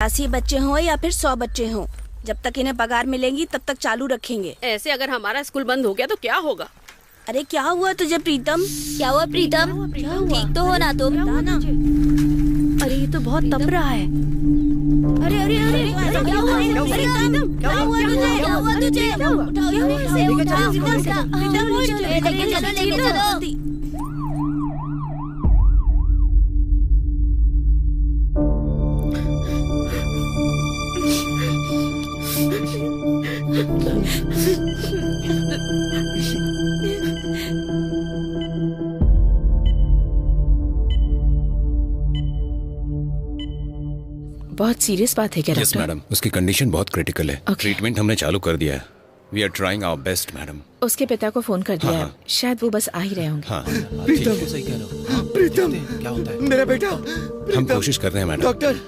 80 बच्चे हों या फिर 100 बच्चे हों, जब तक इन्हें पगार मिलेंगी तब तक चालू रखेंगे। ऐसे अगर हमारा स्कूल बंद हो गया तो क्या होगा? अरे क्या हुआ तुझे प्रीतम? क्या हुआ प्रीतम? ठीक तो हो ना तुम? अरे ये तो बहुत तप रहा है। अरे अरे अरे क्या हुआ? क्या हुआ तुझे? क्या हुआ तुझे? उठाओ इसे, उठाओ लेके चलो। बहुत सीरियस बात है क्या डॉक्टर? यस मैडम, उसकी कंडीशन बहुत क्रिटिकल है। ट्रीटमेंट हमने चालू कर दिया है। We are trying our best madam. उसके पिता को फोन कर दिया है, शायद वो बस आ ही रहे होंगे। हाँ प्रीतम, सही कह रहे हो। प्रीतम, क्या होता है? मेरा बेटा। हम कोशिश कर रहे हैं मैडम। डॉक्टर,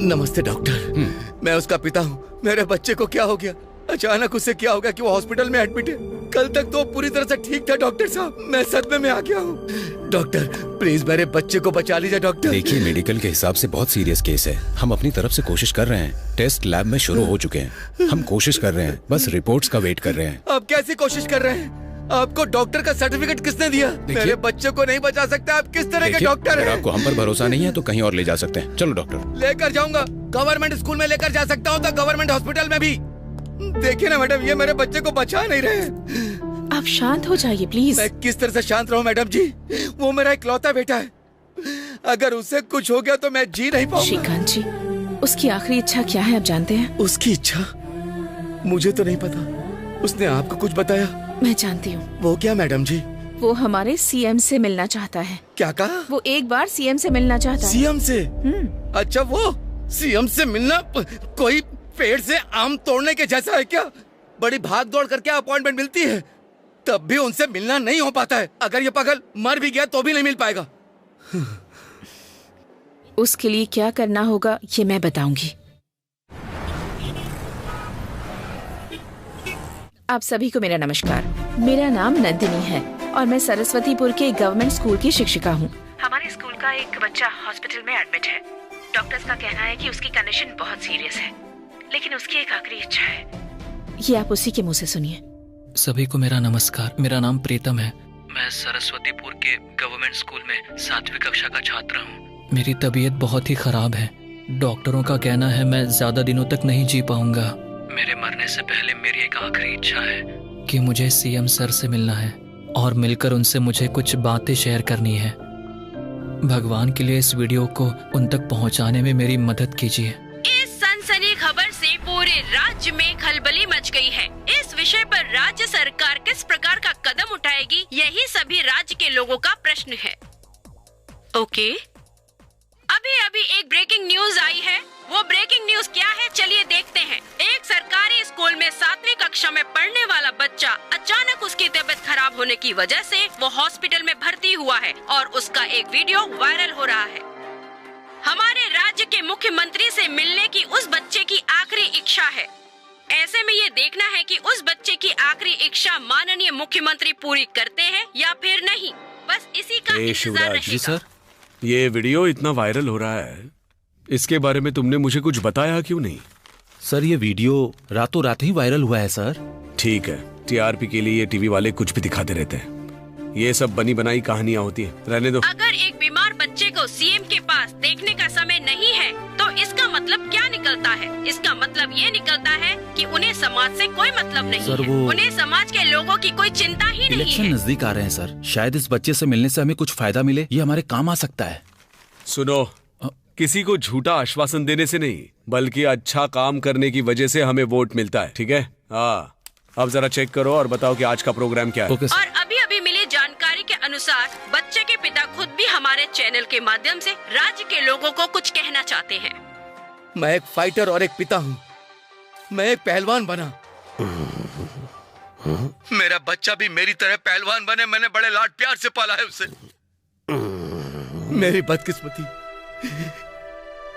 नमस्ते डॉक्टर। मैं उसका पिता हूँ। मेरे बच्चे को क्या हो गया? अचानक उससे क्या हो गया कि वो हॉस्पिटल में एडमिट है? कल तक तो पूरी तरह से ठीक था डॉक्टर साहब। मैं सदमे में आ गया हूँ। डॉक्टर प्लीज मेरे बच्चे को बचा लीजिए डॉक्टर। देखिए, मेडिकल के हिसाब से बहुत सीरियस केस है। हम अपनी तरफ से कोशिश कर रहे हैं। टेस्ट लैब में शुरू हो चुके हैं। हम कोशिश कर रहे हैं, बस रिपोर्ट्स का वेट कर रहे हैं। आप कैसी कोशिश कर रहे हैं? आपको डॉक्टर का सर्टिफिकेट किसने दिया? मेरे बच्चे को नहीं बचा सकते। आप किस तरह के डॉक्टर हैं? अगर आपको हम पर भरोसा नहीं है तो कहीं और ले जा सकते हैं। चलो डॉक्टर। लेकर जाऊंगा। गवर्नमेंट स्कूल में लेकर जा सकता हूँ तो गवर्नमेंट हॉस्पिटल में भी। देखिए ना मैडम, ये मेरे बच्चे को बचा नहीं रहे। आप शांत हो जाइए प्लीज। मैं किस तरह से शांत रहूं मैडम जी? वो मेरा इकलौता बेटा है। अगर उसे कुछ हो गया तो मैं जी नहीं पाऊंगा। श्रीकांत जी, उसकी आखिरी इच्छा क्या है आप जानते हैं? उसकी इच्छा? मुझे तो नहीं पता। उसने आपको कुछ बताया? मैं जानती हूँ। वो क्या मैडम जी? वो हमारे सीएम से मिलना चाहता है। क्या कहा? वो एक बार सीएम से मिलना चाहता है। सीएम से? अच्छा, वो सीएम से मिलना कोई पेड़ से आम तोड़ने के जैसा है क्या? बड़ी भाग दौड़ करके अपॉइंटमेंट मिलती है, तब भी उनसे मिलना नहीं हो पाता है। अगर ये पागल मर भी गया तो भी नहीं मिल पाएगा। उसके लिए क्या करना होगा ये मैं बताऊंगी। आप सभी को मेरा नमस्कार। मेरा नाम नंदिनी है और मैं सरस्वतीपुर के गवर्नमेंट स्कूल की शिक्षिका हूँ। हमारे स्कूल का एक बच्चा हॉस्पिटल में एडमिट है। डॉक्टर्स का कहना है कि उसकी कंडीशन बहुत सीरियस है, लेकिन उसकी एक आखिरी इच्छा है। ये आप उसी के मुंह से सुनिए। सभी को मेरा नमस्कार। मेरा नाम प्रीतम है। मैं सरस्वतीपुर के गवर्नमेंट स्कूल में 7वीं कक्षा का छात्र हूँ। मेरी तबीयत बहुत ही खराब है। डॉक्टरों का कहना है मैं ज्यादा दिनों तक नहीं जी पाऊंगा। मेरे मरने से पहले मेरी एक आखिरी इच्छा है कि मुझे सीएम सर से मिलना है और मिलकर उनसे मुझे कुछ बातें शेयर करनी है। भगवान के लिए इस वीडियो को उन तक पहुँचाने में मेरी मदद कीजिए। इस सनसनी खबर से पूरे राज्य में खलबली मच गई है। इस विषय पर राज्य सरकार किस प्रकार का कदम उठाएगी, यही सभी राज्य के लोगों का प्रश्न है। ओके, अभी अभी एक ब्रेकिंग न्यूज आई है। वो ब्रेकिंग न्यूज क्या है, चलिए देखते हैं। एक सरकारी स्कूल में 7वीं कक्षा में पढ़ने वाला बच्चा अचानक उसकी तबीयत खराब होने की वजह से वो हॉस्पिटल में भर्ती हुआ है और उसका एक वीडियो वायरल हो रहा है। हमारे राज्य के मुख्यमंत्री से मिलने की उस बच्चे की आखिरी इच्छा है। ऐसे में ये देखना है कि उस बच्चे की आखिरी इच्छा माननीय मुख्यमंत्री पूरी करते हैं या फिर नहीं। बस इसी का इंतजार रहेगा। जी सर, ये वीडियो इतना वायरल हो रहा है, इसके बारे में तुमने मुझे कुछ बताया क्यों नहीं? सर, ये वीडियो रातों रात ही वायरल हुआ है सर। ठीक है, टीआरपी के लिए ये टीवी वाले कुछ भी दिखाते रहते हैं। ये सब बनी बनाई कहानियां होती है, रहने दो। अगर एक बीमार बच्चे को सीएम के पास देखने का समय नहीं है तो इसका मतलब क्या निकलता है? इसका मतलब ये निकलता है कि उन्हें समाज से कोई मतलब नहीं सर, है। उन्हें समाज के लोगों की कोई चिंता ही नहीं है। इलेक्शन नजदीक आ रहे हैं सर, शायद इस बच्चे से मिलने से हमें कुछ फायदा मिले, ये हमारे काम आ सकता है। सुनो, किसी को झूठा आश्वासन देने से नहीं, बल्कि अच्छा काम करने की वजह से हमें वोट मिलता है, ठीक है? हाँ, अब जरा चेक करो और बताओ कि आज का प्रोग्राम क्या है। और अभी अभी मिली जानकारी के अनुसार बच्चे के पिता खुद भी हमारे चैनल के माध्यम से राज्य के लोगों को कुछ कहना चाहते हैं। मैं एक फाइटर और एक पिता हूँ। मैं एक पहलवान बना। मेरा बच्चा भी मेरी तरह पहलवान बने। मैंने बड़े लाड प्यार से पाला है उसे। मेरी बदकिस्मती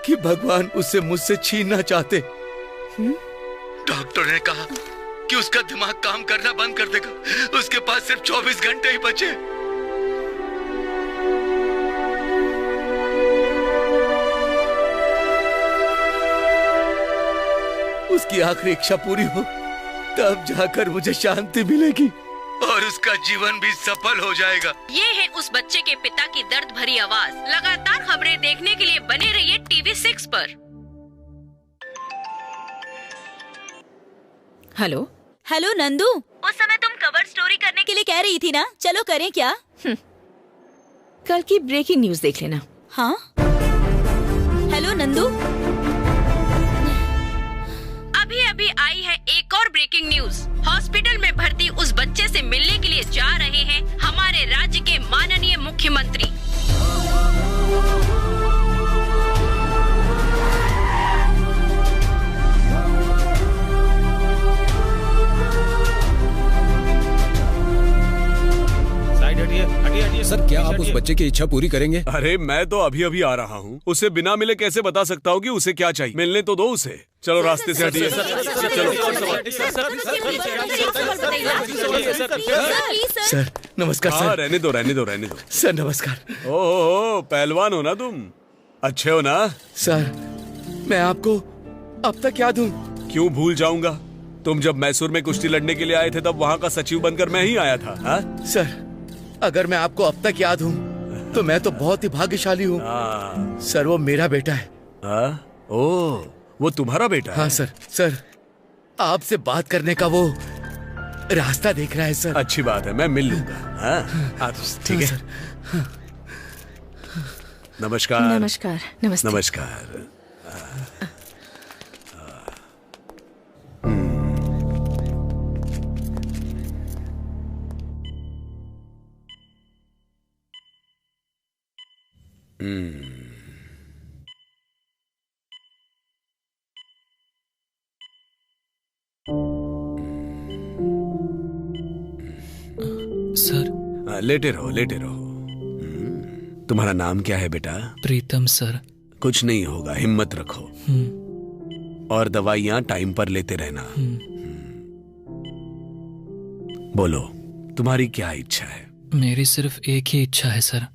कि भगवान उसे मुझसे छीनना चाहते। डॉक्टर ने कहा कि उसका दिमाग काम करना बंद कर देगा। उसके पास सिर्फ 24 घंटे ही बचे। उसकी आखिरी इच्छा पूरी हो, तब जाकर मुझे शांति मिलेगी और उसका जीवन भी सफल हो जाएगा। ये है उस बच्चे के पिता की दर्द भरी आवाज। लगातार खबरें देखने के लिए बने रहिए टीवी 6 पर। हेलो हेलो नंदू, उस समय तुम कवर स्टोरी करने के लिए कह रही थी ना, चलो करें क्या? कल की ब्रेकिंग न्यूज देख लेना। हाँ हेलो नंदू, अभी अभी आई है एक और ब्रेकिंग न्यूज। हॉस्पिटल में भर्ती उस बच्चे से मिलने के लिए जा रहे हैं हमारे राज्य के माननीय मुख्यमंत्री। सर, क्या आप उस बच्चे की इच्छा पूरी करेंगे? अरे मैं तो अभी अभी आ रहा हूँ, उसे बिना मिले कैसे बता सकता हूँ कि उसे क्या चाहिए? मिलने तो दो उसे। चलो रास्ते से हटिए। सर नमस्कार। सर रहने दो। सर नमस्कार। ओहो, पहलवान हो ना तुम? अच्छे हो ना? सर मैं आपको अब तक याद हूँ। क्यों भूल जाऊंगा? तुम जब मैसूर में कुश्ती लड़ने के लिए आए थे तब वहाँ का सचिव बनकर मैं ही आया था। हा? सर अगर मैं आपको अब तक याद हूँ तो मैं तो बहुत ही भाग्यशाली हूँ। सर वो मेरा बेटा है। ओह, वो तुम्हारा बेटा है? हाँ सर आपसे बात करने का वो रास्ता देख रहा है सर। अच्छी बात है, मैं मिल लूंगा। ठीक है। नमस्कार। नमस्कार। नमस्ते। नमस्कार। सर लेटे रहो। तुम्हारा नाम क्या है बेटा? प्रीतम सर। कुछ नहीं होगा, हिम्मत रखो और दवाइयाँ टाइम पर लेते रहना। बोलो, तुम्हारी क्या इच्छा है? मेरी सिर्फ एक ही इच्छा है सर।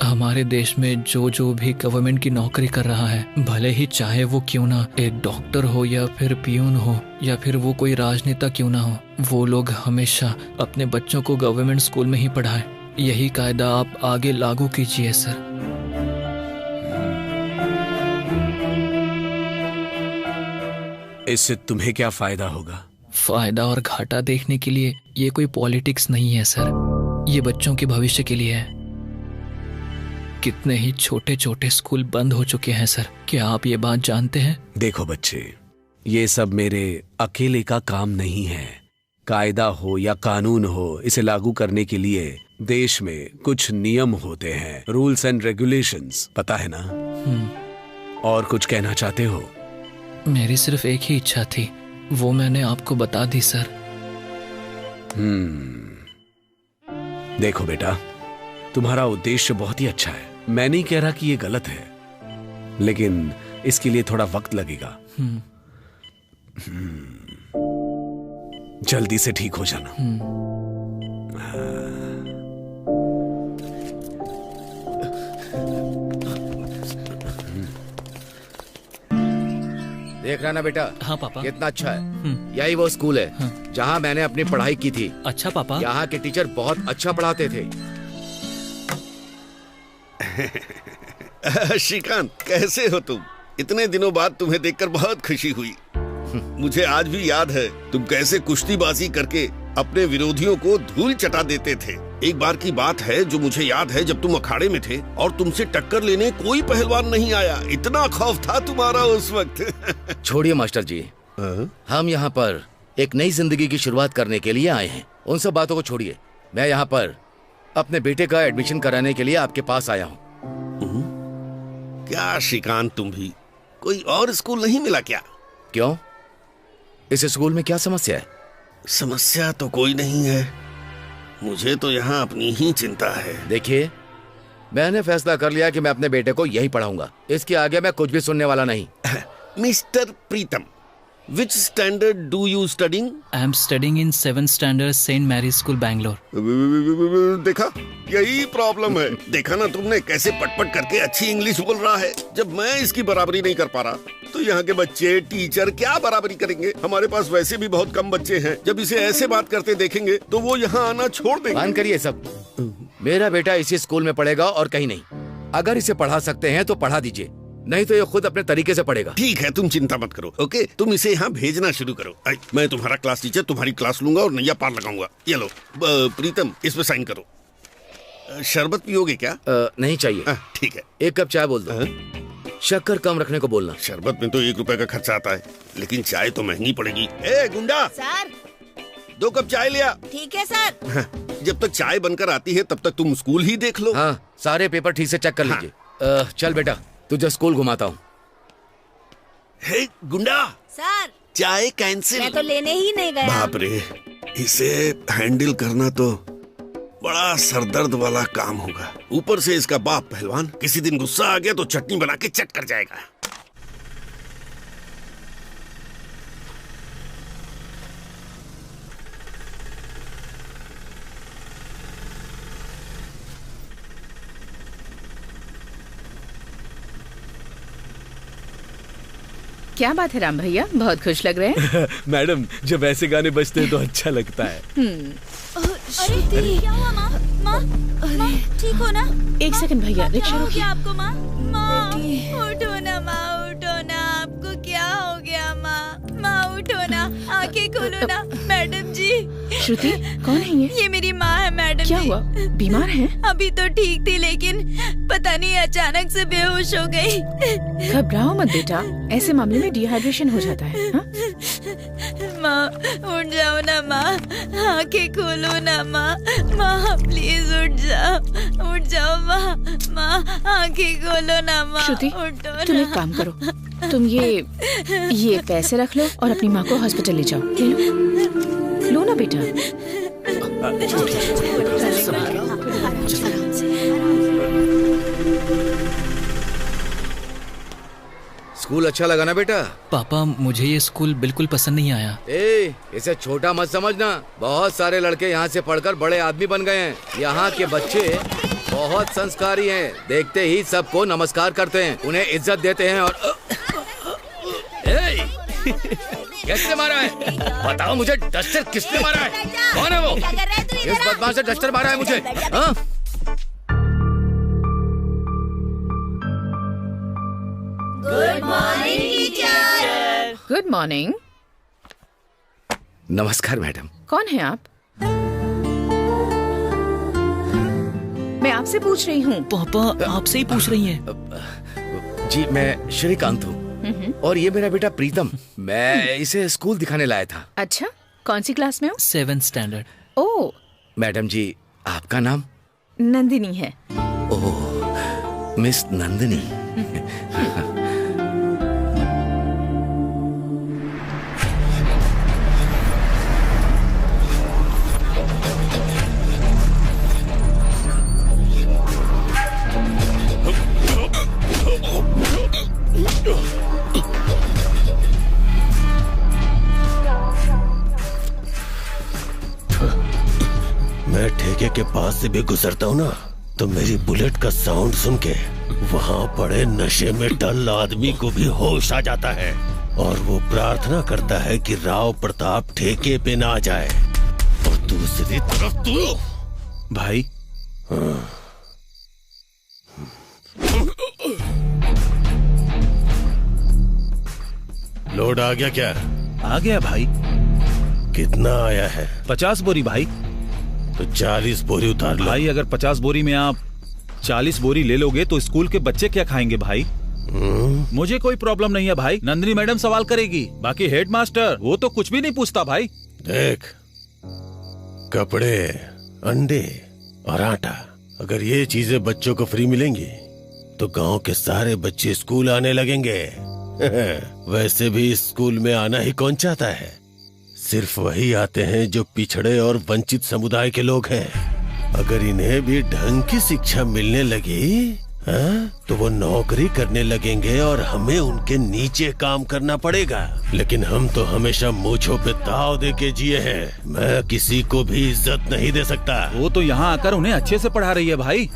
हमारे देश में जो भी गवर्नमेंट की नौकरी कर रहा है, भले ही चाहे वो क्यों ना एक डॉक्टर हो या फिर पियून हो या फिर वो कोई राजनेता क्यों ना हो, वो लोग हमेशा अपने बच्चों को गवर्नमेंट स्कूल में ही पढ़ाएं। यही कायदा आप आगे लागू कीजिए सर। इससे तुम्हें क्या फायदा होगा? फायदा और घाटा देखने के लिए ये कोई पॉलिटिक्स नहीं है सर, ये बच्चों के भविष्य के लिए है। कितने ही छोटे छोटे स्कूल बंद हो चुके हैं सर, क्या आप ये बात जानते हैं? देखो बच्चे, ये सब मेरे अकेले का काम नहीं है। कायदा हो या कानून हो, इसे लागू करने के लिए देश में कुछ नियम होते हैं, रूल्स एंड रेगुलेशंस, पता है ना? और कुछ कहना चाहते हो? मेरी सिर्फ एक ही इच्छा थी, वो मैंने आपको बता दी सर। देखो बेटा, तुम्हारा उद्देश्य बहुत ही अच्छा है, मैं नहीं कह रहा कि ये गलत है, लेकिन इसके लिए थोड़ा वक्त लगेगा। जल्दी से ठीक हो जाना। देख रहा ना बेटा? हाँ पापा। कितना अच्छा है। यही वो स्कूल है जहाँ मैंने अपनी पढ़ाई की थी। अच्छा पापा। यहाँ के टीचर बहुत अच्छा पढ़ाते थे। श्रीकांत, कैसे हो तुम? इतने दिनों बाद तुम्हें देखकर बहुत खुशी हुई। मुझे आज भी याद है तुम कैसे कुश्तीबाजी करके अपने विरोधियों को धूल चटा देते थे। एक बार की बात है जो मुझे याद है, जब तुम अखाड़े में थे और तुमसे टक्कर लेने कोई पहलवान नहीं आया, इतना खौफ था तुम्हारा उस वक्त। छोड़िए मास्टर जी, हम यहाँ पर एक नई जिंदगी की शुरुआत करने के लिए आए हैं। उन सब बातों को छोड़िए, मैं यहाँ पर अपने बेटे का एडमिशन कराने के लिए आपके पास आया हूँ। क्या श्रीकांत, तुम भी कोई और स्कूल नहीं मिला क्या? क्यों? इस स्कूल में क्या समस्या है? समस्या तो कोई नहीं है, मुझे तो यहाँ अपनी ही चिंता है। देखिए, मैंने फैसला कर लिया कि मैं अपने बेटे को यही पढ़ाऊंगा। इसके आगे मैं कुछ भी सुनने वाला नहीं। Mister Pritam, Which standard do you studying? I am studying in 7th standard St. Mary's School, Bangalore. देखा, यही प्रॉब्लम है। देखा ना तुमने कैसे पटपट करके अच्छी इंग्लिश बोल रहा है। जब मैं इसकी बराबरी नहीं कर पा रहा तो यहाँ के बच्चे टीचर क्या बराबरी करेंगे। हमारे पास वैसे भी बहुत कम बच्चे हैं। जब इसे ऐसे बात करते देखेंगे तो वो यहाँ आना छोड़ देंगे। बंद करिए सब। मेरा बेटा इसी स्कूल में पढ़ेगा और कहीं नहीं। अगर इसे पढ़ा सकते हैं तो पढ़ा दीजिए, नहीं तो ये खुद अपने तरीके से पढ़ेगा। ठीक है, तुम चिंता मत करो। ओके, तुम इसे यहाँ भेजना शुरू करो। मैं तुम्हारा क्लास टीचर तुम्हारी क्लास लूंगा और नैया पार लगाऊंगा। ये लो प्रीतम, इस पे साइन करो। शरबत पियोगे क्या? नहीं चाहिए। ठीक है, 1 कप चाय बोल दो। शक्कर कम रखने को बोलना। शरबत में तो 1 रुपए का खर्चा आता है, लेकिन चाय तो महंगी पड़ेगी। ए गुंडा, सर 2 कप चाय लिया। ठीक है सर। जब तक चाय बनकर आती है तब तक तुम स्कूल ही देख लो। हाँ, सारे पेपर ठीक से चेक कर लीजिए। चल बेटा, तुझे स्कूल घुमाता हूँ। हे गुंडा, सर चाय कैंसिल। मैं तो लेने ही नहीं गया। बाप रे, इसे हैंडल करना तो बड़ा सरदर्द वाला काम होगा। ऊपर से इसका बाप पहलवान, किसी दिन गुस्सा आ गया तो चटनी बना के चट कर जाएगा। क्या बात है राम भैया, बहुत खुश लग रहे हैं। मैडम, जब ऐसे गाने बजते हैं तो अच्छा लगता है। अरे क्या हुआ माँ? माँ ठीक हो ना? 1 सेकंड भैया, रिक्शा हो रोकिए। गया आपको माँ? माँ उठो ना माँ, उठो ना। आपको क्या हो गया माँ? माँ उठो ना, आंखें खोलो ना। मैडम जी। श्रुति, कौन है ये? ये मेरी माँ है मैडम। क्या हुआ, बीमार हैं? अभी तो ठीक थी, लेकिन पता नहीं अचानक से बेहोश हो गई। घबराओ मत बेटा, ऐसे मामले में डिहाइड्रेशन हो जाता है। हाँ? माँ उठ जाओ ना माँ, आंखें खोलो ना माँ। माँ प्लीज उठ जाओ माँ। माँ आंखें खोलो ना माँ। श्रुति, उठो ना। तुम एक काम करो, तुम ये पैसे रख लो और अपनी माँ को हॉस्पिटल ले जाओ। ले लो ना बेटा। स्कूल अच्छा लगा ना बेटा? पापा, मुझे ये स्कूल बिल्कुल पसंद नहीं आया। इसे छोटा मत समझना। बहुत सारे लड़के यहाँ से पढ़कर बड़े आदमी बन गए हैं। यहाँ के बच्चे बहुत संस्कारी हैं। देखते ही सबको नमस्कार करते हैं, उन्हें इज्जत देते हैं। और किसने मारा है? बताओ मुझे, डस्टर किसने मारा है? कौन है वो? इस बदमाश से डस्टर मारा है मुझे। हाँ? Good morning teacher. Good morning. नमस्कार मैडम। कौन है आप? मैं आपसे पूछ रही हूँ। पापा, आपसे ही पूछ रही हैं। जी, मैं श्रीकांत हूँ और ये मेरा बेटा प्रीतम। मैं इसे स्कूल दिखाने लाया था। अच्छा, कौन सी क्लास में हो? 7th standard. ओह, मैडम जी, आपका नाम? नंदिनी है। ओह, मिस नंदिनी। मैं ठेके के पास से भी गुजरता हूँ ना, तो मेरी बुलेट का साउंड सुन के वहाँ पड़े नशे में डल आदमी को भी होश आ जाता है और वो प्रार्थना करता है कि राव प्रताप ठेके पे ना आ जाए। और दूसरी तरफ तू भाई। लोड आ गया क्या? आ गया भाई। कितना आया है? 50 बोरी भाई। तो 40 बोरी उतार लो। भाई, अगर 50 बोरी में आप 40 बोरी ले लोगे तो स्कूल के बच्चे क्या खाएंगे भाई? मुझे कोई प्रॉब्लम नहीं है भाई, नंदिनी मैडम सवाल करेगी। बाकी हेड मास्टर वो तो कुछ भी नहीं पूछता भाई। देख, कपड़े, अंडे और आटा, अगर ये चीजें बच्चों को फ्री मिलेंगी तो गांव के सारे बच्चे स्कूल आने लगेंगे। वैसे भी स्कूल में आना ही कौन चाहता है? सिर्फ वही आते हैं जो पिछड़े और वंचित समुदाय के लोग हैं। अगर इन्हें भी ढंग की शिक्षा मिलने लगी तो वो नौकरी करने लगेंगे और हमें उनके नीचे काम करना पड़ेगा। लेकिन हम तो हमेशा मूंछों पे ताव दे के जिए हैं। मैं किसी को भी इज्जत नहीं दे सकता। वो तो यहाँ आकर उन्हें अच्छे से पढ़ा रही है भाई।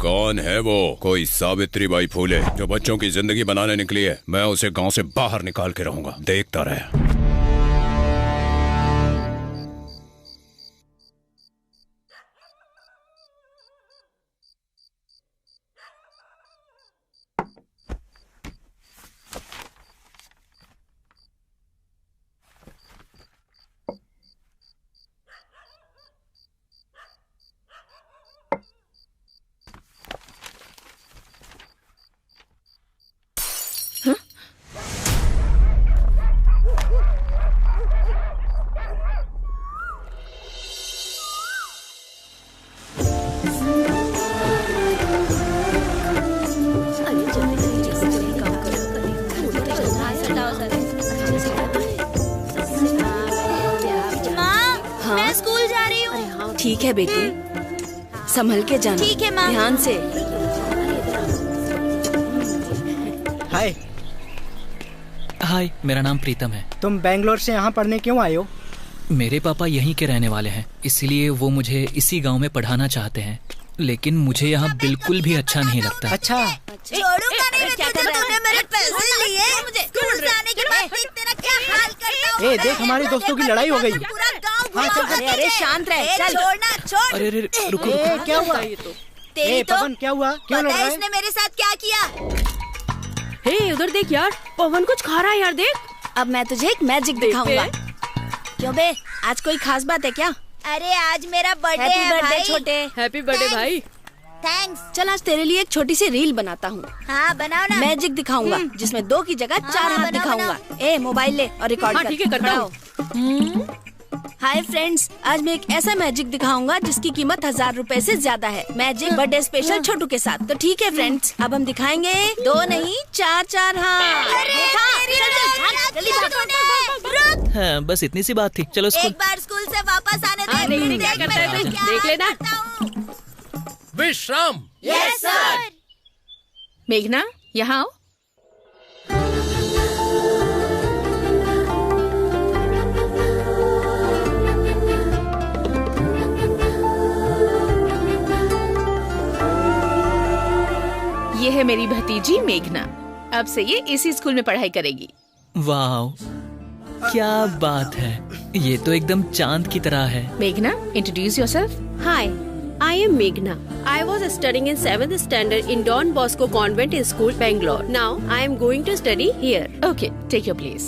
कौन है वो? कोई सावित्री बाई फूले जो बच्चों की जिंदगी बनाने निकली है। मैं उसे गांव से बाहर निकाल के रहूंगा, देखता रहे। ठीक है बेटी, संभल के जाना। ठीक है माँ। ध्यान से। हाय। हाय, मेरा नाम प्रीतम है। तुम बेंगलोर से यहाँ पढ़ने क्यों आए हो? मेरे पापा यहीं के रहने वाले हैं, इसीलिए वो मुझे इसी गांव में पढ़ाना चाहते हैं। लेकिन मुझे यहाँ बिल्कुल भी अच्छा नहीं लगता। अच्छा। छोड़ूंगा नहीं मैं तुझे। तूने मेरे पैसे लिए स्कूल जाने के बाद तेरा क्या हाल करता हूँ। ए देख, हमारी दोस्तों की लड़ाई हो गई। पूरा गाँव हाँ, चल, अरे शांत रह, चल। छोड़ना, छोड़। अरे रुको। क्या हुआ? तेरी तो पवन क्या हुआ? क्यों लड़ पता रहा है है? इसने मेरे साथ क्या किया? हे उधर देख यार, पवन कुछ खा रहा है यार, देख। अब मैं तुझे एक मैजिक दिखाऊंगा। क्यों बे, आज कोई खास बात है क्या? अरे आज मेरा बर्थडे है हैप्पी बर्थडे भाई। छोटे। हैप्पी बर्थडे भाई। थैंक्स। चल आज तेरे लिए एक छोटी सी रील बनाता हूँ। हाँ बनाओ ना। मैजिक दिखाऊंगा जिसमें 2 की जगह 4 हाथ दिखाऊंगा। ए मोबाइल ले और रिकॉर्ड कर। ठीक है, करता हूँ। हाय फ्रेंड्स, आज मैं एक ऐसा मैजिक दिखाऊंगा जिसकी कीमत 1000 रुपए से ज्यादा है। मैजिक बर्थडे स्पेशल छोटू के साथ। तो ठीक है फ्रेंड्स, अब हम दिखाएंगे 2 नहीं 4 हाथ। हाँ, बस इतनी सी बात थी। चलो स्कूल। एक बार स्कूल से वापस आने दे। नहीं, क्या करता है तू? देख लेना। विश्राम। Yes sir. मेघना, यहाँ आओ। ये है मेरी भतीजी मेघना। अब से ये इसी स्कूल में पढ़ाई करेगी। वाह, क्या बात है। ये तो एकदम चांद की तरह है। मेघना, introduce yourself. Hi, I am Meghna. I was studying in 7th standard in Don Bosco Convent School, Bangalore. Now I am going to study here. Okay, take your place.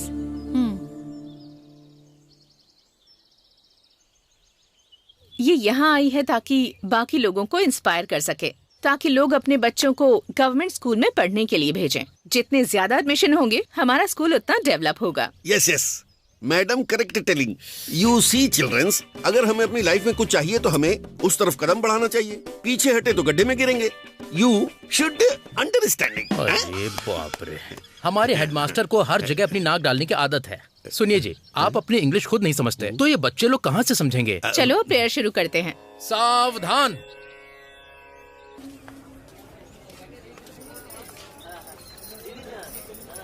ये यहाँ आई है ताकि बाकी लोगों को इंस्पायर कर सके, ताकि लोग अपने बच्चों को गवर्नमेंट स्कूल में पढ़ने के लिए भेजें। जितने ज्यादा एडमिशन होंगे हमारा स्कूल उतना डेवलप होगा। Yes yes madam, correct telling. You see childrens, अगर हमें अपनी लाइफ में कुछ चाहिए तो हमें उस तरफ कदम बढ़ाना चाहिए। पीछे हटे तो गड्ढे में गिरेंगे। You should understanding. अरे बाप रे, हमारे हेडमास्टर को हर जगह अपनी नाक डालने की आदत है। सुनिए जी, आप अपनी इंग्लिश खुद नहीं समझते तो ये बच्चे लोग कहाँ से समझेंगे? चलो प्रेयर शुरू करते हैं। सावधान।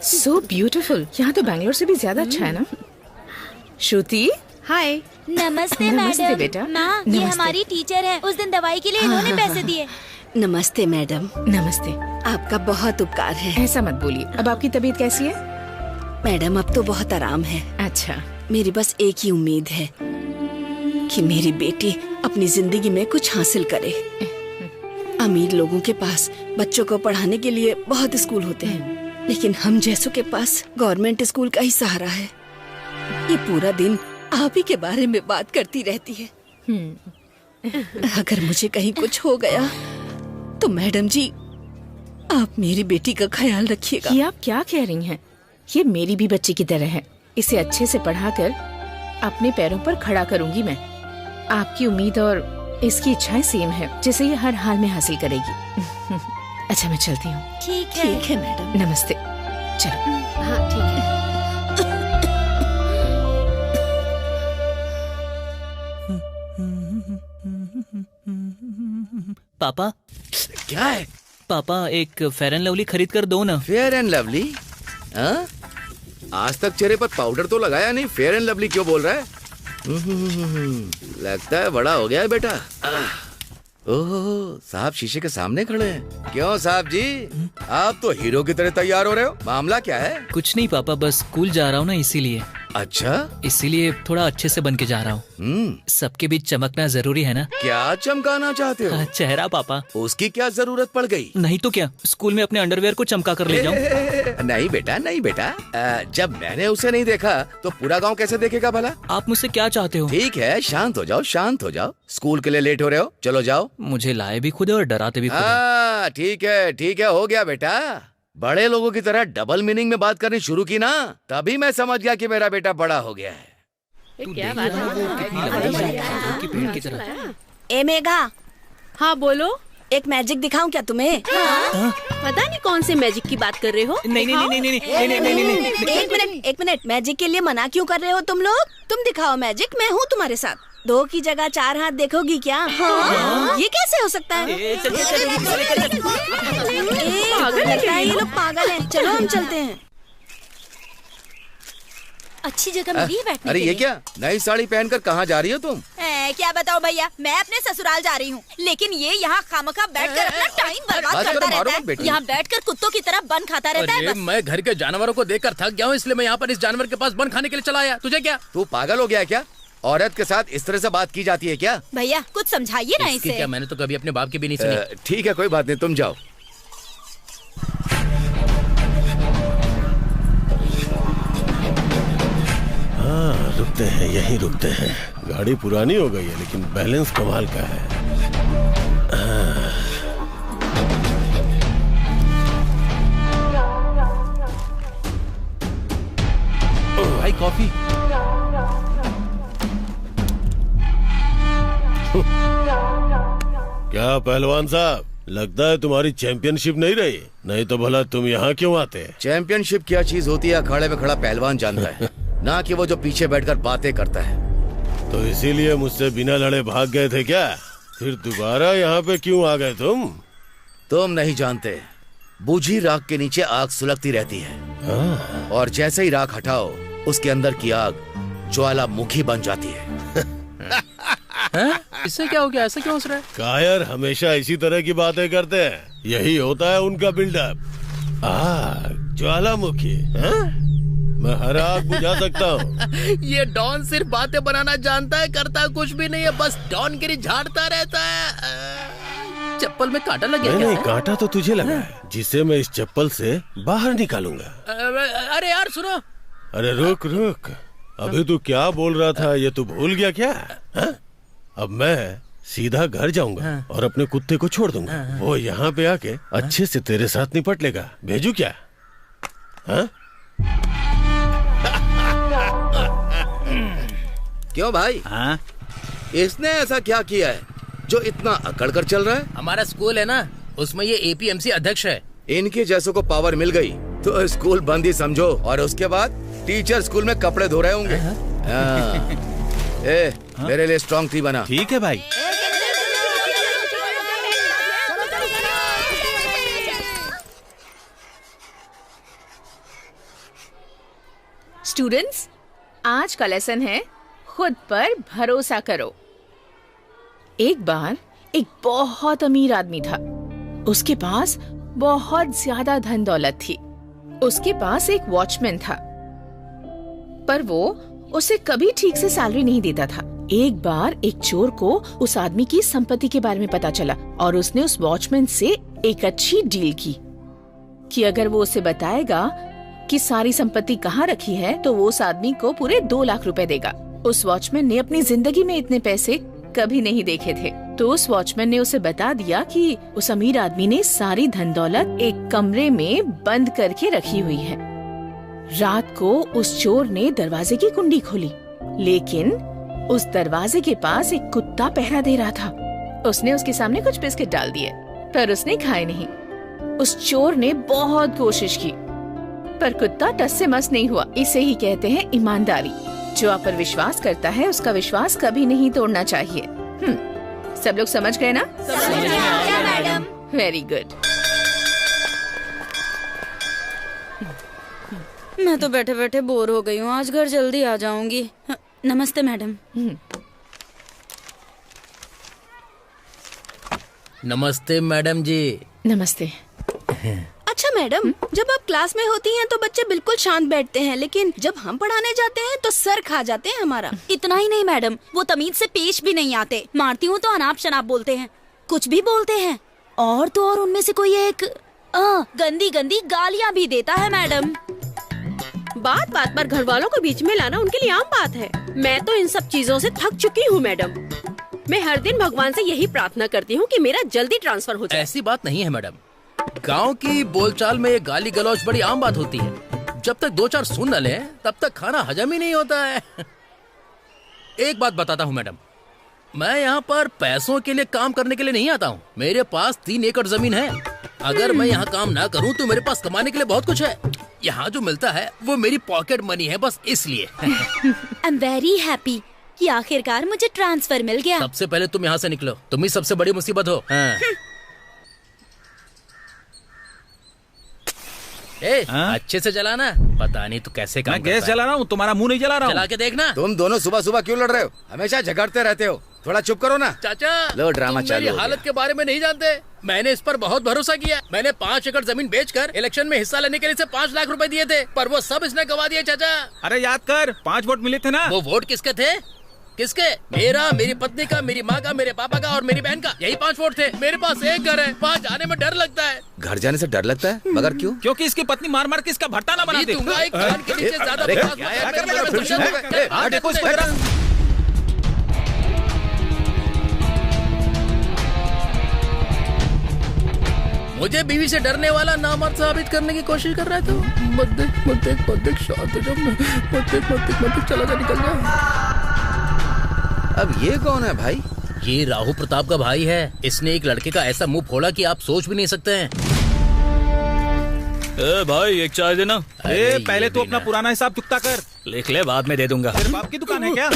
So beautiful। यहाँ तो बैंगलोर से भी ज्यादा अच्छा है ना? श्रुति। हाय। नमस्ते नमस्ते मैडम। बेटा। माँ, ये नमस्ते। हमारी टीचर है। उस दिन दवाई के लिए इन्होंने पैसे दिए। नमस्ते मैडम। नमस्ते। आपका बहुत उपकार है। ऐसा मत बोलिए। अब आपकी तबीयत कैसी है? मैडम अब तो बहुत आराम है। अच्छा। मेरी बस एक ही उम्मीद है कि मेरी बेटी अपनी जिंदगी में कुछ हासिल करे। अमीर लोगों के पास बच्चों को पढ़ाने के लिए बहुत स्कूल होते हैं, लेकिन हम जैसों के पास गवर्नमेंट स्कूल का ही सहारा है। ये पूरा दिन आप ही के बारे में बात करती रहती है। अगर मुझे कहीं कुछ हो गया तो मैडम जी आप मेरी बेटी का ख्याल रखिएगा। ये आप क्या कह रही हैं? ये मेरी भी बच्ची की तरह है। इसे अच्छे से पढ़ाकर अपने पैरों पर खड़ा करूंगी मैं। आपकी उम्मीद और इसकी इच्छाएं सेम है, जिसे ये हर हाल में हासिल करेगी। अच्छा मैं चलती हूँ। ठीक है मैडम। नमस्ते। चलो। हाँ ठीक है। पापा, क्या है? पापा एक फेयर एंड लवली खरीद कर दो ना। Fair and lovely? हाँ? आज तक चेहरे पर पाउडर तो लगाया नहीं, फेयर एंड लवली क्यों बोल रहा है? लगता है बड़ा हो गया है बेटा। ओह, साहब शीशे के सामने खड़े हैं। क्यों साहब जी, आप तो हीरो की तरह तैयार हो रहे हो, मामला क्या है? कुछ नहीं पापा, बस स्कूल जा रहा हूँ ना इसीलिए। अच्छा, इसीलिए थोड़ा अच्छे से बन के जा रहा हूँ। सबके बीच चमकना जरूरी है ना। क्या चमकाना चाहते हो? चेहरा पापा। उसकी क्या जरूरत पड़ गई? नहीं तो क्या, स्कूल में अपने अंडरवेयर को चमका कर ले जाऊँ। नहीं बेटा, नहीं बेटा, जब मैंने उसे नहीं देखा तो पूरा गांव कैसे देखेगा भला? आप मुझसे क्या चाहते हो? ठीक है, शांत हो जाओ, शांत हो जाओ। स्कूल के लिए लेट हो रहे हो, चलो जाओ। मुझे लाए भी खुद और डराते भी खुद। ठीक है, हो गया बेटा। बड़े लोगों की तरह डबल मीनिंग में बात करनी शुरू की ना, तभी मैं समझ गया कि मेरा बेटा बड़ा हो गया है। क्या बात है? ए मेघा। हाँ बोलो। एक मैजिक दिखाऊं क्या तुम्हें? पता नहीं कौन से मैजिक की बात कर रहे हो। नहीं। एक मिनट, मैजिक के लिए मना क्यों कर रहे हो तुम लोग? तुम दिखाओ मैजिक, मैं हूँ तुम्हारे साथ। 2 की जगह 4 हाथ देखोगी क्या? हाँ? ये कैसे हो सकता है? लगता है ये लोग पागल हैं। चलो हम चलते हैं। अच्छी जगह मिली है बैठने अरे के ये लिए। क्या, नई साड़ी पहनकर कहाँ जा रही हो तुम? क्या बताओ भैया, मैं अपने ससुराल जा रही हूँ, लेकिन ये यहाँ खामखा बैठकर अपना टाइम बर्बाद करता रहता है। यहाँ बैठकर कुत्तों की तरह बन खाता रहता है। मैं घर के जानवरों को देखकर थक गया हूँ, इसलिए मैं यहाँ पर इस जानवर के पास बन खाने के लिए चला आया। तुझे क्या? तू पागल हो गया है क्या? औरत के साथ इस तरह से बात की जाती है क्या? भैया कुछ समझाइए ना इसे। क्या, मैंने तो कभी अपने बाप की भी नहीं सुनी। ठीक है, कोई बात नहीं, तुम जाओ। हाँ, रुकते हैं, यहीं रुकते हैं। गाड़ी पुरानी हो गई है लेकिन बैलेंस कमाल का है। भाई कॉफी। क्या पहलवान साहब, लगता है तुम्हारी चैंपियनशिप नहीं रही, नहीं तो भला तुम यहाँ क्यों आते? चैंपियनशिप क्या चीज होती है अखाड़े में खड़ा पहलवान जानता है, ना कि वो जो पीछे बैठकर बातें करता है। तो इसीलिए मुझसे बिना लड़े भाग गए थे क्या? फिर दोबारा यहाँ पे क्यों आ गए तुम? तुम नहीं जानते, बुझी राख के नीचे आग सुलगती रहती है, और जैसे ही राख हटाओ उसके अंदर की आग ज्वालामुखी बन जाती है। इससे क्या हो गया? ऐसा क्यों हंस रहा है? कायर हमेशा इसी तरह की बातें करते हैं, यही होता है उनका बिल्डअप। आग, ज्वालामुखी, मैं हर आग बुझा सकता हूँ। ये डॉन सिर्फ बातें बनाना जानता है, करता कुछ भी नहीं है, बस डॉन गिरी झाड़ता रहता है। चप्पल में कांटा लग गया? नहीं, कांटा तो तुझे लगा है, जिसे मैं इस चप्पल से बाहर निकालूंगा। अरे यार सुनो। अरे रुक, अभी तू क्या बोल रहा था, ये तू भूल गया क्या? अब मैं सीधा घर जाऊंगा और अपने कुत्ते को छोड़ दूंगा, वो यहाँ पे आके अच्छे से तेरे साथ निपट लेगा। भेजू क्या? क्यों भाई? इसने ऐसा क्या किया है जो इतना अकड़ कर चल रहा है? हमारा स्कूल है ना, उसमें ये APMC अध्यक्ष है। इनके जैसों को पावर मिल गई तो स्कूल बंद ही समझो, और उसके बाद टीचर स्कूल में कपड़े धो रहे होंगे। मेरे लिए स्ट्रॉन्ग टी बना। ठीक है भाई। स्टूडेंट्स, आज का लेसन है खुद पर भरोसा करो। एक बार एक बहुत अमीर आदमी था, उसके पास बहुत ज्यादा धन दौलत थी। उसके पास एक वॉचमैन था, पर वो उसे कभी ठीक से सैलरी नहीं देता था। एक बार एक चोर को उस आदमी की संपत्ति के बारे में पता चला और उसने उस वॉचमैन से एक अच्छी डील की कि अगर वो उसे बताएगा कि सारी संपत्ति कहाँ रखी है तो वो उस आदमी को पूरे 2 लाख रुपए देगा। उस वॉचमैन ने अपनी जिंदगी में इतने पैसे कभी नहीं देखे थे, तो उस वॉचमैन ने उसे बता दिया कि उस अमीर आदमी ने सारी धन दौलत एक कमरे में बंद करके रखी हुई है। रात को उस चोर ने दरवाजे की कुंडी खोली, लेकिन उस दरवाजे के पास एक कुत्ता पहरा दे रहा था। उसने उसके सामने कुछ बिस्किट डाल दिए, पर उसने खाए नहीं। उस चोर ने बहुत कोशिश की, पर कुत्ता टस से मस नहीं हुआ। इसे ही कहते हैं ईमानदारी। जो आप पर विश्वास करता है उसका विश्वास कभी नहीं तोड़ना चाहिए। सब लोग समझ गए ना? समझ गए मैडम। Very good. मैं तो बैठे बैठे बोर हो गई हूँ, आज घर जल्दी आ जाऊंगी। नमस्ते मैडम। नमस्ते मैडम जी। नमस्ते। अच्छा मैडम, जब आप क्लास में होती हैं तो बच्चे बिल्कुल शांत बैठते हैं, लेकिन जब हम पढ़ाने जाते हैं तो सर खा जाते हैं हमारा। इतना ही नहीं मैडम, वो तमीज से पेश भी नहीं आते। मारती हूँ तो अनाप शनाप बोलते हैं, कुछ भी बोलते हैं। और तो और उनमें से कोई एक गंदी गंदी गालियाँ भी देता है मैडम। बात बात पर घर वालों को बीच में लाना उनके लिए आम बात है। मैं तो इन सब चीजों से थक चुकी हूँ मैडम। मैं हर दिन भगवान से यही प्रार्थना करती हूँ कि मेरा जल्दी ट्रांसफर हो जाए। ऐसी बात नहीं है मैडम, गांव की बोलचाल में ये गाली गलौज बड़ी आम बात होती है। जब तक 2-4 सुन न लें तब तक खाना हजम ही नहीं होता है। एक बात बताता हूँ मैडम, मैं यहाँ पर पैसों के लिए काम करने के लिए नहीं आता हूँ। मेरे पास 3 एकड़ जमीन है। अगर मैं यहाँ काम ना करूँ तो मेरे पास कमाने के लिए बहुत कुछ है। यहाँ जो मिलता है वो मेरी पॉकेट मनी है, बस इसलिए। आई एम वेरी हैप्पी कि आखिरकार मुझे ट्रांसफर मिल गया। सबसे पहले तुम यहाँ से निकलो, तुम ही सबसे बड़ी मुसीबत हो। अच्छे से जलाना, पता नहीं तू कैसे काम मैं गैस जला रहा हूँ, तुम्हारा मुंह नहीं जला रहा हूँ। जला के देखना। तुम दोनों सुबह सुबह क्यों लड़ रहे हो? हमेशा झगड़ते रहते हो, थोड़ा चुप करो ना। चाचा, लो ड्रामा तुम चालू मेरी हो हालत के बारे में नहीं जानते। मैंने इस पर बहुत भरोसा किया। मैंने 5 एकड़ जमीन बेचकर इलेक्शन में हिस्सा लेने के लिए 5 लाख रुपए दिए थे, पर वो सब इसने गवा दिए चाचा। अरे याद कर, 5 वोट मिले थे ना। वो वोट किसके थे? किसके? मेरा, मेरी पत्नी का, मेरी माँ का, मेरे पापा का और मेरी बहन का, यही 5 वोट थे। मेरे पास एक घर है, वहाँ जाने में डर लगता है। घर जाने से डर लगता है? मगर क्यों? क्योंकि इसकी पत्नी मार मार के इसका भरता ना बना दे। मुझे बीवी से डरने वाला नामर्द साबित करने की कोशिश कर रहा है। तो मत शांत हो जा, मत चला जा, निकल जा। अब ये कौन है भाई? ये राहु प्रताप का भाई है। इसने एक लड़के का ऐसा मुंह फोड़ा कि आप सोच भी नहीं सकते हैं। भाई एक चाय देना। पहले तो अपना पुराना हिसाब चुकता कर। लिख ले, बाद में दे दूंगा। तेरे बाप की दुकान है क्या?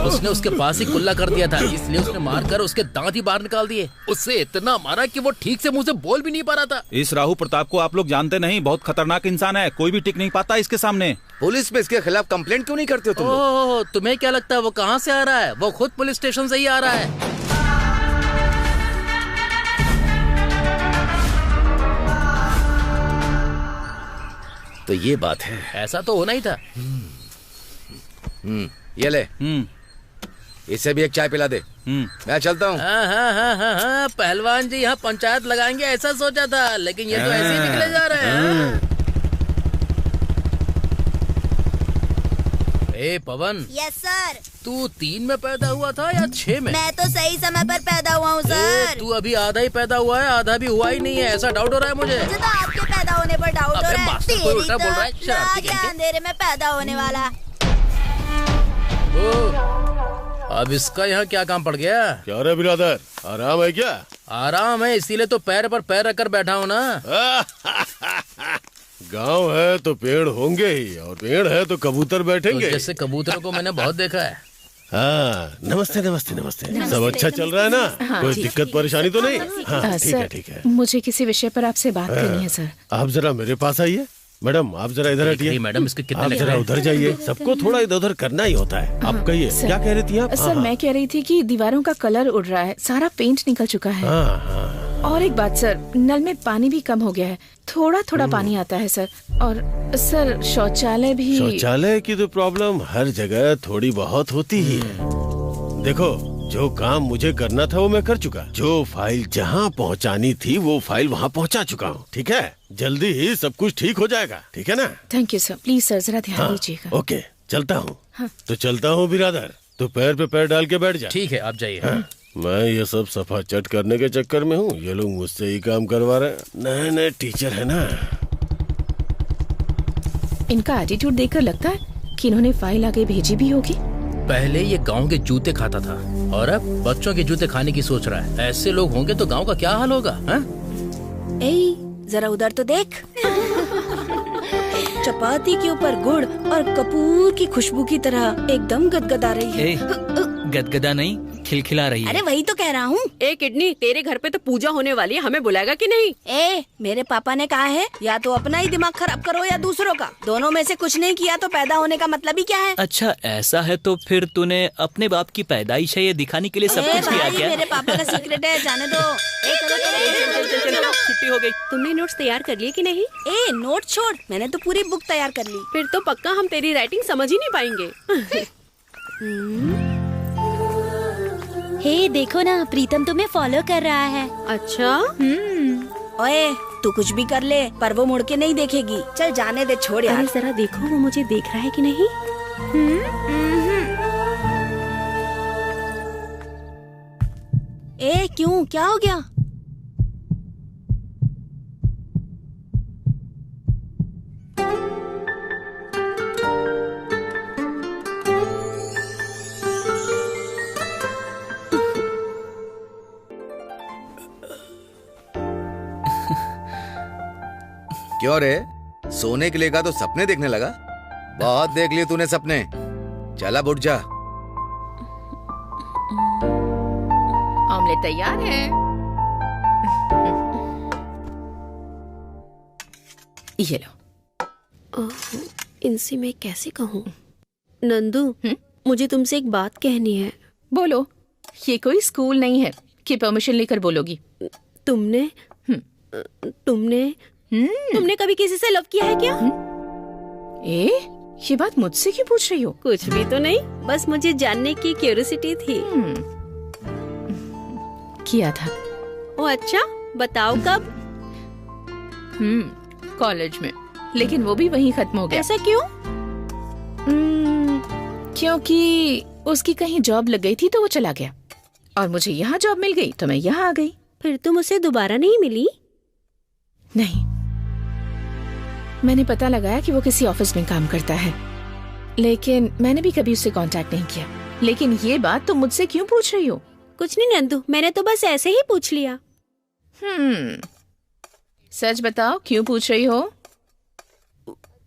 उसने उसके पास ही कुल्ला कर दिया था, इसलिए उसने मारकर उसके दांत ही बाहर निकाल दिए। उससे इतना मारा कि वो ठीक से मुंह से बोल भी नहीं पा रहा था। इस राहु प्रताप को आप लोग जानते नहीं, बहुत खतरनाक इंसान है, कोई भी टिक नहीं पाता इसके सामने। पुलिस में इसके खिलाफ कंप्लेंट क्यों नहीं करते हो तुम लोग? तुम्हें क्या लगता है वो कहाँ से आ रहा है? वो खुद पुलिस स्टेशन से ही आ रहा है। तो ये बात है। ऐसा तो होना ही था। ये ले, इसे भी एक चाय पिला दे। मैं चलता हूँ। हाँ, पहलवान जी यहाँ पंचायत लगाएंगे ऐसा सोचा था, लेकिन ये तो ऐसे ही निकले जा रहे हैं। ए पवन। Yes sir. तू 3 में पैदा हुआ था या 6 में? मैं तो सही समय पर पैदा हुआ हूँ सर। तू अभी आधा ही पैदा हुआ है, आधा भी हुआ ही नहीं है, ऐसा डाउट हो रहा है मुझे। मुझे तो आपके पैदा होने पर डाउट हो रहा है। कोई उल्टा बोल रहा है, शरारती क्या अंधेरे में पैदा होने वाला। अब इसका यहाँ क्या काम पड़ गया? क्या रे बिरादर, आराम है क्या? आराम है, इसीलिए तो पैर पर पैर रखकर बैठा हूँ ना। गांव है तो पेड़ होंगे ही, और पेड़ है तो कबूतर बैठेंगे। तो जैसे कबूतरों को मैंने बहुत देखा है। हाँ, नमस्ते नमस्ते नमस्ते। सब अच्छा चल रहा है ना? हाँ, कोई दिक्कत परेशानी तो नहीं? हाँ ठीक है। मुझे किसी विषय पर आपसे बात करनी है सर। आप जरा मेरे पास आइए। मैडम आप जरा इधर हटिए। मैडम इसके कितने आप जरा उधर जाइए। सबको थोड़ा इधर उधर करना ही होता है। आप कहिए क्या कह रही थी आप? सर मैं कह रही थी कि दीवारों का कलर उड़ रहा है, सारा पेंट निकल चुका है। और एक बात सर, नल में पानी भी कम हो गया है, थोड़ा थोड़ा पानी आता है सर। और सर शौचालय भी। शौचालय की तो प्रॉब्लम हर जगह थोड़ी बहुत होती ही है। देखो, जो काम मुझे करना था वो मैं कर चुका। जो फाइल जहाँ पहुँचानी थी वो फाइल वहाँ पहुँचा चुका हूँ। ठीक है, जल्दी ही सब कुछ ठीक हो जाएगा। ठीक है ना? Thank you sir, please sir जरा ध्यान दीजिएगा। ओके, चलता हूँ। तो चलता हूँ बिरादर, तो पैर पे पैर डाल के बैठ जा। ठीक है, आप जाइए। मैं ये सब सफा चट करने के चक्कर में हूँ, ये लोग मुझसे ही काम करवा रहे हैं। नए नए टीचर है ना। इनका एटीट्यूड देखकर लगता है कि इन्होंने फाइल आगे भेजी भी होगी। पहले ये गांव के जूते खाता था और अब बच्चों के जूते खाने की सोच रहा है। ऐसे लोग होंगे तो गांव का क्या हाल होगा? जरा उधर तो देख। चपाती के ऊपर गुड़ और कपूर की खुशबू की तरह एकदम गदगदा रही है। गदगदा नहीं, खिलखिला रही है। अरे वही तो कह रहा हूँ। ए किडनी, तेरे घर पे तो पूजा होने वाली है, हमें बुलाएगा कि नहीं? ए, मेरे पापा ने कहा है या तो अपना ही दिमाग खराब करो या दूसरों का, दोनों में से कुछ नहीं किया तो पैदा होने का मतलब ही क्या है? अच्छा ऐसा है तो फिर तूने अपने बाप की पैदाइश है ये दिखाने के लिए सब कुछ किया क्या? मेरे पापा का सीक्रेट है, जाने दो। छुट्टी हो गई। तुमने नोट्स तैयार कर लिए कि नहीं? ए नोट छोड़, मैंने तो पूरी बुक तैयार कर ली। फिर तो पक्का हम तेरी राइटिंग समझ ही नहीं पाएंगे। हे देखो ना, प्रीतम तुम्हें फॉलो कर रहा है। अच्छा? ओए तू कुछ भी कर ले पर वो मुड़ के नहीं देखेगी। चल जाने दे, छोड़ यार। अरे जरा देखो वो मुझे देख रहा है कि नहीं। ए क्यों, क्या हो गया? क्यों रे, सोने के लिए का तो सपने देखने लगा? बहुत देख लिए तूने सपने, चल अब उठ जा। ऑमलेट तैयार है। ये लो। इनसे मैं कैसे कहूँ? नंदू, मुझे तुमसे एक बात कहनी है। बोलो। ये कोई स्कूल नहीं है कि परमिशन लेकर बोलोगी। तुमने कभी किसी से लव किया है क्या? ये बात मुझसे क्यों पूछ रही हो? कुछ भी तो नहीं, बस मुझे जानने की क्यूरियोसिटी थी। किया था। ओ अच्छा, बताओ कब? कॉलेज में, लेकिन वो भी वहीं खत्म हो गया। ऐसा क्यों? क्योंकि उसकी कहीं जॉब लग गई थी तो वो चला गया, और मुझे यहाँ जॉब मिल गई तो मैं यहाँ आ गई। फिर तुम उसे दोबारा नहीं मिली? नहीं, मैंने पता लगाया कि वो किसी ऑफिस में काम करता है, लेकिन मैंने भी कभी उससे कांटेक्ट नहीं किया। लेकिन ये बात तुम मुझसे क्यों पूछ रही हो? कुछ नहीं नंदू, मैंने तो बस ऐसे ही पूछ लिया। सच बताओ, क्यों पूछ रही हो?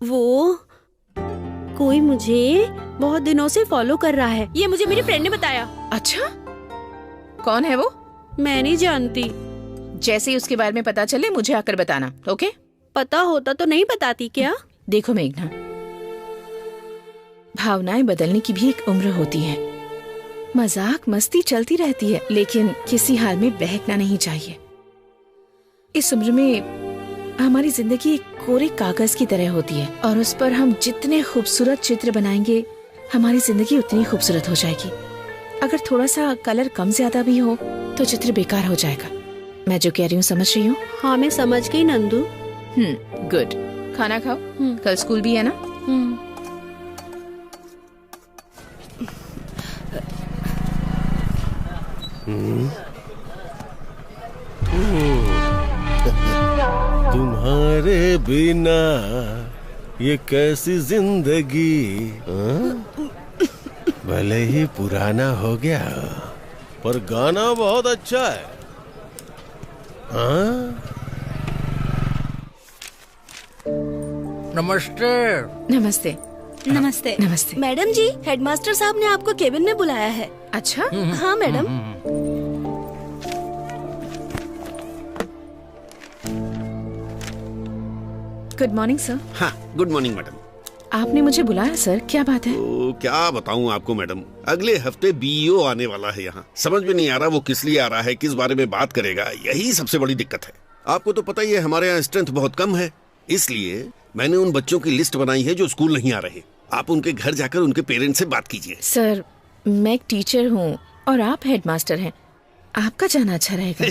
वो कोई मुझे बहुत दिनों से फॉलो कर रहा है, ये मुझे मेरी फ्रेंड ने बताया। अच्छा, कौन है वो? मैं नहीं जानती। जैसे ही उसके बारे में पता चले मुझे आकर बताना, ओके? पता होता तो नहीं बताती क्या? देखो मेघना, भावनाएं बदलने की भी एक उम्र होती है। मजाक मस्ती चलती रहती है, लेकिन किसी हाल में बहकना नहीं चाहिए। इस उम्र में हमारी जिंदगी एक कोरे कागज की तरह होती है, और उस पर हम जितने खूबसूरत चित्र बनाएंगे हमारी जिंदगी उतनी खूबसूरत हो जाएगी। अगर थोड़ा सा कलर कम ज्यादा भी हो तो चित्र बेकार हो जाएगा। मैं जो कह रही हूँ समझ रही हूँ? हाँ मैं समझ गई नंदू। गुड। खाना खाओ, कल स्कूल भी है ना? तुम्हारे बिना ये कैसी जिंदगी, भले ही पुराना हो गया पर गाना बहुत अच्छा है। नमस्ते। नमस्ते। नमस्ते। नमस्ते। मैडम जी, हेडमास्टर साहब ने आपको केबिन में बुलाया है। अच्छा? हाँ मैडम। Good morning sir. हाँ, गुड मॉर्निंग मैडम। आपने मुझे बुलाया सर, क्या बात है? तो क्या बताऊं आपको मैडम, अगले हफ्ते बीईओ आने वाला है यहाँ। समझ में नहीं आ रहा वो किस लिए आ रहा है, किस बारे में बात करेगा, यही सबसे बड़ी दिक्कत है। आपको तो पता ही है हमारे यहाँ स्ट्रेंथ बहुत कम है, इसलिए मैंने उन बच्चों की लिस्ट बनाई है जो स्कूल नहीं आ रहे। आप उनके घर जाकर उनके पेरेंट्स से बात कीजिए। सर, मैं एक टीचर हूँ और आप हेडमास्टर हैं, आपका जाना अच्छा रहेगा।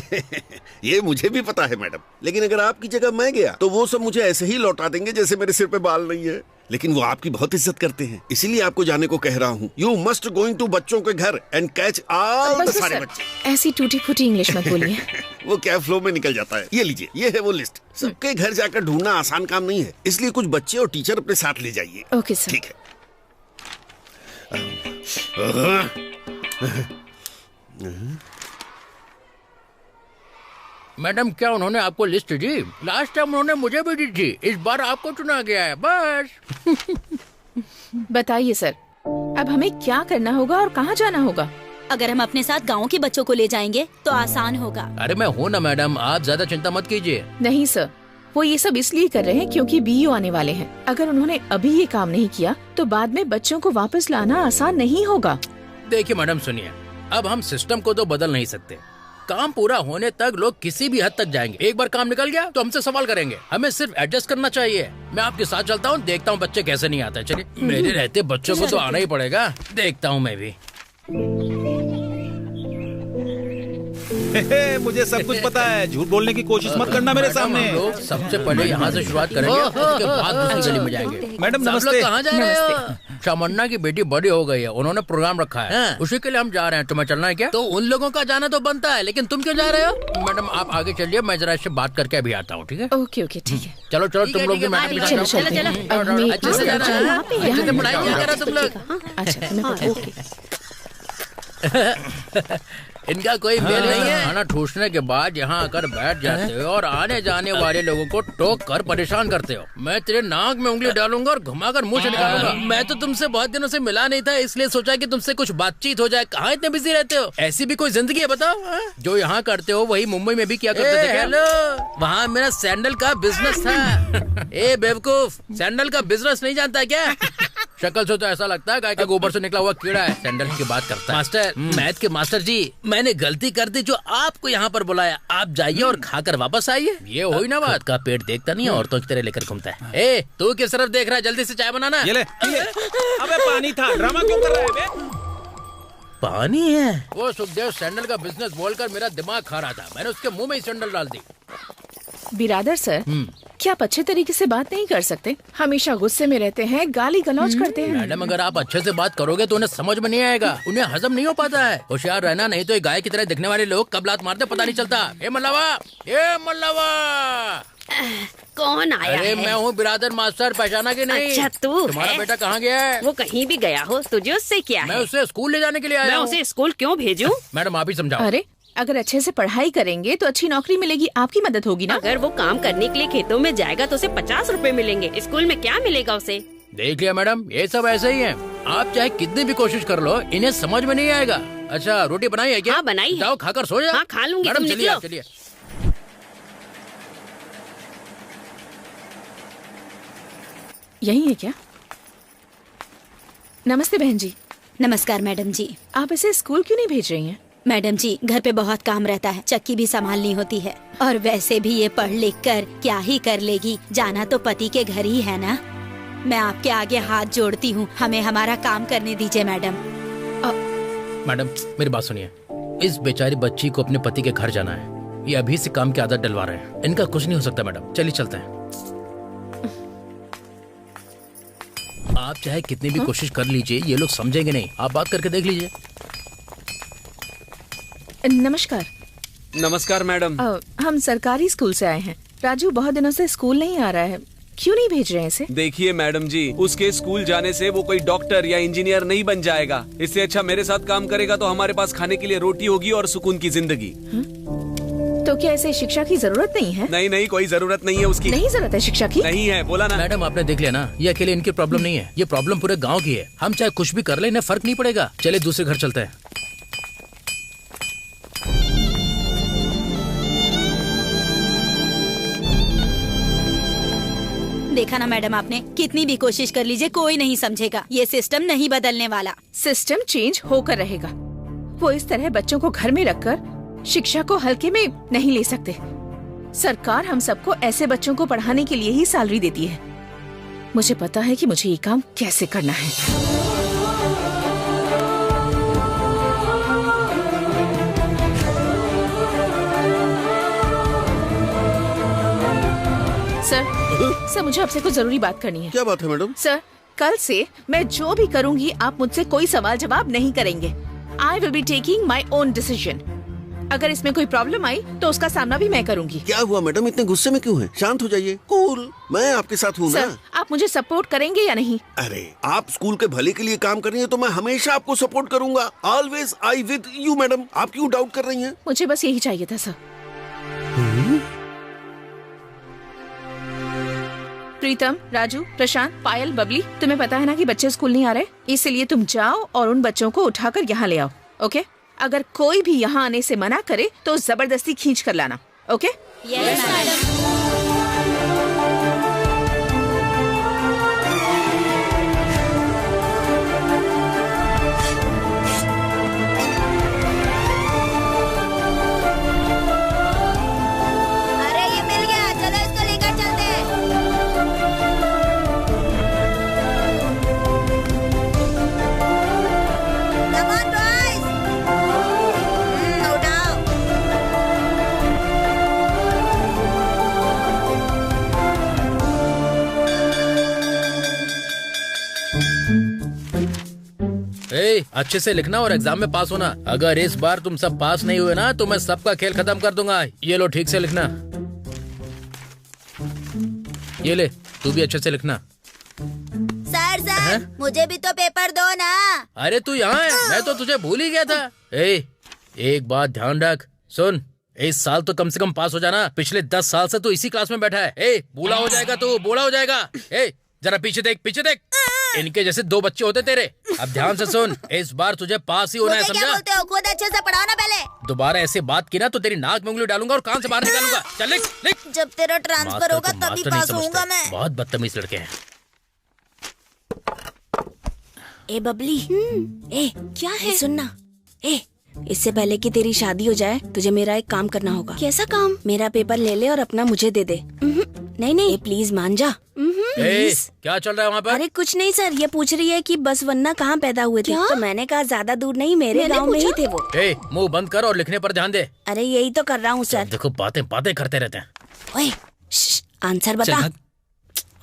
ये मुझे भी पता है मैडम, लेकिन अगर आपकी जगह मैं गया तो वो सब मुझे ऐसे ही लौटा देंगे जैसे मेरे सिर पे बाल नहीं है। लेकिन वो आपकी बहुत इज्जत करते हैं, इसीलिए आपको जाने को कह रहा हूँ। यू मस्ट गोइंग टू बच्चों के घर एंड कैच ऑल द सारे बच्चे। ऐसी टूटी फूटी इंग्लिश मत बोलिए। वो क्या फ्लो में निकल जाता है। ये लीजिए, ये है वो लिस्ट। सबके घर जाकर ढूंढना आसान काम नहीं है, इसलिए कुछ बच्चे और टीचर अपने साथ ले जाइए। Okay sir. ठीक है। मैडम, क्या उन्होंने आपको लिस्ट दी? लास्ट टाइम उन्होंने मुझे भी दी थी, इस बार आपको चुना गया है बस। बताइए सर, अब हमें क्या करना होगा और कहाँ जाना होगा? अगर हम अपने साथ गाँव के बच्चों को ले जाएंगे तो आसान होगा। अरे मैं हूँ ना मैडम, आप ज्यादा चिंता मत कीजिए। नहीं सर, वो ये सब इसलिए कर रहे हैं क्योंकि बीईओ आने वाले हैं। अगर उन्होंने अभी ये काम नहीं किया तो बाद में बच्चों को वापस लाना आसान नहीं होगा। देखिए मैडम सुनिए, अब हम सिस्टम को तो बदल नहीं सकते। काम पूरा होने तक लोग किसी भी हद तक जाएंगे। एक बार काम निकल गया तो हमसे सवाल करेंगे, हमें सिर्फ एडजस्ट करना चाहिए। मैं आपके साथ चलता हूँ, देखता हूँ बच्चे कैसे नहीं आते। चलिए, मेरे रहते बच्चों को तो आना ही पड़ेगा। देखता हूँ मैं भी। मुझे सब कुछ पता है, झूठ बोलने की कोशिश मत करना मेरे सामने। लोग सबसे पहले यहाँ से शुरुआत करेंगे, उसके बाद दूसरी गली में जाएंगे। मैडम सब नमस्ते। लोग कहाँ जा रहे हो? शामन्ना की बेटी बड़ी हो गई है, उन्होंने प्रोग्राम रखा है, उसी के लिए हम जा रहे हैं। तुम्हें चलना है क्या? तो उन लोगों का जाना तो बनता है, लेकिन तुम क्यों जा रहे हो? मैडम आप आगे चलिए, मैं जरा इससे बात करके अभी आता हूँ। ठीक है? ओके ओके ठीक है। चलो चलो, तुम लोग भी मैडम के साथ चलो जाओ। अच्छे से जाना है, अच्छे से पढ़ाई किया करो तुम लोग। इनका कोई मेल नहीं है। खाना ठूसने के बाद यहाँ आकर बैठ जाते हो और आने जाने वाले लोगों को टोक कर परेशान करते हो। मैं तेरे नाक में उंगली डालूंगा और घुमाकर मुंह से निकालूंगा। मैं तो तुमसे बहुत दिनों से मिला नहीं था, इसलिए सोचा कि तुमसे कुछ बातचीत हो जाए। कहाँ इतने बिजी रहते हो? ऐसी भी कोई जिंदगी है बताओ? जो यहाँ करते हो वही मुंबई में भी किया करते थे। हेलो, वहाँ मेरा सैंडल का बिजनेस था। ए बेवकूफ, सैंडल का बिजनेस नहीं जानता क्या? शक्ल से तो ऐसा लगता है गाय के गोबर से निकला हुआ कीड़ा है। सैंडल की बात करता है। मास्टर, मैथ के मास्टर जी, मैंने गलती कर दी जो आपको यहाँ पर बुलाया। आप जाइए और खाकर वापस आइए। ये हुई ना बात का पेट देखता नहीं है, औरतों की तरह लेकर घूमता है। ए तू किस तरफ देख रहा है? जल्दी से चाय बनाना। ये ले। अबे पानी था, ड्रामा क्यों कर रहा है? पानी है? वो सुखदेव सैंडल का बिजनेस बोलकर मेरा दिमाग खा रहा था, मैंने उसके मुंह में ही सैंडल डाल दी। बिरादर सर, क्या आप अच्छे तरीके से बात नहीं कर सकते? हमेशा गुस्से में रहते हैं, गाली गलौज करते हैं। मैडम अगर आप अच्छे से बात करोगे तो उन्हें समझ में नहीं आएगा, उन्हें हजम नहीं हो पाता है। होशियार रहना, नहीं तो गाय की तरह दिखने वाले लोग कब लात मारते पता नहीं चलता। ए मल्लावा, ए मल्लावा। कौन आया अरे है? मैं हूँ बिरादर मास्टर, पहचाना कि नहीं? अच्छा तू तुम्हारा है? बेटा कहाँ गया है? वो कहीं भी गया हो, तुझे उससे क्या मैं है? उसे स्कूल ले जाने के लिए आया मैं हूँ। उसे स्कूल क्यों भेजूं? मैडम आप ही समझाओ। अरे अगर अच्छे से पढ़ाई करेंगे तो अच्छी नौकरी मिलेगी, आपकी मदद होगी ना। अगर वो काम करने के लिए खेतों में जाएगा तो उसे 50 रुपए मिलेंगे। स्कूल में क्या मिलेगा उसे? देख लिया मैडम, ये सब ऐसे ही है। आप चाहे कितनी भी कोशिश कर लो, इन्हें समझ में नहीं आएगा। अच्छा रोटी बनाई है क्या? हाँ बनाई है। जाओ खाकर सो जाओ। हाँ खा लूंगी, मैडम तुम चलिए निकलो। आप चलिए। यही है क्या? नमस्ते बहन जी। नमस्कार मैडम जी। आप इसे स्कूल क्यों नहीं भेज रही हैं? मैडम जी घर पे बहुत काम रहता है, चक्की भी संभालनी होती है, और वैसे भी ये पढ़ लिख कर क्या ही कर लेगी, जाना तो पति के घर ही है ना। मैं आपके आगे हाथ जोड़ती हूँ, हमें हमारा काम करने दीजिए मैडम। मैडम मेरी बात सुनिए, इस बेचारी बच्ची को अपने पति के घर जाना है। ये अभी से काम की आदत डलवा रहे हैं, इनका कुछ नहीं हो सकता। मैडम चलिए चलते हैं। आप चाहे कितनी भी कोशिश कर लीजिए, ये लोग समझेंगे नहीं। आप बात करके देख लीजिए। नमस्कार। नमस्कार मैडम। हम सरकारी स्कूल से आए हैं। राजू बहुत दिनों से स्कूल नहीं आ रहा है, क्यों नहीं भेज रहे हैं इसे? देखिए मैडम जी, उसके स्कूल जाने से वो कोई डॉक्टर या इंजीनियर नहीं बन जाएगा। इससे अच्छा मेरे साथ काम करेगा तो हमारे पास खाने के लिए रोटी होगी और सुकून की जिंदगी। तो क्या इसे शिक्षा की जरूरत नहीं है? नहीं नहीं, कोई जरूरत नहीं है उसकी। नहीं जरूरत है शिक्षा की? नहीं है, बोला ना। मैडम आपने देख लिया ना, ये अकेले इनकी प्रॉब्लम नहीं है, ये प्रॉब्लम पूरे गांव की है। हम चाहे कुछ भी कर ले, इन्हें फर्क नहीं पड़ेगा। चले दूसरे घर चलते हैं। देखा ना मैडम आपने, कितनी भी कोशिश कर लीजिए कोई नहीं समझेगा। ये सिस्टम नहीं बदलने वाला। सिस्टम चेंज होकर रहेगा। वो इस तरह बच्चों को घर में रखकर शिक्षा को हल्के में नहीं ले सकते। सरकार हम सबको ऐसे बच्चों को पढ़ाने के लिए ही सैलरी देती है। मुझे पता है कि मुझे ये काम कैसे करना है। सर मुझे आपसे कुछ जरूरी बात करनी है। क्या बात है मैडम? सर कल से मैं जो भी करूंगी आप मुझसे कोई सवाल जवाब नहीं करेंगे। I will be taking my own decision. अगर इसमें कोई प्रॉब्लम आई तो उसका सामना भी मैं करूंगी। क्या हुआ मैडम, इतने गुस्से में क्यों हैं? शांत हो जाइए, कूल। मैं आपके साथ हूँ ना। सर आप मुझे सपोर्ट करेंगे या नहीं? अरे आप स्कूल के भले के लिए काम कर रही हैं तो मैं हमेशा आपको सपोर्ट करूंगा। Always I with you madam. आप क्यों डाउट कर रही हैं? मुझे बस यही चाहिए था सर। प्रीतम, राजू, प्रशांत, पायल, बबली, तुम्हें पता है ना कि बच्चे स्कूल नहीं आ रहे, इसलिए तुम जाओ और उन बच्चों को उठाकर यहाँ ले आओ। ओके? अगर कोई भी यहाँ आने से मना करे तो जबरदस्ती खींच कर लाना। ओके? Yes madam. अच्छे से लिखना और एग्जाम में पास होना। अगर इस बार तुम सब पास नहीं हुए ना तो मैं सबका खेल खत्म कर दूंगा। ये लो, ठीक से लिखना। ये ले, तू भी अच्छे से लिखना। सर मुझे भी तो पेपर दो ना। अरे तू यहाँ है, मैं तो तुझे भूल ही गया था। एक बात ध्यान रख, सुन, इस साल तो कम से कम पास हो जाना। पिछले 10 साल से तू इसी क्लास में बैठा है। बूढ़ा हो जाएगा तू, बूढ़ा हो जाएगा। जरा पीछे देख, पीछे देख। इनके जैसे 2 बच्चे होते तेरे। अब ध्यान से सुन, इस बार तुझे पास ही होना है, समझा? क्या बोलते हो? खुद अच्छे से पढ़ाओ ना पहले। दोबारा ऐसे बात की ना तो तेरी नाक में उंगली डालूंगा और कान से बाहर निकालूंगा। चल लिख, लिख। जब तेरा ट्रांसफर होगा तभी पास होऊंगा मैं। बहुत बदतमीज लड़के हैं। ए बबली, क्या है? सुनना, इससे पहले कि तेरी शादी हो जाए तुझे मेरा एक काम करना होगा। कैसा काम? मेरा पेपर ले ले और अपना मुझे दे दे। नहीं प्लीज मान जा। क्या चल रहा है वहाँ पर? अरे कुछ नहीं सर, ये पूछ रही है कि बस वन्ना कहाँ पैदा हुए थे। तो मैंने कहा ज्यादा दूर नहीं, मेरे गांव में ही थे वो। मुंह बंद कर और लिखने पर ध्यान दे। अरे यही तो कर रहा हूँ सर। देखो बातें करते रहते हैं। ओए आंसर बता।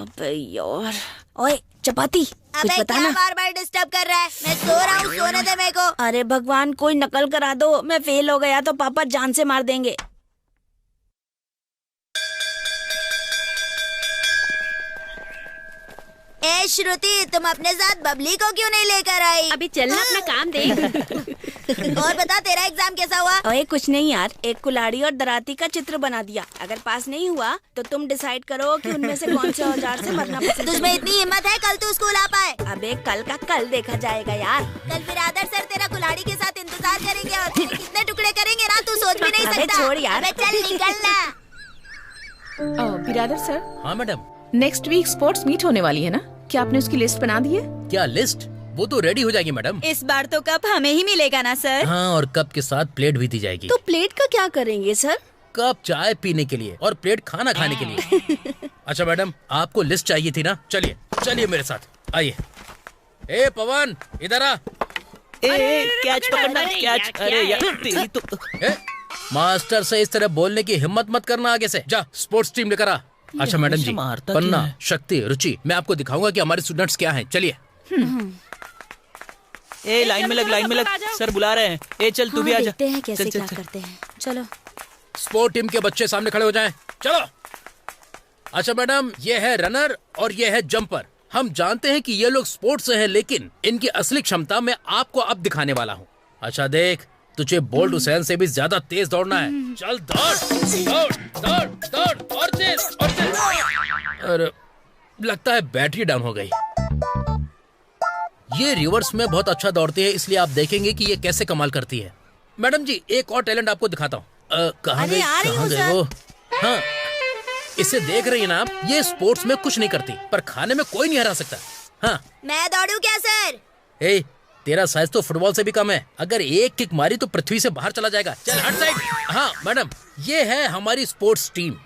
अबे यार, ओए चपाती कुछ बता ना। बार-बार डिस्टर्ब कर रहा है। मैं सो रहा हूँ, सोने दे मेरे को। अरे भगवान, कोई नकल करा दो। मैं फेल हो गया तो पापा जान से मार देंगे। ए श्रुति, तुम अपने साथ बबली को क्यों नहीं लेकर आई? अभी चलना, अपना काम देख। और बता, तेरा एग्जाम कैसा हुआ? ओए कुछ नहीं यार, एक कुल्हाड़ी और दराती का चित्र बना दिया। अगर पास नहीं हुआ तो तुम डिसाइड करो कि उनमें से कौन से औजार से मरना पसंद। तुझमें इतनी हिम्मत है? कल तू स्कूल आ पाए? अबे कल का कल देखा जाएगा यार। कल फिर आदर्श सर तेरा कुल्हाड़ी के साथ इंतजार करेंगे और तेरे कितने टुकड़े करेंगे ना तू सोच भी नहीं सकता। छोड़ यार। अबे चल निकलना। बिरादर सर। हाँ madam. Next week sports meet होने वाली है ना, क्या आपने उसकी लिस्ट बना दी है? क्या लिस्ट? वो तो रेडी हो जाएगी मैडम। इस बार तो कप हमें ही मिलेगा ना सर? हाँ, और कप के साथ प्लेट भी दी जाएगी। तो प्लेट का क्या करेंगे सर? कप चाय पीने के लिए और प्लेट खाना खाने के लिए। अच्छा मैडम, आपको लिस्ट चाहिए थी ना? चलिए चलिए मेरे साथ आइए। ए पवन, इधर आ। कैच पकड़ना, कैच। अरे यार तेरी तो। मास्टर से इस तरह बोलने की हिम्मत मत करना आगे से। जा स्पोर्ट्स टीम लेकर आ। अच्छा मैडम जी, पन्ना, शक्ति, रुचि, मैं आपको दिखाऊंगा कि हमारे स्टूडेंट्स क्या हैं। चलिए। लाइन में लग, सर बुला रहे हैं। चल तू भी आजा। देखते हैं कैसे क्या करते हैं। चलो। स्पोर्ट टीम के बच्चे सामने खड़े हो जाएं। चलो। अच्छा मैडम, ये है रनर और ये है जंपर। हम जानते हैं कि ये लोग स्पोर्ट्स से हैं, लेकिन इनकी असली क्षमता मैं आपको अब दिखाने वाला हूँ। अच्छा देख, तुझे बोल्ट हुसैन से भी ज्यादा तेज दौड़ना है। चल दौड़ दौड़ दौड़ दौड़ और तेज और तेज। अरे लगता है बैटरी डाउन हो गई। ये रिवर्स में बहुत अच्छा दौड़ती है, इसलिए आप देखेंगे कि ये कैसे कमाल करती है। मैडम जी, एक और टैलेंट आपको दिखाता हूँ। कहाँ गई वो? हाँ, इसे देख रही है ना आप? ये स्पोर्ट्स में कुछ नहीं करती, पर खाने में कोई नहीं हरा सकता। हाँ, मैं दौड़ूं क्या सर? तेरा साइज तो फुटबॉल से भी कम है। अगर एक किक मारी तो पृथ्वी से बाहर चला जाएगा। चल हट साइड। हाँ मैडम, ये है हमारी स्पोर्ट्स टीम।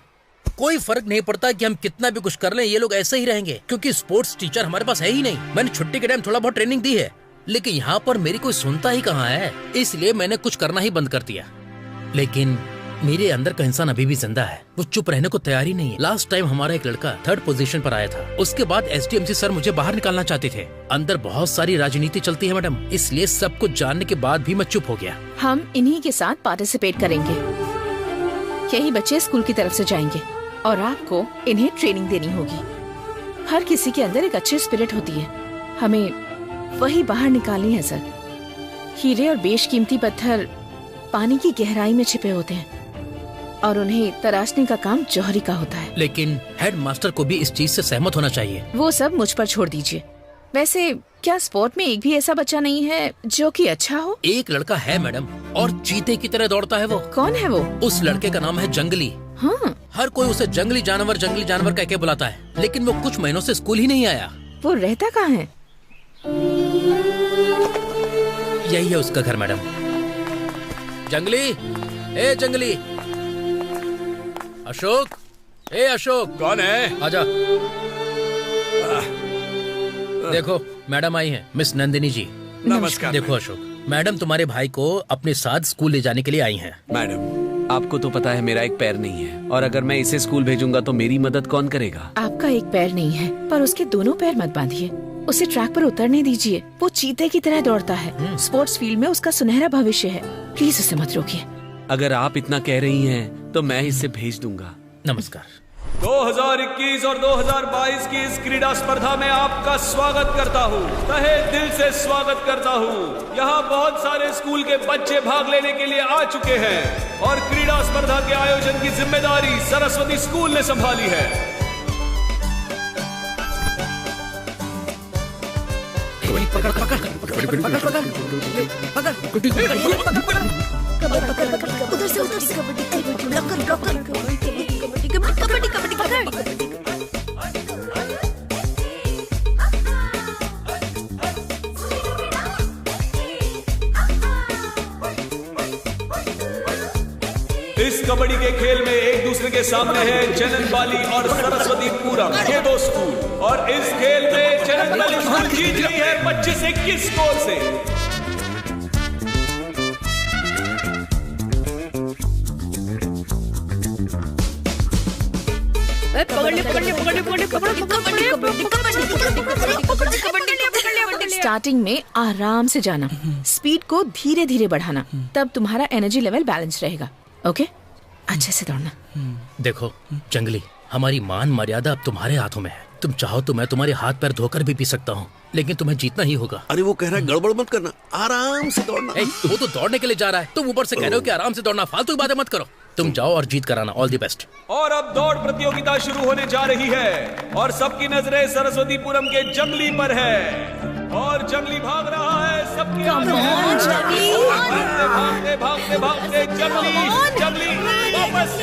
कोई फर्क नहीं पड़ता कि हम कितना भी कुछ कर लें, ये लोग ऐसे ही रहेंगे, क्योंकि स्पोर्ट्स टीचर हमारे पास है ही नहीं। मैंने छुट्टी के टाइम थोड़ा बहुत ट्रेनिंग दी है, लेकिन यहाँ पर मेरी कोई सुनता ही कहाँ है, इसलिए मैंने कुछ करना ही बंद कर दिया। लेकिन मेरे अंदर का इंसान अभी भी जिंदा है, वो चुप रहने को तैयार ही नहीं है। लास्ट टाइम हमारा एक लड़का 3rd पोजीशन पर आया था। उसके बाद SDMC सर मुझे बाहर निकालना चाहते थे। अंदर बहुत सारी राजनीति चलती है मैडम, इसलिए सब कुछ जानने के बाद भी मैं चुप हो गया। हम इन्हीं के साथ पार्टिसिपेट करेंगे। यही बच्चे स्कूल की तरफ से जाएंगे और आपको इन्हें ट्रेनिंग देनी होगी। हर किसी के अंदर एक अच्छी स्पिरिट होती है, हमें वही बाहर निकालनी है सर। हीरे और बेशकीमती पत्थर पानी की गहराई में छिपे होते हैं और उन्हें तराशने का काम जौहरी का होता है। लेकिन हेड मास्टर को भी इस चीज से सहमत होना चाहिए। वो सब मुझ पर छोड़ दीजिए। वैसे क्या स्पोर्ट में एक भी ऐसा बच्चा नहीं है जो कि अच्छा हो? एक लड़का है मैडम, और चीते की तरह दौड़ता है वो। कौन है वो? उस लड़के का नाम है जंगली। हाँ। हर कोई उसे जंगली जानवर कह के बुलाता है, लेकिन वो कुछ महीनों से स्कूल ही नहीं आया। वो रहता कहाँ है? यही है उसका घर मैडम। जंगली, ए जंगली। अशोक, ए अशोक। कौन है? आजा। देखो मैडम आई हैं, मिस नंदिनी जी। नमस्कार। देखो अशोक, मैडम तुम्हारे भाई को अपने साथ स्कूल ले जाने के लिए आई हैं। मैडम, आपको तो पता है मेरा एक पैर नहीं है, और अगर मैं इसे स्कूल भेजूंगा तो मेरी मदद कौन करेगा? आपका एक पैर नहीं है, पर उसके दोनों पैर मत बांधिए। उसे ट्रैक पर उतरने दीजिए। वो चीते की तरह दौड़ता है। स्पोर्ट्स फील्ड में उसका सुनहरा भविष्य है। प्लीज उसे मत रोकिए। अगर आप इतना कह रही हैं तो मैं इसे भेज दूंगा। नमस्कार। 2021 और 2022 की इस क्रीडा स्पर्धा में आपका स्वागत करता हूँ, तहे दिल से स्वागत करता हूँ। यहाँ बहुत सारे स्कूल के बच्चे भाग लेने के लिए आ चुके हैं और क्रीडा स्पर्धा के आयोजन की जिम्मेदारी सरस्वती स्कूल ने संभाली है। उधर से इस कबड्डी के खेल में एक दूसरे के सामने है जननबाली और सरस्वती पूरम, ये दो स्कूल। और इस खेल में जननबाली स्कूल जीत रही है 25-21 स्कोर से। स्टार्टिंग में आराम से जाना, स्पीड को धीरे धीरे बढ़ाना, तब तुम्हारा एनर्जी लेवल बैलेंस रहेगा। ओके, अच्छे से दौड़ना। देखो जंगली, हमारी मान मर्यादा अब तुम्हारे हाथों में है। तुम चाहो तो मैं तुम्हारे हाथ पैर धोकर भी पी सकता हूँ, लेकिन तुम्हें जीतना ही होगा। अरे वो कह रहा है गड़बड़ मत करना, आराम से दौड़ना। वो तो दौड़ने के लिए जा रहा है, तुम ऊपर से कह रहे हो कि आराम से दौड़ना। फालतू की बातें मत करो। तुम जाओ और जीत कराना। All the best. और अब दौड़ प्रतियोगिता शुरू होने जा रही है और सबकी नजरें सरस्वतीपुरम के जंगली पर है और जंगली भाग रहा है। सबकी भागते भागते भागते जंगली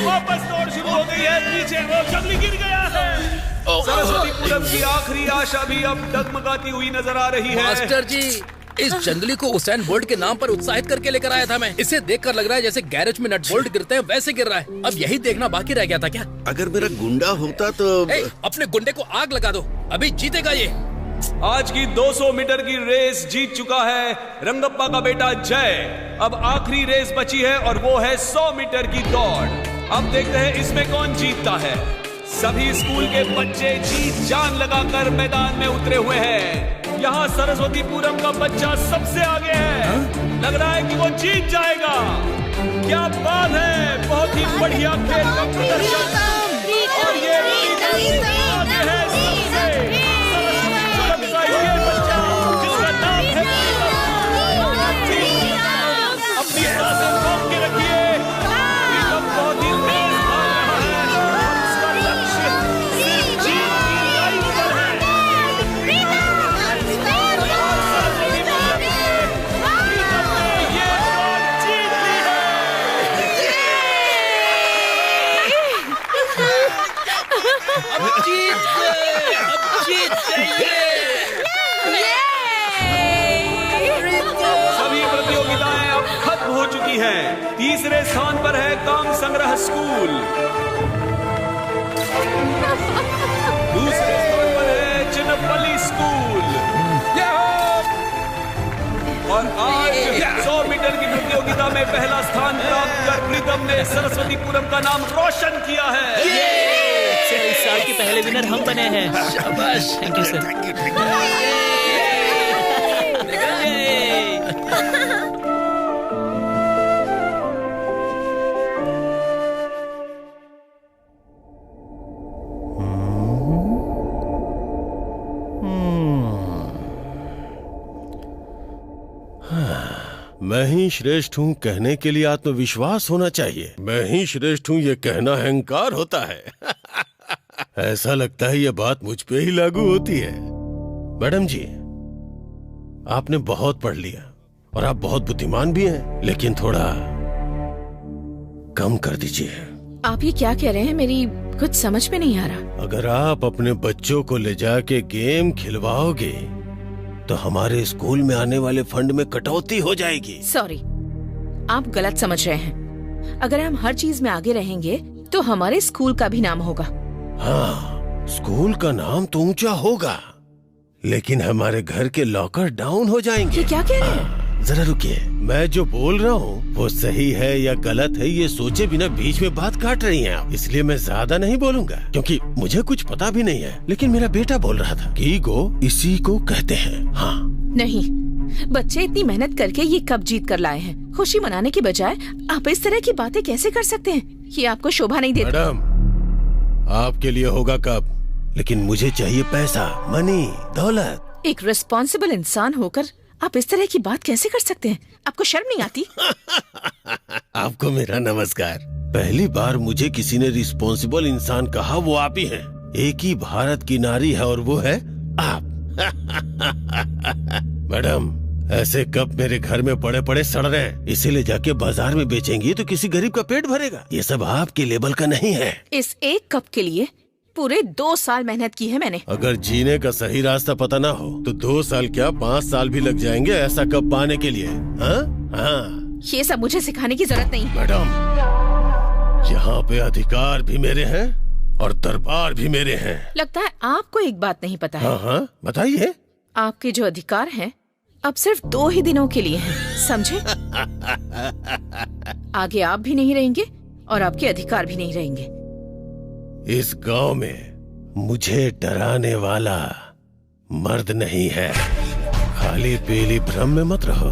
वापस दौड़ शुरू हो गई है। पीछे वो जंगली गिर गया है। सरस्वतीपुरम की आखिरी आशा भी अब डगमगाती हुई नजर आ रही है। मास्टर जी, इस जंगली को उसेन बोल्ट के नाम पर उत्साहित करके लेकर आया था मैं। इसे देखकर लग रहा है जैसे गैरेज में नट बोल्ट गिरते हैं वैसे गिर रहा है। अब यही देखना बाकी रह गया था क्या? अगर मेरा गुंडा होता तो अपने गुंडे को आग लगा दो, अभी जीतेगा ये। आज की 200 मीटर की रेस जीत चुका है रंगप्पा का बेटा जय। अब आखिरी रेस बची है और वो है 100 मीटर की दौड़। अब देखते हैं इसमें कौन जीतता है। सभी स्कूल के बच्चे जीत जान लगाकर मैदान में उतरे हुए हैं। यहाँ सरस्वतीपुरम का बच्चा सबसे आगे है। लग रहा है कि वो जीत जाएगा। क्या बात है, बहुत ही बढ़िया खेल का प्रदर्शन। और ये आगे है सबसे सरस्वतीपुरम का ये बच्चा जिसका नाम है अपनी सांसें रोक के रखिए। बहुत ही तेज भाग रहा है। उसका लक्ष्य सिर्फ जीत की लाइन पर है। सभी प्रतियोगिताएं अब खत्म हो चुकी हैं। तीसरे स्थान पर है काम संग्रह स्कूल। दूसरे स्थान पर है चिन्नपल्ली स्कूल। और आज 100 मीटर की प्रतियोगिता में पहला स्थान प्राप्त कर प्रीतम ने सरस्वतीपुरम का नाम रोशन किया है। इस साल के पहले विनर हम बने हैं। शाबाश, थैंक यू सर। मैं ही श्रेष्ठ हूँ कहने के लिए आत्मविश्वास होना चाहिए। मैं ही श्रेष्ठ हूँ ये कहना अहंकार होता है। ऐसा लगता है ये बात मुझ पे ही लागू होती है। मैडम जी, आपने बहुत पढ़ लिया और आप बहुत बुद्धिमान भी हैं, लेकिन थोड़ा कम कर दीजिए। आप ये क्या कह रहे हैं? मेरी कुछ समझ में नहीं आ रहा। अगर आप अपने बच्चों को ले जाके गेम खिलवाओगे तो हमारे स्कूल में आने वाले फंड में कटौती हो जाएगी। सॉरी, आप गलत समझ रहे हैं। अगर हम हर चीज में आगे रहेंगे तो हमारे स्कूल का भी नाम होगा। हाँ, स्कूल का नाम तो ऊंचा होगा, लेकिन हमारे घर के लॉकर डाउन हो जाएंगे। ये क्या कह रहे हैं? जरा रुकिए, मैं जो बोल रहा हूँ वो सही है या गलत है ये सोचे बिना बीच में बात काट रही हैं आप। इसलिए मैं ज्यादा नहीं बोलूंगा क्योंकि मुझे कुछ पता भी नहीं है, लेकिन मेरा बेटा बोल रहा था कि ईगो इसी को कहते हैं। हाँ नहीं, बच्चे इतनी मेहनत करके ये कप जीत कर लाए हैं। खुशी मनाने की बजाय आप इस तरह की बातें कैसे कर सकते हैं? ये आपको शोभा नहीं देता। मैडम, आपके लिए होगा कप, लेकिन मुझे चाहिए पैसा, मनी, दौलत। एक रिस्पॉन्सिबल इंसान होकर आप इस तरह की बात कैसे कर सकते हैं? आपको शर्म नहीं आती? आपको मेरा नमस्कार। पहली बार मुझे किसी ने रिस्पॉन्सिबल इंसान कहा, वो आप ही हैं। एक ही भारत की नारी है और वो है आप। मैडम, ऐसे कप मेरे घर में पड़े पड़े सड़ रहे हैं, इसे ले जाके बाजार में बेचेंगी तो किसी गरीब का पेट भरेगा। ये सब आपके लेवल का नहीं है। इस एक कप के लिए पूरे 2 साल मेहनत की है मैंने। अगर जीने का सही रास्ता पता ना हो तो 2 साल क्या 5 साल भी लग जाएंगे ऐसा कप पाने के लिए। हाँ, ये सब मुझे सिखाने की जरूरत नहीं। मैडम, यहाँ पे अधिकार भी मेरे हैं और दरबार भी मेरे हैं। लगता है आपको एक बात नहीं पता है। हाँ, बताइए। आपके जो अधिकार हैं अब सिर्फ 2 ही दिनों के लिए हैं, समझे? आगे आप भी नहीं रहेंगे और आपके अधिकार भी नहीं रहेंगे। इस गांव में मुझे डराने वाला मर्द नहीं है। खाली पीली भ्रम में मत रहो।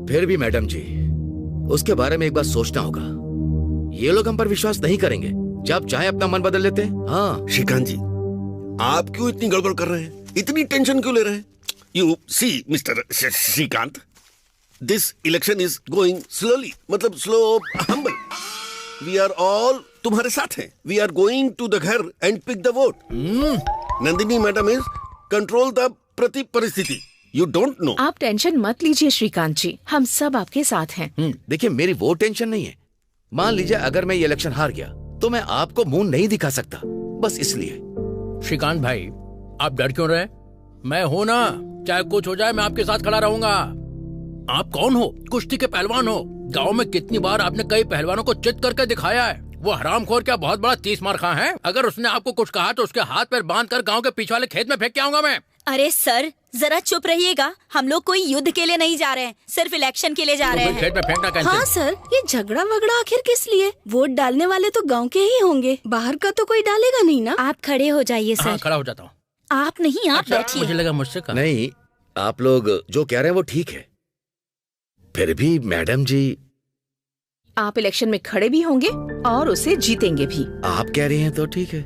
फिर भी मैडम जी, उसके बारे में एक बार सोचना होगा। ये लोग हम पर विश्वास नहीं करेंगे, जब चाहे अपना मन बदल लेते हैं। हाँ श्रीकांत जी, आप क्यों इतनी गड़बड़ कर रहे हैं? इतनी टेंशन क्यों ले रहे हैं? You see mister Shrikant, this election is going slowly, मतलब slow humble. We are all तुम्हारे साथ हैं। We are going to the घर and pick the vote. Nandini madam is control the परिस्थिति। You don't know. आप टेंशन मत लीजिए श्रीकांत जी, हम सब आपके साथ हैं। देखिए, मेरी वो टेंशन नहीं है। मान लीजिए अगर मैं ये इलेक्शन हार गया तो मैं आपको मुंह नहीं दिखा सकता, बस इसलिए। श्रीकांत भाई, आप डर क्यों रहे? मैं हूं ना, चाहे कुछ हो जाए मैं आपके साथ खड़ा रहूंगा। आप कौन हो? कुश्ती के पहलवान हो। गांव में कितनी बार आपने कई पहलवानों को चित करके दिखाया है। वो हरामखोर क्या बहुत बड़ा 30 मार खा है? अगर उसने आपको कुछ कहा तो उसके हाथ पैर बांध कर गाँव के पीछे वाले खेत में फेंक के आऊंगा मैं। अरे सर, जरा चुप रहिएगा। हम लोग कोई युद्ध के लिए नहीं जा रहे हैं, सिर्फ इलेक्शन के लिए जा रहे हैं। खेत में फेंकना कैंसिल। हाँ सर, ये झगड़ा वगड़ा आखिर किस लिए? वोट डालने वाले तो गांव के ही होंगे, बाहर का तो कोई डालेगा नहीं ना। आप खड़े हो जाइए सर। हाँ, खड़ा हो जाता हूँ। आप नहीं, आप बैठिए। मुझे लगा मुझसे कहा। नहीं, आप लोग जो कह रहे हैं वो ठीक है। फिर भी मैडम जी, आप इलेक्शन में खड़े भी होंगे और उसे जीतेंगे भी। आप कह रही हैं तो ठीक है।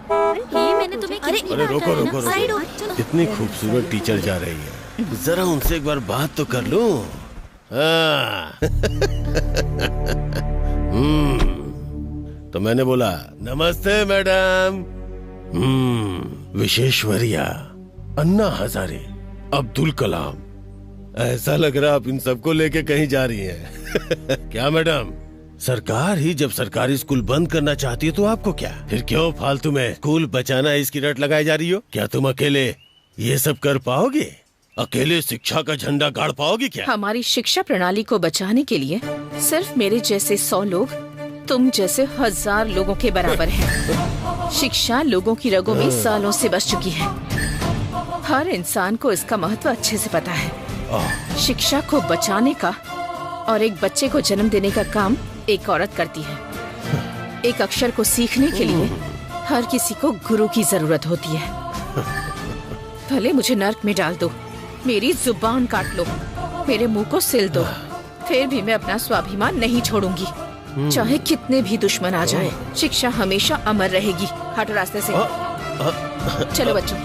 मैंने तुम्हें अरे रोको रोको रोको, इतनी खूबसूरत टीचर जा रही है, जरा उनसे एक बार बात तो कर लूं। तो मैंने बोला नमस्ते मैडम। विश्वेश्वरैया, अन्ना हजारे, अब्दुल कलाम। ऐसा लग रहा आप इन सबको लेके कहीं जा रही हैं। क्या मैडम, सरकार ही जब सरकारी स्कूल बंद करना चाहती है तो आपको क्या? फिर क्यों फालतू में स्कूल बचाना इसकी रट लगाई जा रही हो? क्या तुम अकेले ये सब कर पाओगे? अकेले शिक्षा का झंडा गाड़ पाओगे क्या? हमारी शिक्षा प्रणाली को बचाने के लिए सिर्फ मेरे जैसे 100 लोग तुम जैसे 1000 लोगों के बराबर हैं। शिक्षा लोगों की रगों में सालों से बस चुकी है। हर इंसान को इसका महत्व अच्छे से पता है। शिक्षा को बचाने का और एक बच्चे को जन्म देने का काम एक औरत करती है। एक अक्षर को सीखने के लिए हर किसी को गुरु की जरूरत होती है। भले मुझे नर्क में डाल दो, मेरी जुबान काट लो, मेरे मुंह को सिल दो, फिर भी मैं अपना स्वाभिमान नहीं छोड़ूंगी, चाहे कितने भी दुश्मन आ जाएं। शिक्षा हमेशा अमर रहेगी। हट रास्ते से। चलो बच्चों।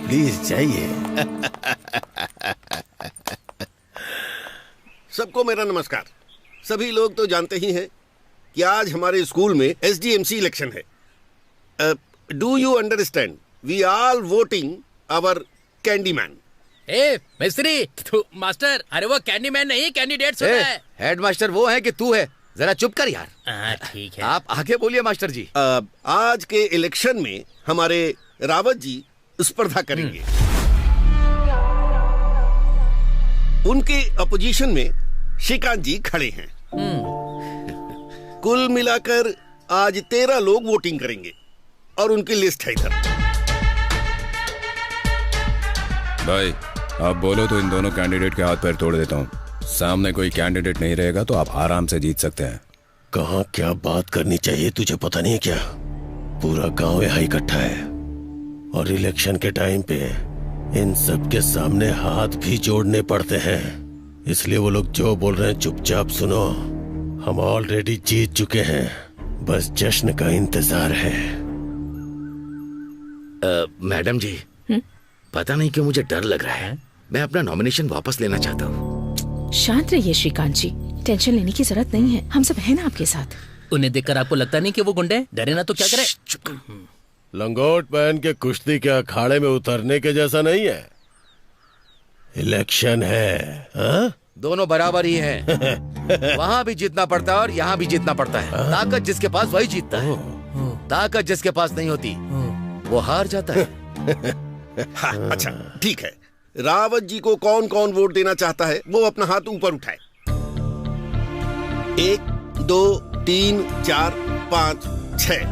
प्लीज जाइए। सबको मेरा नमस्कार। सभी लोग तो जानते ही हैं कि आज हमारे स्कूल में SDMC इलेक्शन है। Do you understand? We are voting our candyman. ए मिस्त्री, मास्टर, अरे वो कैंडीमैन नहीं, कैंडिडेट होता है। हेडमास्टर वो है कि तू है? जरा चुप कर यार। ठीक है, आप आगे बोलिए मास्टर जी। आज के इलेक्शन में हमारे रावत जी स्पर्धा करेंगे। उनके अपोजिशन में श्रीकांत जी खड़े हैं। कुल मिलाकर आज 13 लोग वोटिंग करेंगे और उनकी लिस्ट है इधर। भाई आप बोलो तो इन दोनों कैंडिडेट के हाथ पैर तोड़ देता हूँ। सामने कोई कैंडिडेट नहीं रहेगा तो आप आराम से जीत सकते हैं। कहाँ क्या बात करनी चाहिए तुझे पता नहीं है क्या? पूरा गांव यहाँ इकट्ठा है और इलेक्शन के टाइम पे इन सब के सामने हाथ भी जोड़ने पड़ते हैं। इसलिए वो लोग जो बोल रहे हैं चुपचाप सुनो। हम ऑलरेडी जीत चुके हैं, बस जश्न का इंतजार है। मैडम जी, पता नहीं क्यों मुझे डर लग रहा है। मैं अपना नॉमिनेशन वापस लेना चाहता हूँ। शांत रहिए श्रीकांत जी, टेंशन लेने की जरूरत नहीं है, हम सब हैं ना आपके साथ। उन्हें देखकर आपको लगता नहीं कि वो गुंडे? डरे ना तो क्या करे? लंगोट पहन के कुश्ती के अखाड़े में उतरने के जैसा नहीं है। इलेक्शन है, हा? दोनों बराबर ही हैं। वहाँ भी जीतना पड़ता है और यहाँ भी जीतना पड़ता है। ताकत जिसके पास वही जीतता है, ताकत जिसके पास नहीं होती वो हार जाता है। हाँ, अच्छा ठीक है। रावत जी को कौन कौन वोट देना चाहता है वो अपना हाथ ऊपर उठाए। 1 2 3 4 5 6।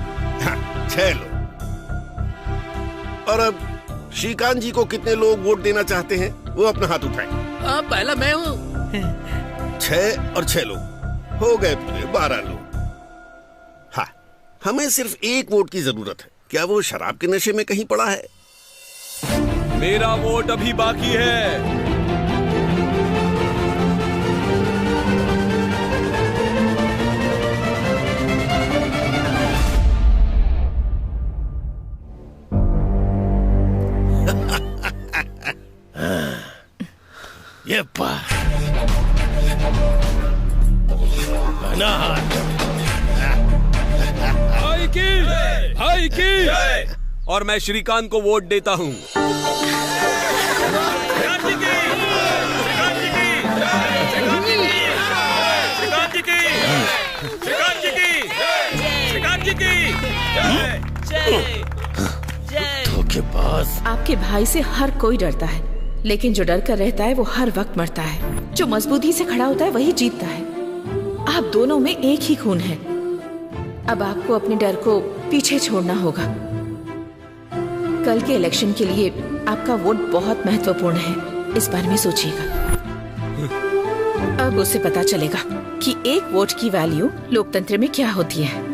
हाँ, 6 लोग। और अब श्रीकांत जी को कितने लोग वोट देना चाहते हैं वो अपना हाथ उठाए। पहला मैं हूँ। 6 और 6 लोग हो गए, पूरे 12 लोग। हाँ, हमें सिर्फ एक वोट की जरूरत है। क्या वो शराब के नशे में कहीं पड़ा है? मेरा वोट अभी बाकी है। ये भाई की और मैं श्रीकांत को वोट देता हूँ। धोखेबाज। आपके भाई से हर कोई डरता है, लेकिन जो डर कर रहता है वो हर वक्त मरता है। जो मजबूती से खड़ा होता है वही जीतता है। आप दोनों में एक ही खून है। अब आपको अपने डर को पीछे छोड़ना होगा। कल के इलेक्शन के लिए आपका वोट बहुत महत्वपूर्ण है, इस बारे में सोचिएगा। अब उसे पता चलेगा कि एक वोट की वैल्यू लोकतंत्र में क्या होती है।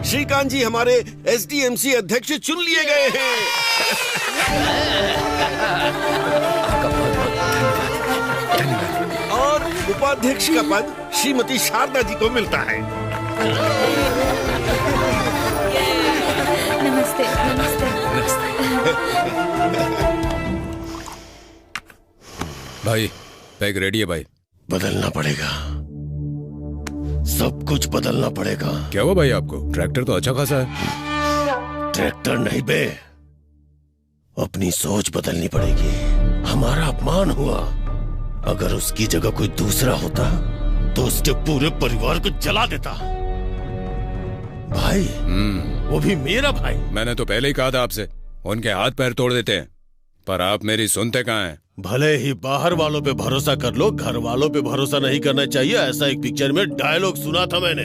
श्रीकांत जी हमारे SDMC अध्यक्ष चुन लिए गए हैं। और उपाध्यक्ष का पद श्रीमती शारदा जी को मिलता है। नमस्ते। नमस्ते। भाई बैग रेडी है भाई। बदलना पड़ेगा, सब कुछ बदलना पड़ेगा। क्या हुआ भाई आपको? ट्रैक्टर तो अच्छा खासा है। ट्रैक्टर नहीं बे, अपनी सोच बदलनी पड़ेगी। हमारा अपमान हुआ, अगर उसकी जगह कोई दूसरा होता तो उसके पूरे परिवार को जला देता। भाई वो भी मेरा भाई। मैंने तो पहले ही कहा था आपसे, उनके हाथ पैर तोड़ देते हैं, पर आप मेरी सुनते कहाँ हैं? भले ही बाहर वालों पे भरोसा कर लो, घर वालों पे भरोसा नहीं करना चाहिए, ऐसा एक पिक्चर में डायलॉग सुना था मैंने।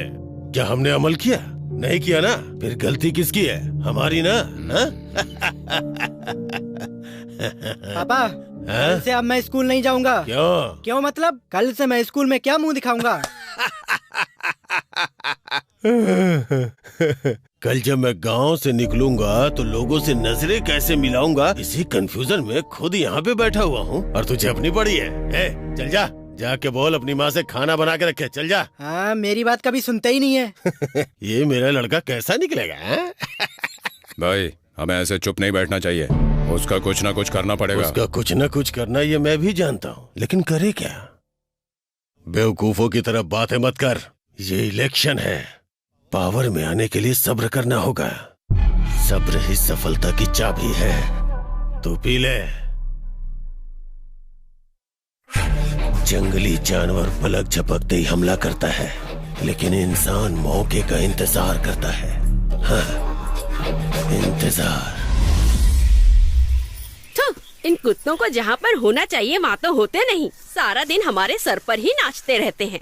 क्या हमने अमल किया? नहीं किया ना, फिर गलती किसकी है? हमारी ना। पापा, कल से अब मैं स्कूल नहीं जाऊंगा। क्यों मतलब? कल से मैं स्कूल में क्या मुंह दिखाऊंगा? कल जब मैं गांव से निकलूंगा तो लोगों से नजरें कैसे मिलाऊंगा, इसी कंफ्यूजन में खुद यहाँ पे बैठा हुआ हूँ। और तुझे अपनी पड़ी है। चल जा, जाके बोल अपनी माँ से खाना बना के रखे। चल जा। हाँ, मेरी बात कभी सुनते ही नहीं है। ये मेरा लड़का कैसा निकलेगा? भाई हमें ऐसे चुप नहीं बैठना चाहिए, उसका कुछ ना कुछ करना पड़ेगा। उसका कुछ ना कुछ करना ये मैं भी जानता हूँ, लेकिन करे क्या? बेवकूफों की तरफ बातें मत कर। ये इलेक्शन है, पावर में आने के लिए सब्र करना होगा। सब्र ही सफलता की चाबी है। तू पी ले। जंगली जानवर पलक झपकते ही हमला करता है, लेकिन इंसान मौके का इंतजार करता है। हाँ, इंतजार। इन कुत्तों को जहाँ पर होना चाहिए वहाँ तो होते नहीं, सारा दिन हमारे सर पर ही नाचते रहते हैं।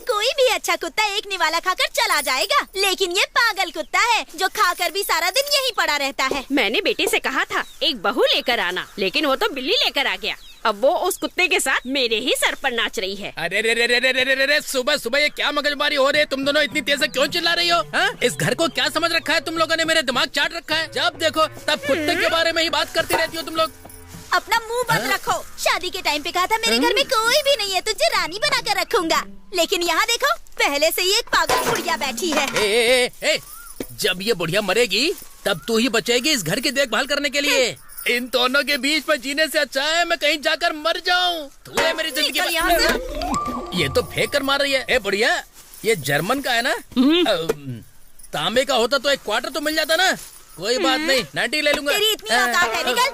कोई भी अच्छा कुत्ता एक निवाला खाकर चला जाएगा, लेकिन ये पागल कुत्ता है जो खाकर भी सारा दिन यहीं पड़ा रहता है। मैंने बेटी से कहा था एक बहू लेकर आना, लेकिन वो तो बिल्ली लेकर आ गया। अब वो उस कुत्ते के साथ मेरे ही सर पर नाच रही है। अरे रे रे रे रे रे रे, सुबह सुबह ये क्या मगजमारी हो रही है? तुम दोनों इतनी तेज से क्यों चिल्ला रही हो? हाँ? इस घर को क्या समझ रखा है तुम लोगों ने? मेरे दिमाग चाट रखा है। जब देखो तब कुत्ते के बारे में ही बात करती रहती हो तुम लोग। अपना मुंह बंद रखो। शादी के टाइम पे कहा था मेरे घर में कोई भी नहीं है, तुझे रानी बना कर रखूंगा, लेकिन यहाँ देखो पहले से ही एक पागल बुढ़िया बैठी है। ए, जब ये बुढ़िया मरेगी तब तू ही बचेगी इस घर की देखभाल करने के लिए। इन दोनों के बीच में जीने से अच्छा है मैं कहीं जाकर मर जाऊं। तू है मेरी जिंदगी में। ये तो फेंक कर मार रही है। ए बुढ़िया, ये जर्मन का है ना? तांबे का होता तो एक क्वार्टर तो मिल जाता ना। कोई बात नहीं, 90 ले लूंगा। तेरी इतनी औकात है, निकल।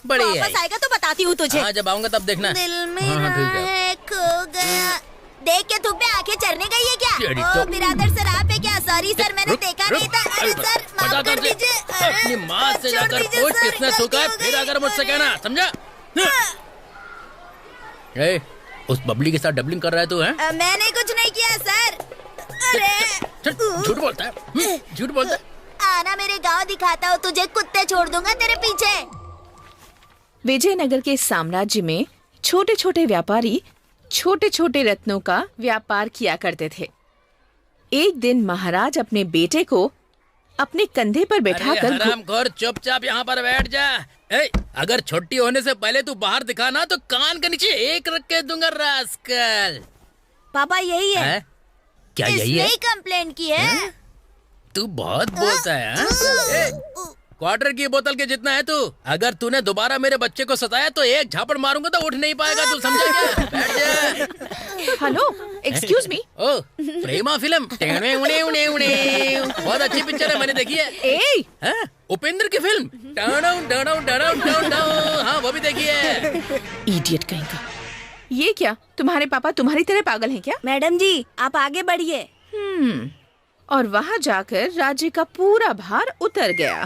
बढ़िया। वापस आएगा तो बताती हूँ तुझे। हाँ, जब आऊंगा तब देखना। दिल मेरा है खो गया। देख के तुम पे आंखें चढ़ने गई है क्या? ओ बिरादर सर आप है क्या? सॉरी सर, मैंने देखा नहीं था। अरे सर माफ कर दीजिए। अपनी माँ से जाकर पूछ किसने थूका है, फिर अगर मुझसे कहना, समझा? उस बबली के साथ डबलिंग कर रहा है तू? है मैंने कुछ नहीं किया सर। अरे झूठ बोलता है, झूठ बोलता है। आना मेरे गांव दिखाता हूँ तुझे, कुत्ते छोड़ दूंगा तेरे पीछे। विजयनगर के साम्राज्य में छोटे छोटे व्यापारी छोटे छोटे रत्नों का व्यापार किया करते थे। एक दिन महाराज अपने बेटे को अपने कंधे पर बैठाकर हरामखोर चुपचाप यहाँ पर बैठ जा। अगर छुट्टी होने से पहले तू बाहर दिखा ना तो कान के नीचे एक रख के दूंगा रास्कल। पापा यही है। क्या यही है? इसने कंप्लेंट की है। तू बहुत बोलता है। क्वार्टर की बोतल के जितना है तू। अगर तूने दोबारा मेरे बच्चे को सताया तो एक झापड़ मारूंगा तो उठ नहीं पाएगा, तू समझा क्या? बैठ जा। Hello, excuse me. ओ, प्रेमा फिल्म। बहुत अच्छी पिक्चर है, मैंने देखी है। उपेंद्र की फिल्म। हाँ, वो भी देखी है। इडियट कहीं का। ये क्या, तुम्हारे पापा तुम्हारी तरह पागल हैं क्या? मैडम जी आप आगे बढ़िए। और वहाँ जाकर राज्य का पूरा भार उतर गया।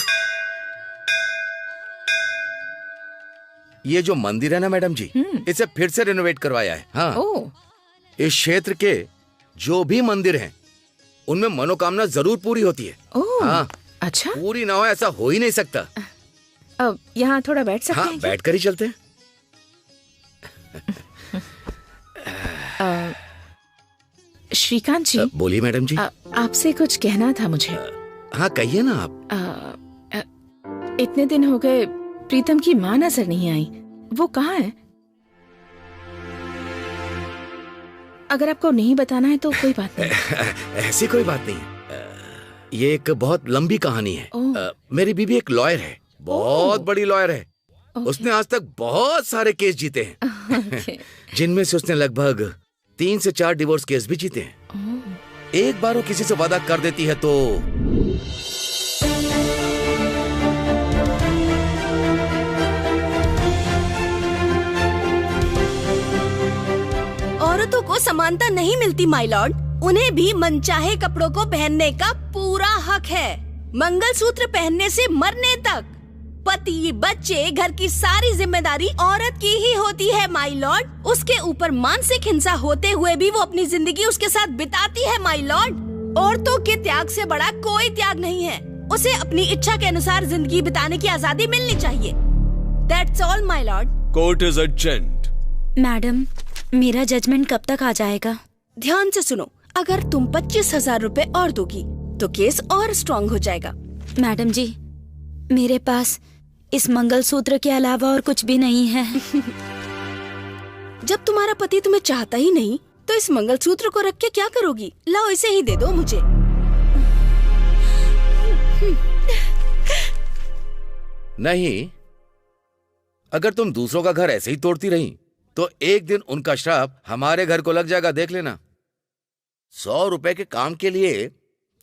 ये जो मंदिर है ना मैडम जी, इसे फिर से रिनोवेट करवाया है। हाँ, इस क्षेत्र के जो भी मंदिर हैं, उनमें मनोकामना जरूर पूरी होती है। हाँ, अच्छा। पूरी ना हो ऐसा हो ही नहीं सकता। अब यहाँ थोड़ा बैठ सकते हैं? हाँ, बैठ कर ही चलते हैं। श्रीकांत जी। बोलिए मैडम जी। आपसे कुछ कहना था मुझे। हाँ कहिए ना आप। इतने दिन हो गए प्रीतम की माँ नजर नहीं आई, वो कहाँ है? अगर आपको नहीं बताना है तो कोई बात नहीं। ऐसी कोई बात नहीं है। ये एक बहुत लंबी कहानी है। मेरी बीवी एक लॉयर है, बहुत बड़ी लॉयर है। उसने आज तक बहुत सारे केस जीते हैं, जिनमें से उसने लगभग 3 से 4 डिवोर्स केस भी जीते हैं। एक बार वो किसी से वादा कर देती है तो औरतों को समानता नहीं मिलती माय लॉर्ड। उन्हें भी मनचाहे कपड़ों को पहनने का पूरा हक है, मंगलसूत्र पहनने से मरने तक। पति, बच्चे, घर की सारी जिम्मेदारी औरत की ही होती है माय लॉर्ड। उसके ऊपर मानसिक हिंसा होते हुए भी वो अपनी जिंदगी उसके साथ बिताती है माय लॉर्ड। औरतों के त्याग से बड़ा कोई त्याग नहीं है। उसे अपनी इच्छा के अनुसार जिंदगी बिताने की आजादी मिलनी चाहिए। That's all my lord. Court is adjourned. Madam, मेरा जजमेंट कब तक आ जाएगा? ध्यान से सुनो, अगर तुम 25,000 रुपए और दोगी तो केस और स्ट्रॉन्ग हो जाएगा। मैडम जी, मेरे पास इस मंगलसूत्र के अलावा और कुछ भी नहीं है। जब तुम्हारा पति तुम्हें चाहता ही नहीं तो इस मंगलसूत्र को रख के क्या करोगी? लाओ इसे ही दे दो मुझे। नहीं, अगर तुम दूसरों का घर ऐसे ही तोड़ती रही तो एक दिन उनका श्राप हमारे घर को लग जाएगा, देख लेना। 100 रुपए के काम के लिए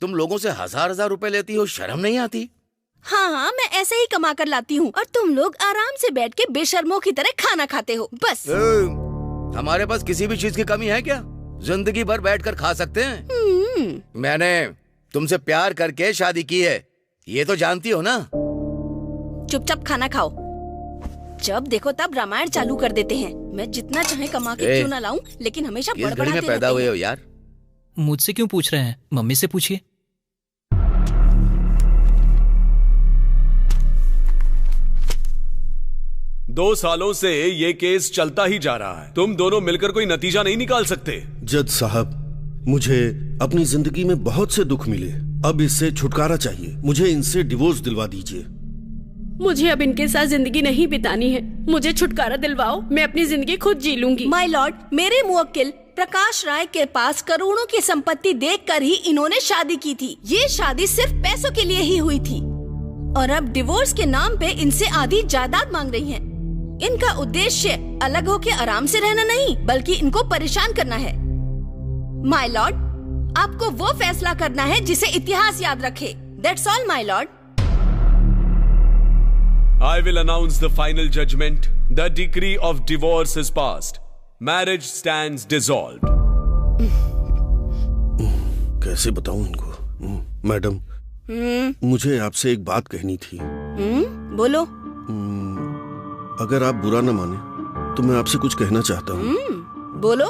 तुम लोगों से हजार रुपए लेती हो, शर्म नहीं आती? हाँ, मैं ऐसे ही कमा कर लाती हूँ और तुम लोग आराम से बैठ के बेशर्मों की तरह खाना खाते हो, बस। हमारे पास किसी भी चीज की कमी है क्या? जिंदगी भर बैठकर खा सकते हैं। मैंने तुमसे प्यार करके शादी की है, ये तो जानती हो ना। चुपचाप खाना खाओ। जब देखो तब रामायण चालू कर देते हैं। मैं जितना चाहे कमा के क्यों ना लाऊं, लेकिन हमेशा किस घड़ी में पैदा हुए हो यार? मुझसे क्यों पूछ रहे हैं? मम्मी से पूछिए। दो सालों से ये केस चलता ही जा रहा है। तुम दोनों मिलकर कोई नतीजा नहीं निकाल सकते? जज साहब, मुझे अपनी जिंदगी में बहुत से दुख मिले, अब इससे छुटकारा चाहिए। मुझे इनसे डिवोर्स दिलवा दीजिए। मुझे अब इनके साथ जिंदगी नहीं बितानी है। मुझे छुटकारा दिलवाओ, मैं अपनी जिंदगी खुद जी लूंगी। माय लॉर्ड, मेरे मुवक्किल प्रकाश राय के पास करोड़ों की संपत्ति देखकर ही इन्होंने शादी की थी। ये शादी सिर्फ पैसों के लिए ही हुई थी और अब डिवोर्स के नाम पे इनसे आधी जायदाद मांग रही हैं। इनका उद्देश्य अलग होके आराम से रहना नहीं, बल्कि इनको परेशान करना है। माय लॉर्ड, आपको वो फैसला करना है जिसे इतिहास याद रखे। That's all my Lord. I will announce the final judgment. The decree of divorce is passed. Marriage stands dissolved. कैसे बताऊं इनको? मैडम, मुझे आपसे एक बात कहनी थी। बोलो। अगर आप बुरा न माने तो मैं आपसे कुछ कहना चाहता हूँ। बोलो।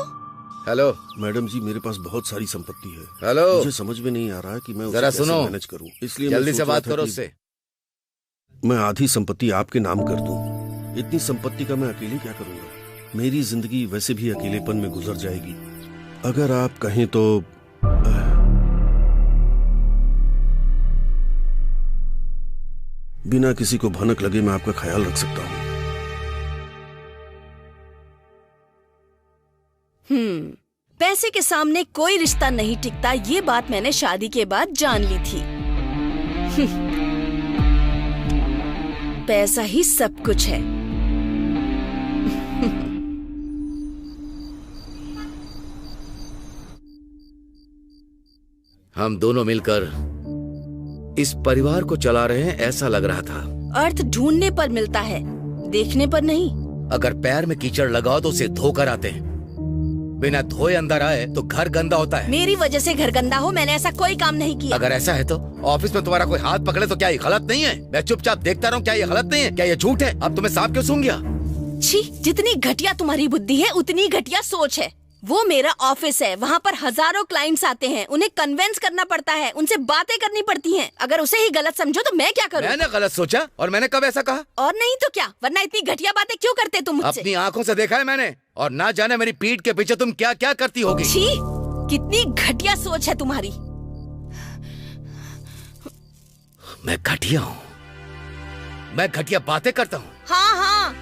हेलो मैडम जी, मेरे पास बहुत सारी संपत्ति है। हेलो, मुझे समझ में नहीं आ रहा कि मैं जरा उसे कैसे सुनो, मैनेज करूं। इसलिए जल्दी से बात करो उससे। मैं आधी संपत्ति आपके नाम कर दूं। इतनी संपत्ति का मैं अकेले क्या करूंगा? मेरी जिंदगी वैसे भी अकेलेपन में गुजर जाएगी। अगर आप कहें तो बिना किसी को भनक लगे मैं आपका ख्याल रख सकता हूं। पैसे के सामने कोई रिश्ता नहीं टिकता, ये बात मैंने शादी के बाद जान ली थी। पैसा ही सब कुछ है। हम दोनों मिलकर इस परिवार को चला रहे हैं ऐसा लग रहा था। अर्थ ढूंढने पर मिलता है, देखने पर नहीं। अगर पैर में कीचड़ लगाओ तो उसे धोकर आते हैं, बिना धोए अंदर आए तो घर गंदा होता है। मेरी वजह से घर गंदा हो, मैंने ऐसा कोई काम नहीं किया। अगर ऐसा है तो ऑफिस में तुम्हारा कोई हाथ पकड़े तो क्या ये गलत नहीं है? मैं चुपचाप देखता रहूं, क्या ये गलत नहीं है? क्या ये झूठ है? अब तुम्हें सांप क्यों सूंघ गया? छी, जितनी घटिया तुम्हारी बुद्धि है उतनी घटिया सोच है। वो मेरा ऑफिस है, वहाँ पर हजारों क्लाइंट्स आते हैं, उन्हें कन्वेंस करना पड़ता है, उनसे बातें करनी पड़ती हैं। अगर उसे ही गलत समझो तो मैं क्या करूँ? मैंने गलत सोचा? और मैंने कब ऐसा कहा? और नहीं तो क्या, वरना इतनी घटिया बातें क्यों करते तुम मुझसे? अपनी आंखों से देखा है मैंने, और ना जाने मेरी पीठ के पीछे तुम क्या क्या करती होगी। छी, कितनी घटिया सोच है तुम्हारी। मैं घटिया हूँ? मैं घटिया बातें करता हूँ? हाँ हाँ,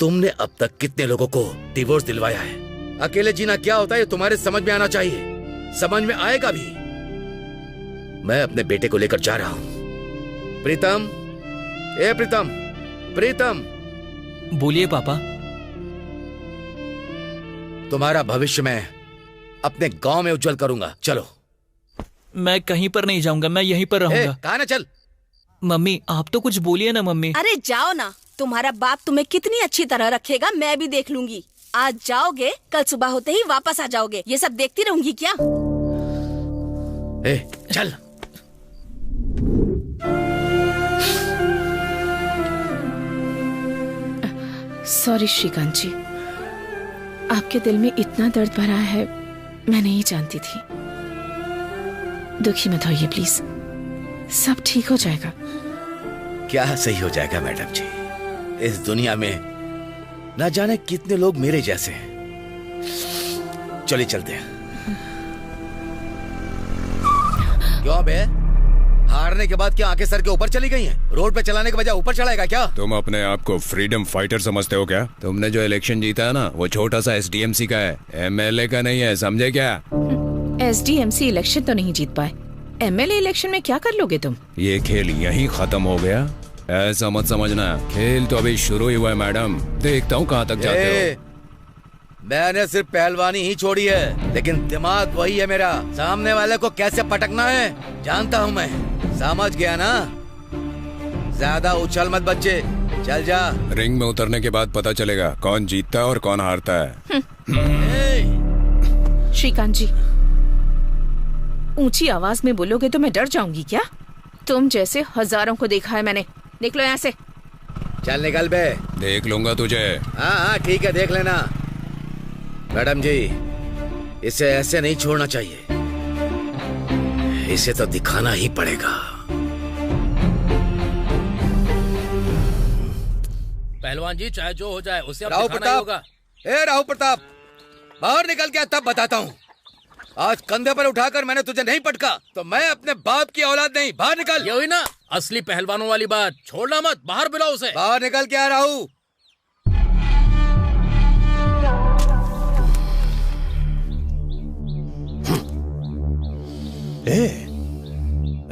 तुमने अब तक कितने लोगों को डिवोर्स दिलवाया है? अकेले जीना क्या होता है ये तुम्हारे समझ में आना चाहिए, समझ में आएगा भी। मैं अपने बेटे को लेकर जा रहा हूं। प्रीतम, ए प्रीतम, प्रीतम। बोलिए पापा। तुम्हारा भविष्य मैं अपने गांव में उज्जवल करूंगा, चलो। मैं कहीं पर नहीं जाऊंगा, मैं यहीं पर रहूंगा। कहाँ ना चल। मम्मी आप तो कुछ बोलिए ना मम्मी। अरे जाओ ना, तुम्हारा बाप तुम्हें कितनी अच्छी तरह रखेगा मैं भी देख लूंगी। आज जाओगे, कल सुबह होते ही वापस आ जाओगे। ये सब देखती रहूंगी क्या? चल। सॉरी श्रीकांत जी, आपके दिल में इतना दर्द भरा है मैं नहीं जानती थी। दुखी मत होइए प्लीज, सब ठीक हो जाएगा। क्या सही हो जाएगा मैडम जी? इस दुनिया में ना जाने कितने लोग मेरे जैसे हैं। चलिए चलते हैं। क्यों बे? हारने के बाद क्या आंखें सर के ऊपर चली गई हैं? रोड पे चलाने के बजाय ऊपर चलाएगा क्या? तुम अपने आप को फ्रीडम फाइटर समझते हो क्या? तुमने जो इलेक्शन जीता है ना, वो छोटा सा SDMC का है, MLA का नहीं है, समझे क्या? SDMC इलेक्शन तो नहीं जीत पाए, एमएलए इलेक्शन में क्या कर लोगे तुम? ये खेल यहीं खत्म हो गया, ऐसा मत समझना। खेल तो अभी शुरू ही हुआ है मैडम, देखता हूँ कहाँ तक जाते हो। मैंने सिर्फ पहलवानी ही छोड़ी है, लेकिन दिमाग वही है मेरा। सामने वाले को कैसे पटकना है जानता हूँ मैं। समझ गया ना? ज्यादा उछल मत बच्चे, चल जा। रिंग में उतरने के बाद पता चलेगा कौन जीतता है और कौन हारता है। श्रीकांत जी, ऊंची आवाज में बोलोगे तो मैं डर जाऊंगी क्या? तुम जैसे हजारों को देखा है मैंने। निकलो यहाँ से। चल निकल बे। देख लूंगा तुझे। हाँ ठीक है, देख लेना। मैडम जी, इसे ऐसे नहीं छोड़ना चाहिए, इसे तो दिखाना ही पड़ेगा। पहलवान जी, चाहे जो हो जाए उसे अब राव दिखाना ही होगा। ए राव प्रताप, बाहर निकल के तब बताता हूँ। आज कंधे पर उठाकर मैंने तुझे नहीं पटका तो मैं अपने बाप की औलाद नहीं। बाहर निकल। ये हुई ना असली पहलवानों वाली बात। छोड़ना मत, बाहर बुलाओ उसे। बाहर निकल के आ रहा हूँ।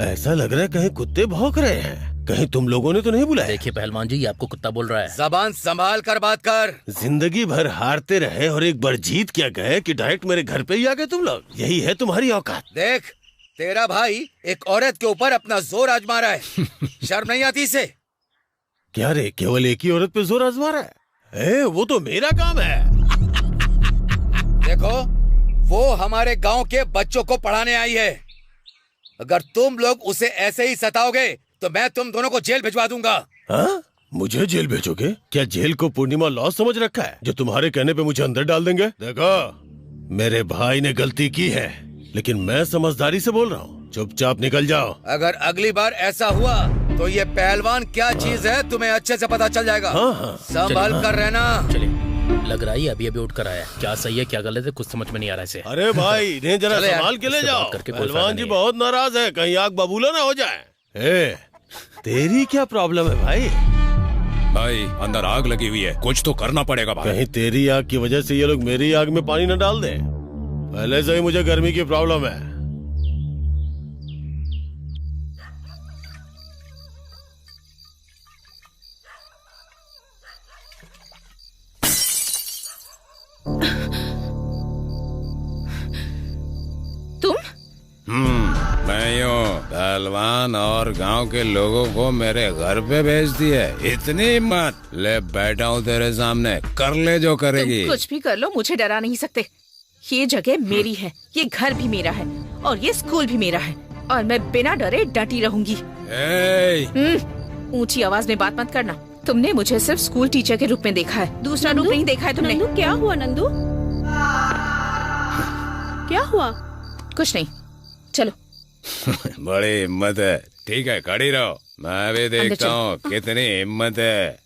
ऐसा लग रहा है कहीं कुत्ते भौंक रहे हैं। कहीं तुम लोगों ने तो नहीं बुलाया? देखिए पहलवान जी, ये आपको कुत्ता बोल रहा है। जबान संभाल कर बात कर। जिंदगी भर हारते रहे और एक बार जीत क्या गए कि डायरेक्ट मेरे घर पे ही आ गए तुम लोग। यही है तुम्हारी औकात। देख, तेरा भाई एक औरत के ऊपर अपना जोर आजमा रहा है। शर्म नहीं आती इसे? क्या रे, केवल एक ही औरत पे जोर आजमा रहा है? वो तो मेरा काम है। देखो, वो हमारे गांव के बच्चों को पढ़ाने आई है। अगर तुम लोग उसे ऐसे ही सताओगे तो मैं तुम दोनों को जेल भिजवा दूंगा। हाँ? मुझे जेल भेजोगे? क्या जेल को पूर्णिमा लॉ समझ रखा है जो तुम्हारे कहने पे मुझे अंदर डाल देंगे? देखो, मेरे भाई ने गलती की है, लेकिन मैं समझदारी से बोल रहा हूँ। चुपचाप निकल जाओ। अगर अगली बार ऐसा हुआ तो ये पहलवान क्या चीज है तुम्हें अच्छे से पता चल जाएगा। हाँ। संभल कर रहना। चलिए, लग रहा है अभी अभी उठ कर आया। क्या सही है क्या गलत है कुछ समझ में नहीं आ रहा इसे। अरे भाई, इन्हें जरा संभाल के ले जाओ। पहलवान जी बहुत नाराज है, कहीं आग बबूला ना हो जाए। तेरी क्या प्रॉब्लम है भाई? भाई, अंदर आग लगी हुई है, कुछ तो करना पड़ेगा भाई। कहीं तेरी आग की वजह से ये लोग मेरी आग में पानी न डाल दें। पहले से ही मुझे गर्मी की प्रॉब्लम है। मैं यूं पहलवान और गांव के लोगों को मेरे घर पे भेज दिए। इतनी हिम्मत? ले बैठा हूँ तेरे सामने, कर ले जो करेगी। तुम कुछ भी कर लो, मुझे डरा नहीं सकते। ये जगह मेरी है, ये घर भी मेरा है और ये स्कूल भी मेरा है और मैं बिना डरे डटी रहूंगी। ऊंची आवाज में बात मत करना। तुमने मुझे सिर्फ स्कूल टीचर के रूप में देखा है, दूसरा रूप नहीं देखा है तुमने। नंदू, क्या हुआ नंदू? क्या हुआ? कुछ नहीं, चलो। बड़ी हिम्मत है। ठीक है, खड़ी रहो, मैं भी देखता हूँ कितनी हिम्मत है।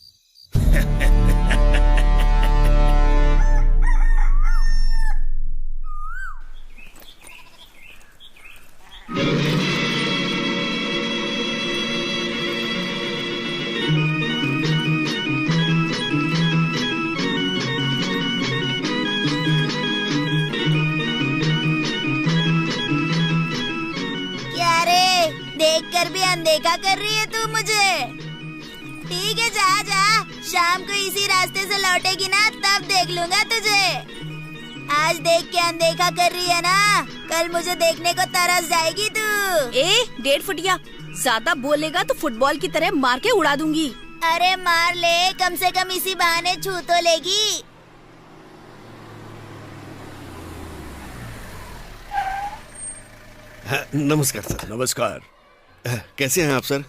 देखकर भी अनदेखा कर रही है तू मुझे। ठीक है, जा जा, शाम को इसी रास्ते से लौटेगी ना तब देख लूंगा तुझे। आज देख के अनदेखा कर रही है ना, कल मुझे देखने को तरस जाएगी तू। 1.5 फुटिया, ज्यादा बोलेगा तो फुटबॉल की तरह मार के उड़ा दूंगी। अरे मार ले, कम से कम इसी बहाने छू तो लेगी। नमस्कार सर। नमस्कार। कैसे हैं आप सर?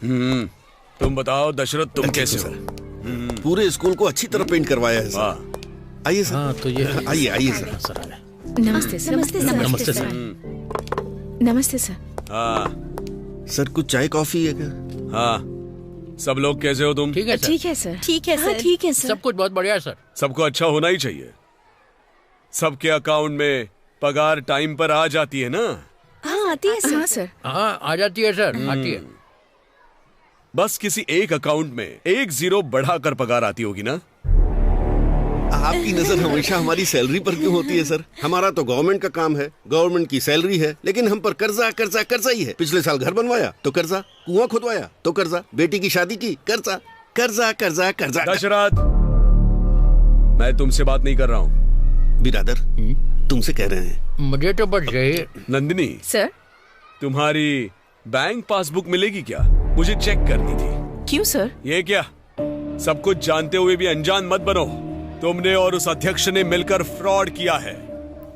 तुम बताओ दशरथ, तुम कैसे हो? पूरे स्कूल को अच्छी तरह पेंट करवाया है सर। आइए सर। हाँ, तो ये आइए आइए सर। नमस्ते सर। नमस्ते सर। नमस्ते सर। हाँ सर, कुछ चाय कॉफी है क्या? हाँ, सब लोग कैसे हो तुम? ठीक है सर। ठीक है सर। ठीक है सर। ठीक है सर। सब कुछ बहुत बढ़िया है सर। सबको अच्छा होना ही चाहिए। सबके अकाउंट में पगार टाइम पर आ जाती है ना? हाँ, आती है सर। हाँ सर। हाँ, आ जाती है सर, आती है। बस किसी एक अकाउंट में 1 0 बढ़ाकर पगार आती होगी ना? आपकी नजर हमेशा हमारी सैलरी पर क्यों होती है सर? हमारा तो गवर्नमेंट का काम है, गवर्नमेंट की सैलरी है, लेकिन हम पर कर्जा कर्जा कर्जा ही है। पिछले साल घर बनवाया तो कर्जा, कुआं खुदवाया तो कर्जा, बेटी की शादी की कर्जा, कर्जा कर्जा कर्जा। दशरथ, मैं तुमसे बात नहीं कर रहा हूँ। बिरादर, तुमसे कह रहे हैं। मुझे तो बस यही। नंदिनी सर, तुम्हारी बैंक पासबुक मिलेगी क्या? मुझे चेक करनी थी। क्यों सर? ये क्या, सब कुछ जानते हुए भी अनजान मत बनो। तुमने और उस अध्यक्ष ने मिलकर फ्रॉड किया है।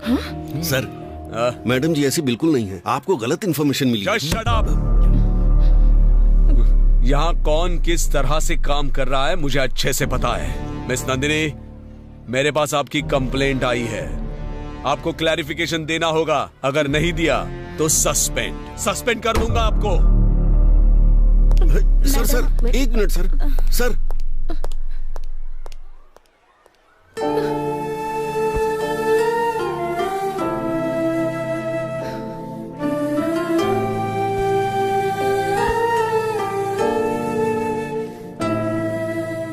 हाँ? सर, मैडम जी ऐसी बिल्कुल नहीं है, आपको गलत इन्फॉर्मेशन मिली। Just shut up! यहाँ कौन किस तरह से काम कर रहा है मुझे अच्छे से पता है। मिस नंदिनी, मेरे पास आपकी कंप्लेंट आई है, आपको क्लैरिफिकेशन देना होगा। अगर नहीं दिया तो सस्पेंड कर दूंगा आपको। सर, एक मिनट सर। सर,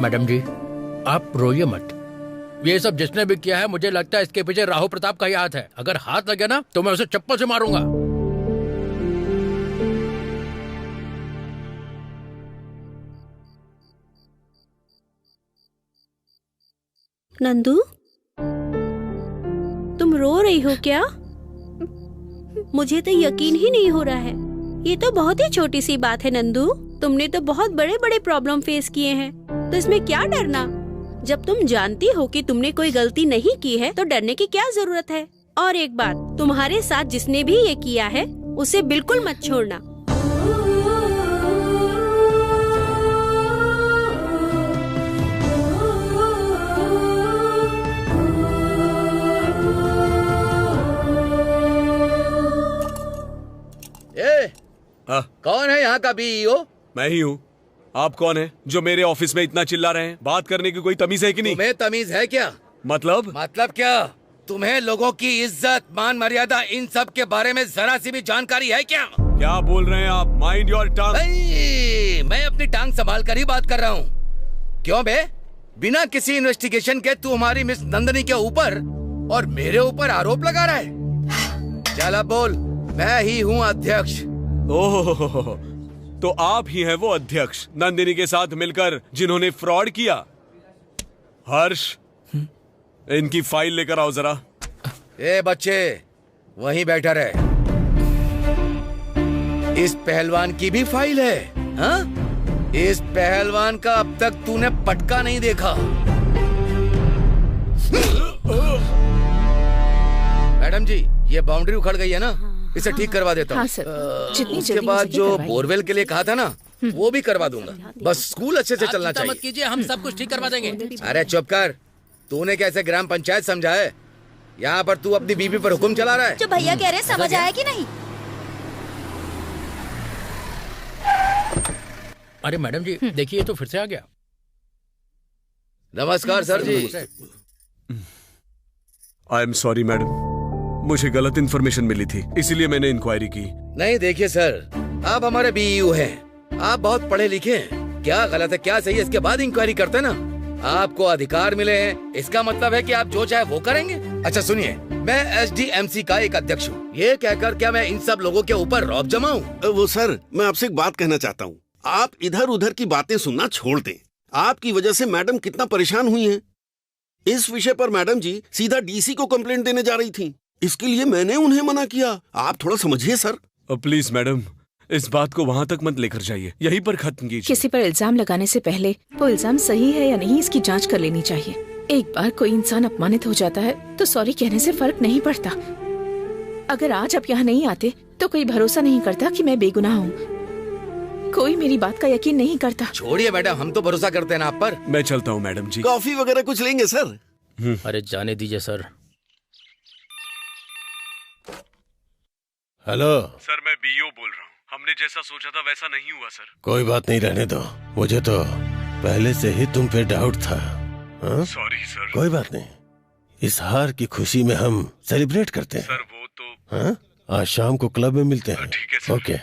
मैडम जी, आप रोइए मत। ये सब जिसने भी किया है, मुझे लगता है इसके पीछे राहु प्रताप का ही हाथ है। अगर हाथ लगे ना तो मैं उसे चप्पल से मारूंगा। नंदू, तुम रो रही हो क्या? मुझे तो यकीन ही नहीं हो रहा है। ये तो बहुत ही छोटी सी बात है नंदू। तुमने तो बहुत बड़े बड़े प्रॉब्लम फेस किए हैं, तो इसमें क्या डरना? जब तुम जानती हो कि तुमने कोई गलती नहीं की है तो डरने की क्या जरूरत है? और एक बात, तुम्हारे साथ जिसने भी ये किया है उसे बिल्कुल मत छोड़ना। कौन है यहाँ का बीईओ? मैं ही हूँ। आप कौन है जो मेरे ऑफिस में इतना चिल्ला रहे हैं? बात करने की कोई तमीज है कि नहीं? तुम्हें तमीज है क्या? मतलब क्या? तुम्हें लोगों की इज्जत, मान मर्यादा, इन सब के बारे में जरा सी भी जानकारी है क्या? क्या बोल रहे हैं आप? Mind your tongue. मैं अपनी टांग संभाल कर ही बात कर रहा हूँ। क्यों बे? बिना किसी इन्वेस्टिगेशन के तू हमारी मिस नंदिनी के ऊपर और मेरे ऊपर आरोप लगा रहा है। चल अब बोल। मैं ही हूँ अध्यक्ष। ओह, तो आप ही हैं वो अध्यक्ष नंदिनी के साथ मिलकर जिन्होंने फ्रॉड किया? हर्ष, इनकी फाइल लेकर आओ जरा। ए बच्चे, वहीं बैठा रहे। इस पहलवान की भी फाइल है? हाँ? इस पहलवान का अब तक तूने पटका नहीं देखा। मैडम जी, ये बाउंड्री उखड़ गई है ना, इसे ठीक करवा देता हूँ। हाँ सर, जितनी उसके जल्दी बाद हो सके जो करवाइए। बोरवेल के लिए कहा था ना, वो भी करवा दूंगा। बस स्कूल अच्छे से चलना चाहिए। मत कीजिए, हम सब कुछ ठीक करवा देंगे। अरे चुप कर। तूने कैसे ग्राम पंचायत समझा है? यहाँ पर तू अपनी बीबी पर हुक्म चला रहा है। जो भैया कह रहे हैं समझ आया कि नहीं? अरे मैडम जी, देखिए तो फिर से आ गया। नमस्कार sir ji. I am sorry madam, मुझे गलत इन्फॉर्मेशन मिली थी, इसीलिए मैंने इंक्वायरी की। नहीं देखिए सर, आप हमारे बीईओ हैं, आप बहुत पढ़े लिखे हैं। क्या गलत है क्या सही है इसके बाद इंक्वायरी करते ना। आपको अधिकार मिले हैं, इसका मतलब है कि आप जो चाहे वो करेंगे। अच्छा सुनिए, मैं एसडीएमसी का एक अध्यक्ष हूँ। ये कहकर क्या मैं इन सब लोगों के ऊपर रौब जमाऊं? वो सर, मैं आपसे एक बात कहना चाहता हूँ। आप इधर उधर की बातें सुनना छोड़ दें। आपकी वजह से मैडम कितना परेशान हुई हैं। इस विषय पर मैडम जी सीधा डीसी को कंप्लेंट देने जा रही थी। इसके लिए मैंने उन्हें मना किया। आप थोड़ा समझिए सर। प्लीज मैडम, इस बात को वहाँ तक मत लेकर जाइए, यहीं पर खत्म कीजिए। किसी पर इल्जाम लगाने से पहले वो इल्जाम सही है या नहीं इसकी जांच कर लेनी चाहिए। एक बार कोई इंसान अपमानित हो जाता है तो सॉरी कहने से फर्क नहीं पड़ता। अगर आज आप यहाँ नहीं आते तो कोई भरोसा नहीं करता कि मैं बेगुनाह हूँ। कोई मेरी बात का यकीन नहीं करता। छोड़िए मैडम, हम तो भरोसा करते हैं ना आप पर। मैं चलता हूँ मैडम जी। कॉफी वगैरह कुछ लेंगे सर? अरे जाने दीजिए सर। हेलो सर, मैं बीईओ बोल रहा हूँ। हमने जैसा सोचा था वैसा नहीं हुआ सर। कोई बात नहीं, रहने दो। मुझे तो पहले से ही तुम पे डाउट था। Sorry sir. कोई बात नहीं, इस हार की खुशी में हम सेलिब्रेट करते हैं। सर वो तो हाँ? आज शाम को क्लब में मिलते हैं। ठीक है सर। ओके।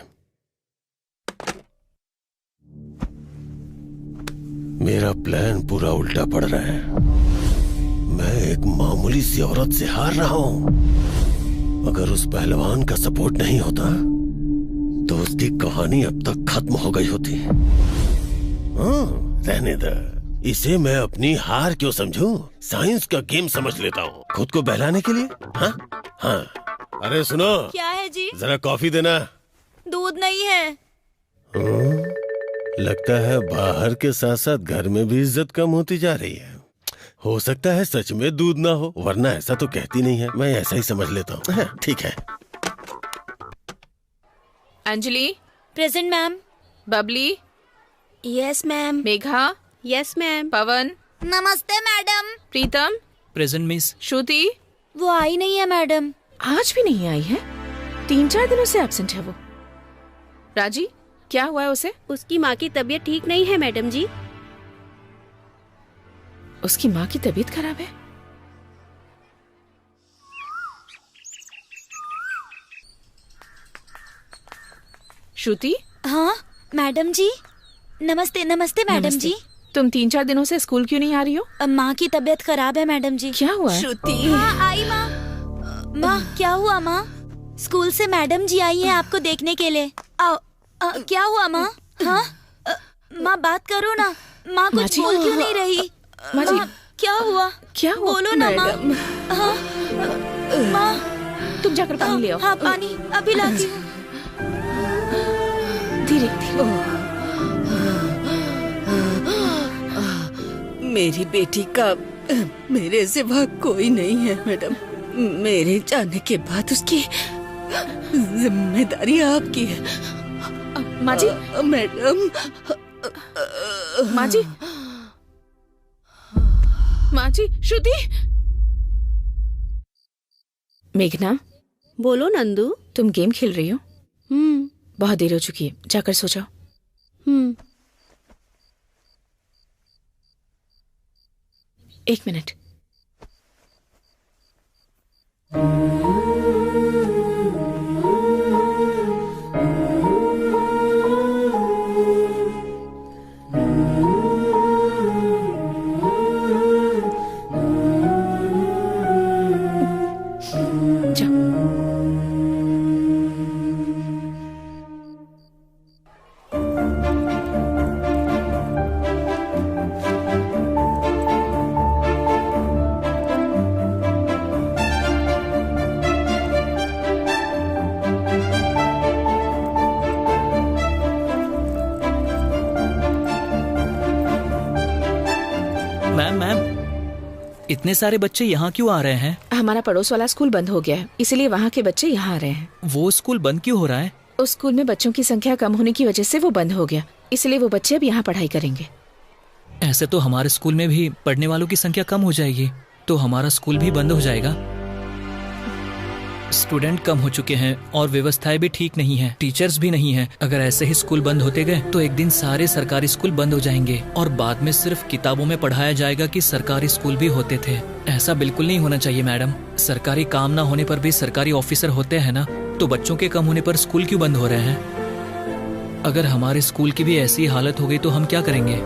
मेरा प्लान पूरा उल्टा पड़ रहा है। मैं एक मामूली सी औरत से हार रहा हूँ। अगर उस पहलवान का सपोर्ट नहीं होता तो उसकी कहानी अब तक खत्म हो गई होती। हाँ, रहने दे। इसे मैं अपनी हार क्यों समझूं? साइंस का गेम समझ लेता हूँ खुद को बहलाने के लिए। हाँ हाँ। अरे सुनो। क्या है जी? जरा कॉफी देना। दूध नहीं है। लगता है बाहर के साथ साथ घर में भी इज्जत कम होती जा रही है। हो सकता है सच में दूध ना हो, वरना ऐसा तो कहती नहीं है। मैं ऐसा ही समझ लेता हूँ। ठीक है। Anjali. Present ma'am. Babli. Yes ma'am. Megha. Yes ma'am. Pawan. नमस्ते madam. Pritam. Present miss. Shruti. वो आई नहीं है मैडम। आज भी नहीं आई है? 3-4 दिनों से एब्सेंट है वो। राजी, क्या हुआ है उसे? उसकी माँ की तबीयत ठीक नहीं है मैडम जी। उसकी माँ की तबीयत खराब है? श्रुति। हाँ मैडम जी। नमस्ते नमस्ते मैडम जी। तुम 3-4 दिनों से स्कूल क्यों नहीं आ रही हो? माँ की तबीयत खराब है मैडम जी। क्या हुआ है? श्रुति। हाँ आई माँ। माँ क्या हुआ माँ? स्कूल से मैडम जी आई हैं आपको देखने के लिए। क्या हुआ माँ? हाँ माँ बात करो ना। माँ कुछ बोल क्यों नहीं रही? माँ जी क्या हुआ? क्या हुआ? बोलो ना माँ। हाँ माँ तुम जाकर पानी ले आओ। हाँ पानी अभी लाती हूँ। धीरे धीरे। मेरी बेटी का मेरे सिवा कोई नहीं है मैडम। मेरे जाने के बाद उसकी जिम्मेदारी आपकी है। माँ जी। मैडम। माँ जी। माँ जी। श्रुति। मेघना। बोलो नंदू। तुम गेम खेल रही हो? बहुत देर हो चुकी है, जाकर सो जाओ। 1 मिनट। इतने सारे बच्चे यहाँ क्यों आ रहे हैं? हमारा पड़ोस वाला स्कूल बंद हो गया है, इसलिए वहाँ के बच्चे यहाँ आ रहे हैं। वो स्कूल बंद क्यों हो रहा है? उस स्कूल में बच्चों की संख्या कम होने की वजह से वो बंद हो गया, इसलिए वो बच्चे अब यहाँ पढ़ाई करेंगे। ऐसे तो हमारे स्कूल में भी पढ़ने वालों की संख्या कम हो जाएगी, तो हमारा स्कूल भी बंद हो जाएगा। स्टूडेंट कम हो चुके हैं और व्यवस्थाएं भी ठीक नहीं है, टीचर्स भी नहीं है। अगर ऐसे ही स्कूल बंद होते गए तो एक दिन सारे सरकारी स्कूल बंद हो जाएंगे और बाद में सिर्फ किताबों में पढ़ाया जाएगा कि सरकारी स्कूल भी होते थे। ऐसा बिल्कुल नहीं होना चाहिए मैडम। सरकारी काम ना होने पर भी सरकारी ऑफिसर होते हैं ना, तो बच्चों के कम होने पर स्कूल क्यों बंद हो रहे हैं? अगर हमारे स्कूल की भी ऐसी हालत हो गई तो हम क्या करेंगे?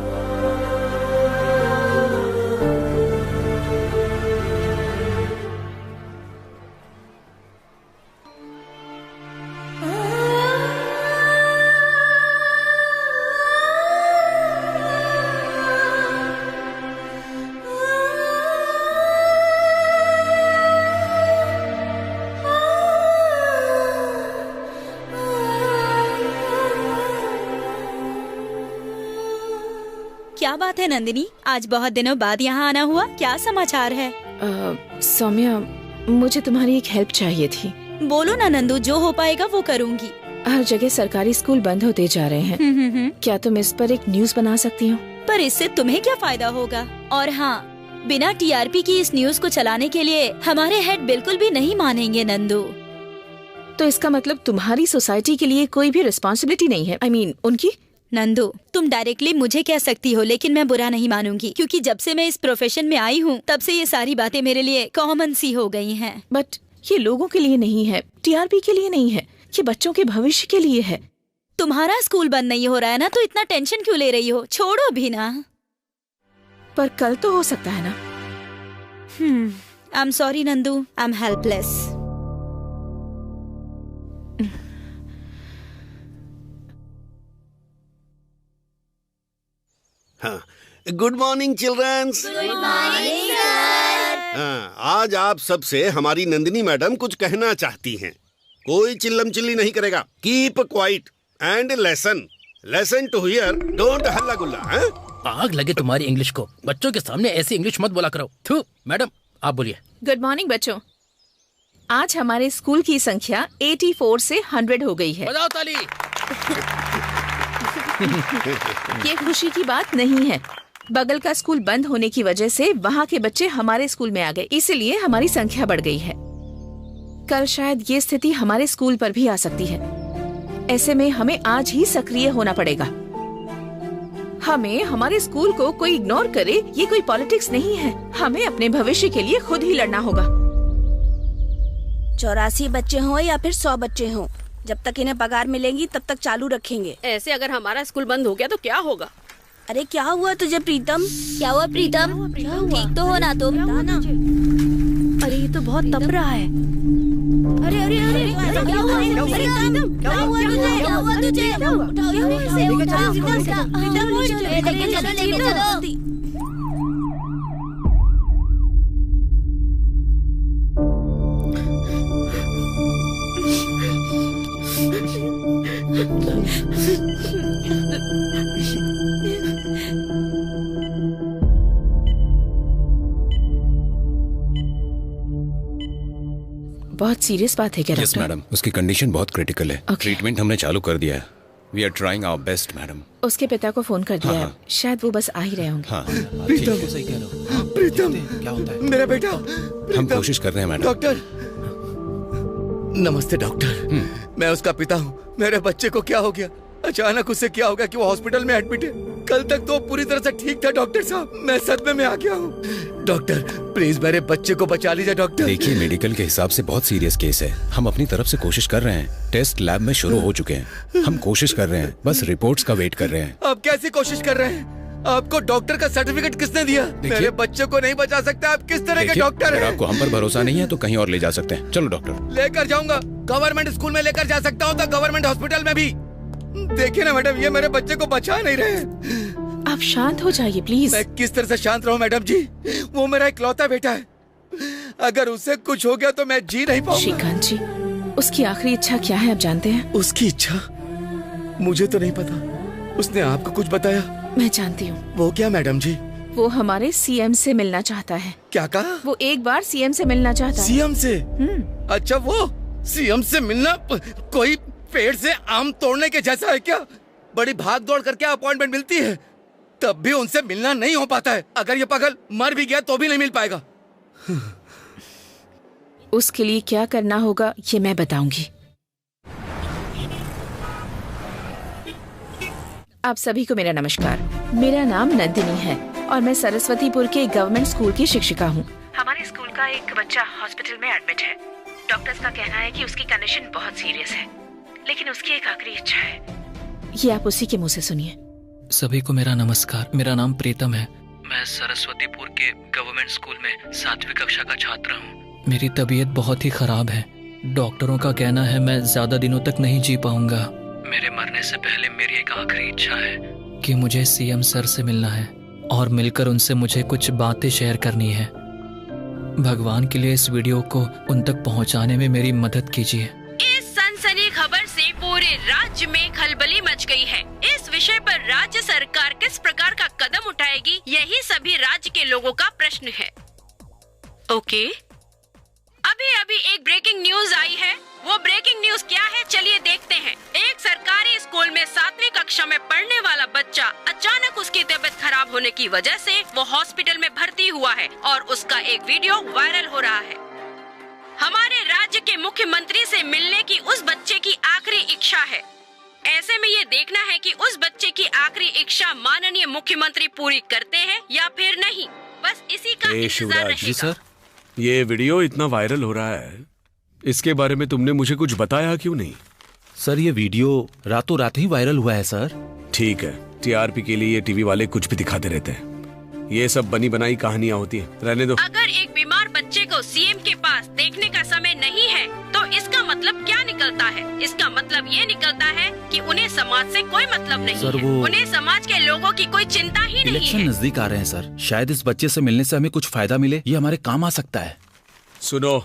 क्या बात है नंदिनी, आज बहुत दिनों बाद यहाँ आना हुआ, क्या समाचार है? सौम्या, मुझे तुम्हारी एक हेल्प चाहिए थी। बोलो ना नंदू, जो हो पाएगा वो करूँगी। हर जगह सरकारी स्कूल बंद होते जा रहे हैं। क्या तुम इस पर एक न्यूज़ बना सकती हो? पर इससे तुम्हें क्या फायदा होगा? और हाँ, बिना टीआरपी की इस न्यूज को चलाने के लिए हमारे हेड बिल्कुल भी नहीं मानेंगे नंदू। तो इसका मतलब तुम्हारी सोसाइटी के लिए कोई भी रिस्पॉन्सिबिलिटी नहीं है? I mean, उनकी? नंदू, तुम डायरेक्टली मुझे कह सकती हो, लेकिन मैं बुरा नहीं मानूंगी, क्योंकि जब से मैं इस प्रोफेशन में आई हूँ तब से ये सारी बातें मेरे लिए कॉमन सी हो गई हैं। बट ये लोगों के लिए नहीं है, टीआरपी के लिए नहीं है, ये बच्चों के भविष्य के लिए है। तुम्हारा स्कूल बंद नहीं हो रहा है ना, तो इतना टेंशन क्यों ले रही हो? छोड़ो भी ना। पर कल तो हो सकता है ना। I am sorry Nandu, I am helpless. हाँ, good morning childrens. Good morning sir. हाँ, आज आप सबसे हमारी नंदिनी मैडम कुछ कहना चाहती हैं। कोई चिल्लम चिल्ली नहीं करेगा। Keep quiet and listen to here, don't हल्ला गुल्ला। आग लगे तुम्हारी इंग्लिश को, बच्चों के सामने ऐसी इंग्लिश मत बोला करो। थू, मैडम आप बोलिए। गुड मॉर्निंग बच्चों। आज हमारे स्कूल की संख्या 84 से 100 हो गई है। बजाओ ताली। ये खुशी की बात नहीं है। बगल का स्कूल बंद होने की वजह से वहाँ के बच्चे हमारे स्कूल में आ गए, इसीलिए हमारी संख्या बढ़ गई है। कल शायद ये स्थिति हमारे स्कूल पर भी आ सकती है। ऐसे में हमें आज ही सक्रिय होना पड़ेगा। हमें हमारे स्कूल को कोई इग्नोर करे, ये कोई पॉलिटिक्स नहीं है। हमें अपने भविष्य के लिए खुद ही लड़ना होगा। 84 बच्चे हों या फिर 100 बच्चे हों, जब तक इन्हें पगार मिलेंगी तब तक चालू रखेंगे। ऐसे अगर हमारा स्कूल बंद हो गया तो क्या होगा? अरे क्या हुआ तुझे प्रीतम? क्या हुआ प्रीतम? ठीक तो हो ना तुम? अरे ये तो बहुत तप रहा है। अरे अरे अरे क्या हुआ? क्या हुआ तुझे? क्या हुआ तुझे? उठाओ इसे, उठाओ लेके चलो। बहुत सीरियस बात है क्या डॉक्टर? यस मैडम, उसकी कंडीशन बहुत क्रिटिकल है। ट्रीटमेंट हमने चालू कर दिया है। We are trying our best madam. उसके पिता को फोन कर दिया है, शायद वो बस आ ही रहे होंगे। हाँ, प्रीतम, क्या होता है? मेरा बेटा। हम कोशिश कर रहे हैं मैडम। डॉक्टर, नमस्ते डॉक्टर। मैं उसका पिता हूँ। मेरे बच्चे को क्या हो गया? अचानक उससे क्या हो गया कि वो हॉस्पिटल में एडमिट है? कल तक तो पूरी तरह से ठीक था डॉक्टर साहब। मैं सदमे में आ गया हूँ। डॉक्टर प्लीज मेरे बच्चे को बचा लीजिए डॉक्टर। देखिए, मेडिकल के हिसाब से बहुत सीरियस केस है। हम अपनी तरफ से कोशिश कर रहे हैं। टेस्ट लैब में शुरू हो चुके हैं। हम कोशिश कर रहे हैं, बस रिपोर्ट्स का वेट कर रहे हैं। आप कैसी कोशिश कर रहे हैं? आपको डॉक्टर का सर्टिफिकेट किसने दिया? मेरे बच्चे को नहीं बचा सकते। आप किस तरह के डॉक्टर हैं? अगर आपको हम पर भरोसा नहीं है तो कहीं और ले जा सकते हैं। चलो डॉक्टर। लेकर जाऊंगा। गवर्नमेंट स्कूल में लेकर जा सकता हूँ तो गवर्नमेंट हॉस्पिटल में भी। देखिए ना मैडम, ये मेरे बच्चे को बचा नहीं रहे। आप शांत हो जाइए प्लीज। मैं किस तरह से शांत रहूं मैडम जी? वो मेरा इकलौता बेटा है। अगर उसे कुछ हो गया तो मैं जी नहीं पाऊंगा। श्रीकांत जी, उसकी आखिरी इच्छा क्या है आप जानते हैं? उसकी इच्छा मुझे तो नहीं पता। उसने आपको कुछ बताया? मैं जानती हूँ। वो क्या मैडम जी? वो हमारे सीएम से मिलना चाहता है। क्या कहा? वो एक बार सीएम से मिलना चाहता है। सीएम से? अच्छा, वो सीएम से मिलना कोई पेड़ से आम तोड़ने के जैसा है क्या? बड़ी भाग दौड़ करके अपॉइंटमेंट मिलती है, तब भी उनसे मिलना नहीं हो पाता है। अगर ये पागल मर भी गया तो भी नहीं मिल पाएगा। उसके लिए क्या करना होगा ये मैं बताऊंगी। आप सभी को मेरा नमस्कार। मेरा नाम नंदिनी है और मैं सरस्वतीपुर के गवर्नमेंट स्कूल की शिक्षिका हूँ। हमारे स्कूल का एक बच्चा हॉस्पिटल में एडमिट है। डॉक्टर्स का कहना है कि उसकी कंडीशन बहुत सीरियस है, लेकिन उसकी एक आखिरी इच्छा है। ये आप उसी के मुंह से सुनिए। सभी को मेरा नमस्कार। मेरा नाम प्रीतम है। मैं सरस्वतीपुर के गवर्नमेंट स्कूल में 7वीं कक्षा का छात्र हूँ। मेरी तबीयत बहुत ही खराब है। डॉक्टरों का कहना है मैं ज्यादा दिनों तक नहीं जी पाऊंगा। मेरे मरने से पहले मेरी एक आखिरी इच्छा है कि मुझे सीएम सर से मिलना है और मिलकर उनसे मुझे कुछ बातें शेयर करनी है। भगवान के लिए इस वीडियो को उन तक पहुंचाने में मेरी मदद कीजिए। इस सनसनी खबर से पूरे राज्य में खलबली मच गई है। इस विषय पर राज्य सरकार किस प्रकार का कदम उठाएगी, यही सभी राज्य के लोगों का प्रश्न है। ओके, अभी अभी एक ब्रेकिंग न्यूज आई है। वो ब्रेकिंग न्यूज क्या है, चलिए देखते हैं। एक सरकारी स्कूल में 7वीं कक्षा में पढ़ने वाला बच्चा अचानक उसकी तबीयत खराब होने की वजह से वो हॉस्पिटल में भर्ती हुआ है और उसका एक वीडियो वायरल हो रहा है। हमारे राज्य के मुख्यमंत्री से मिलने की उस बच्चे की आखिरी इच्छा है। ऐसे में ये देखना है कि उस बच्चे की आखिरी इच्छा माननीय मुख्यमंत्री पूरी करते हैं या फिर नहीं। बस इसी का इंतजार रहेगा। सर, ये वीडियो इतना वायरल हो रहा है, इसके बारे में तुमने मुझे कुछ बताया क्यों नहीं? सर, ये वीडियो रातों रात ही वायरल हुआ है सर। ठीक है, टीआरपी के लिए ये टीवी वाले कुछ भी दिखाते रहते हैं। ये सब बनी बनाई कहानियाँ होती है, रहने दो। अगर एक बीमार बच्चे को सीएम के पास देखने का समय नहीं है तो इसका मतलब क्या निकलता है? इसका मतलब ये निकलता है कि उन्हें समाज से कोई मतलब नहीं सर, है। उन्हें समाज के लोगों की कोई चिंता ही नहीं इलेक्शन है। नजदीक आ रहे हैं सर, शायद इस बच्चे से मिलने से हमें कुछ फायदा मिले, ये हमारे काम आ सकता है। सुनो,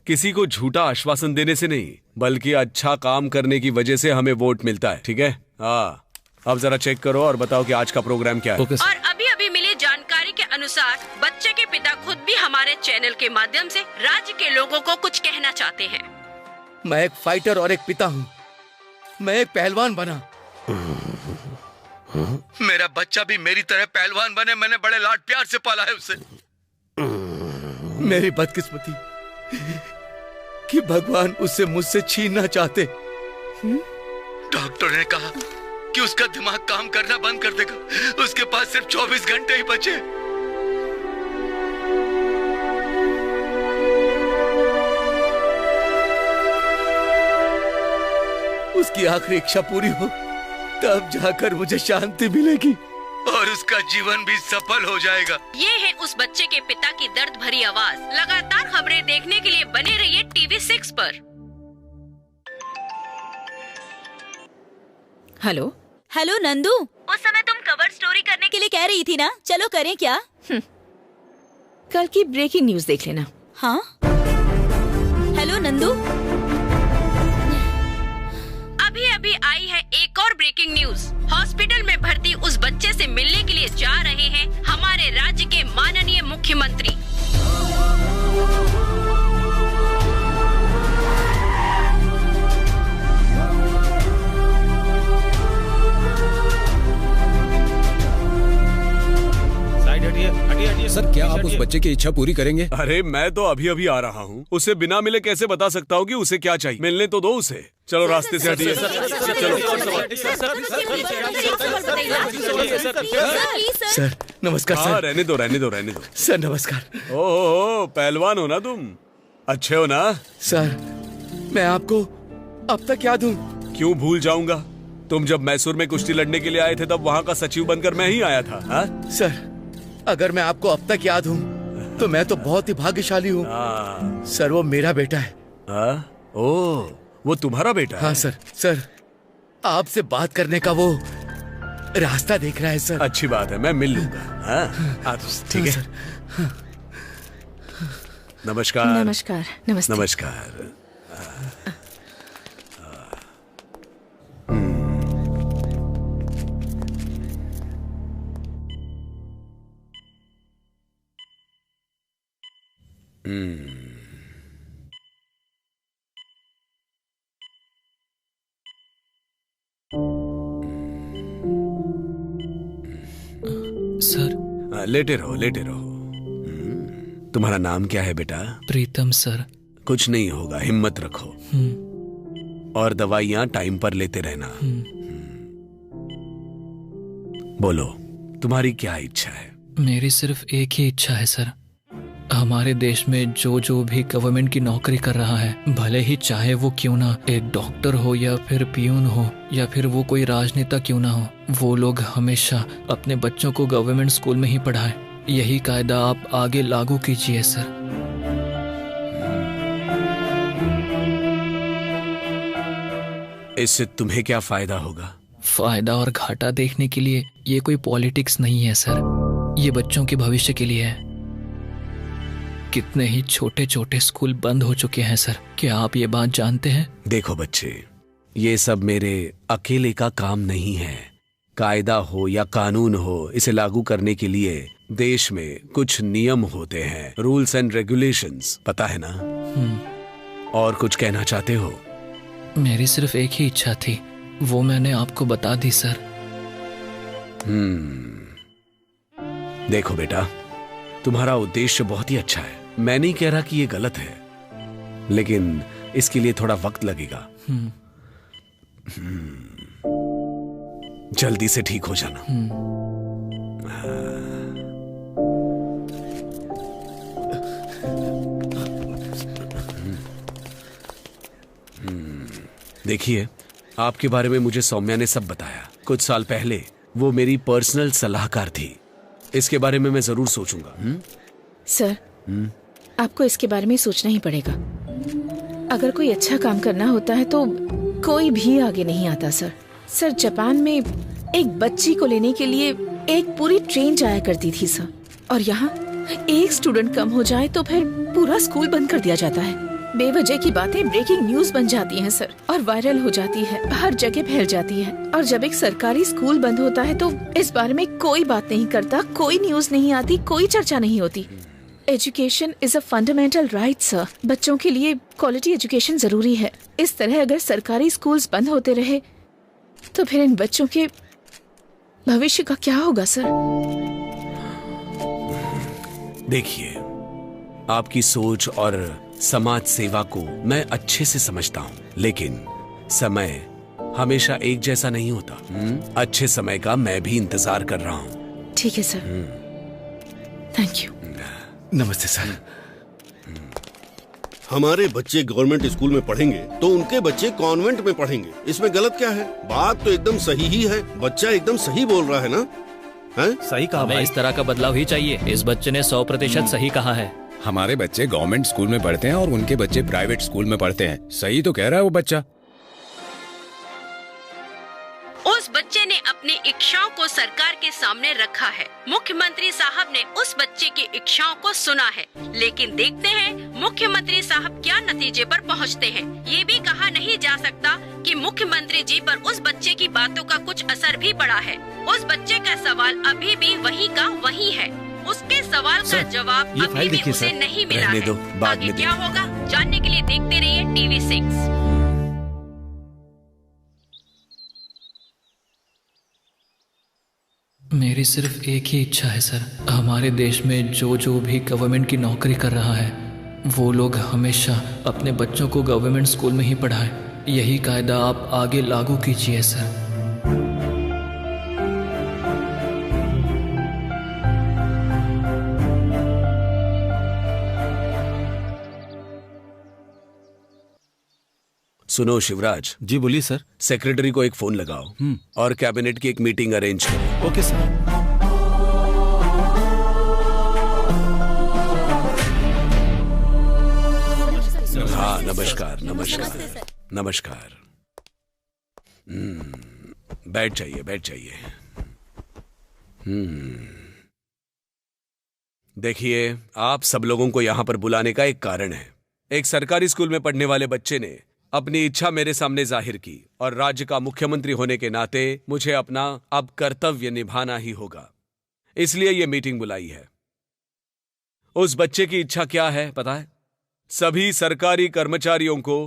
किसी को झूठा आश्वासन देने से नहीं, बल्कि अच्छा काम करने की वजह से हमें वोट मिलता है, ठीक है? हाँ, अब जरा चेक करो और बताओ कि आज का प्रोग्राम क्या है। और अभी अभी मिली जानकारी के अनुसार बच्चे के पिता खुद भी हमारे चैनल के माध्यम से राज्य के लोगों को कुछ कहना चाहते हैं। मैं एक फाइटर और एक पिता हूँ। मैं एक पहलवान बना। मेरा बच्चा भी मेरी तरह पहलवान बने। मैंने बड़े लाड प्यार से पाला है उसे। मेरी बदकिस्मती कि भगवान उसे मुझसे छीनना चाहते। डॉक्टर ने कहा कि उसका दिमाग काम करना बंद कर देगा। उसके पास सिर्फ 24 घंटे ही बचे। उसकी आखिरी इच्छा पूरी हो तब जाकर मुझे शांति मिलेगी और उसका जीवन भी सफल हो जाएगा। ये है उस बच्चे के पिता की दर्द भरी आवाज। लगातार खबरें देखने के लिए बने रहिए टीवी 6 पर। हेलो हेलो नंदू, उस समय तुम कवर स्टोरी करने के लिए कह रही थी ना, चलो करें क्या? कल की ब्रेकिंग न्यूज देख लेना। हाँ हेलो नंदू, अभी अभी आई है एक और ब्रेकिंग न्यूज। हॉस्पिटल में भर्ती उस बच्चे से मिलने के लिए जा रहे हैं हमारे राज्य के माननीय मुख्यमंत्री। सर, क्या आप उस बच्चे की इच्छा पूरी करेंगे? अरे मैं तो अभी अभी आ रहा हूँ, उसे बिना मिले कैसे बता सकता हूँ कि उसे क्या चाहिए? मिलने तो दो उसे। चलो रास्ते से हटिए। सर नमस्कार। हाँ, सर रहने दो रहने दो रहने दो। सर नमस्कार। ओहो, पहलवान हो ना तुम? अच्छे हो ना? सर मैं आपको अब तक याद हूँ। क्यों भूल जाऊंगा? तुम जब मैसूर में कुश्ती लड़ने के लिए आए थे तब वहाँ का सचिव बनकर मैं ही आया था। हा? सर अगर मैं आपको अब तक याद हूँ तो मैं तो बहुत ही भाग्यशाली हूँ। सर वो मेरा बेटा है। ओह, वो तुम्हारा बेटा है? हाँ सर। सर आपसे बात करने का वो रास्ता देख रहा है सर। अच्छी बात है, मैं मिल लूंगा। ठीक है। नमस्कार। नमस्कार। नमस्ते। नमस्कार। सर लेटे रहो लेटे रहो। तुम्हारा नाम क्या है बेटा? प्रीतम सर। कुछ नहीं होगा, हिम्मत रखो और दवाइयाँ टाइम पर लेते रहना। बोलो, तुम्हारी क्या इच्छा है? मेरी सिर्फ एक ही इच्छा है सर। हमारे देश में जो भी गवर्नमेंट की नौकरी कर रहा है, भले ही चाहे वो क्यों ना एक डॉक्टर हो या फिर पियून हो या फिर वो कोई राजनेता क्यों ना हो, वो लोग हमेशा अपने बच्चों को गवर्नमेंट स्कूल में ही पढ़ाएं। यही कायदा आप आगे लागू कीजिए सर। इससे तुम्हें क्या फायदा होगा? फायदा और घाटा देखने के लिए ये कोई पॉलिटिक्स नहीं है सर, ये बच्चों के भविष्य के लिए है। कितने ही छोटे छोटे स्कूल बंद हो चुके हैं सर, क्या आप ये बात जानते हैं? देखो बच्चे, ये सब मेरे अकेले का काम नहीं है। कायदा हो या कानून हो, इसे लागू करने के लिए देश में कुछ नियम होते हैं, रूल्स एंड रेगुलेशंस, पता है ना? और कुछ कहना चाहते हो? मेरी सिर्फ एक ही इच्छा थी, वो मैंने आपको बता दी सर। देखो बेटा, तुम्हारा उद्देश्य बहुत ही अच्छा है। मैं नहीं कह रहा कि ये गलत है, लेकिन इसके लिए थोड़ा वक्त लगेगा। जल्दी से ठीक हो जाना। देखिए, आपके बारे में मुझे सौम्या ने सब बताया। कुछ साल पहले वो मेरी पर्सनल सलाहकार थी। इसके बारे में मैं जरूर सोचूंगा। सर, आपको इसके बारे में सोचना ही पड़ेगा। अगर कोई अच्छा काम करना होता है तो कोई भी आगे नहीं आता सर। सर, जापान में एक बच्ची को लेने के लिए एक पूरी ट्रेन जाया करती थी सर, और यहाँ एक स्टूडेंट कम हो जाए तो फिर पूरा स्कूल बंद कर दिया जाता है। बेवजह की बातें ब्रेकिंग न्यूज बन जाती हैं सर, और वायरल हो जाती है, हर जगह फैल जाती है। और जब एक सरकारी स्कूल बंद होता है तो इस बारे में कोई बात नहीं करता, कोई न्यूज नहीं आती, कोई चर्चा नहीं होती। Education is a fundamental right sir. बच्चों के लिए क्वालिटी एजुकेशन जरूरी है। इस तरह अगर सरकारी स्कूल्स बंद होते रहे तो फिर इन बच्चों के भविष्य का क्या होगा सर? देखिए, आपकी सोच और समाज सेवा को मैं अच्छे से समझता हूँ, लेकिन समय हमेशा एक जैसा नहीं होता। अच्छे समय का मैं भी इंतजार कर रहा हूँ। ठीक है सर, थैंक यू। नमस्ते सर। हमारे बच्चे गवर्नमेंट स्कूल में पढ़ेंगे तो उनके बच्चे कॉन्वेंट में पढ़ेंगे, इसमें गलत क्या है? बात तो एकदम सही ही है, बच्चा एकदम सही बोल रहा है ना? है? सही कहा। हमें इस तरह का बदलाव ही चाहिए। इस बच्चे ने 100% सही कहा है। हमारे बच्चे गवर्नमेंट स्कूल में पढ़ते हैं और उनके बच्चे प्राइवेट स्कूल में पढ़ते हैं। सही तो कह रहा है वो बच्चा। उस बच्चे ने अपनी इच्छाओं को सरकार के सामने रखा है। मुख्यमंत्री साहब ने उस बच्चे की इच्छाओं को सुना है, लेकिन देखते हैं मुख्यमंत्री साहब क्या नतीजे पर पहुंचते हैं। ये भी कहा नहीं जा सकता कि मुख्यमंत्री जी पर उस बच्चे की बातों का कुछ असर भी पड़ा है। उस बच्चे का सवाल अभी भी वही का वही है। उसके सवाल का जवाब अभी भी उसे नहीं मिला है। आगे क्या होगा जानने के लिए देखते रहिए TV6। मेरी सिर्फ एक ही इच्छा है सर, हमारे देश में जो भी गवर्नमेंट की नौकरी कर रहा है वो लोग हमेशा अपने बच्चों को गवर्नमेंट स्कूल में ही पढ़ाएं। यही कायदा आप आगे लागू कीजिए सर। सुनो शिवराज। जी बोलिए सर। सेक्रेटरी को एक फोन लगाओ और कैबिनेट की एक मीटिंग अरेंज करो। Okay sir. हाँ, नमस्कार नमस्कार नमस्कार। बैठ जाइए बैठ जाइए। देखिए, आप सब लोगों को यहाँ पर बुलाने का एक कारण है। एक सरकारी स्कूल में पढ़ने वाले बच्चे ने अपनी इच्छा मेरे सामने जाहिर की, और राज्य का मुख्यमंत्री होने के नाते मुझे अपना अब कर्तव्य निभाना ही होगा, इसलिए यह मीटिंग बुलाई है। उस बच्चे की इच्छा क्या है पता है? सभी सरकारी कर्मचारियों को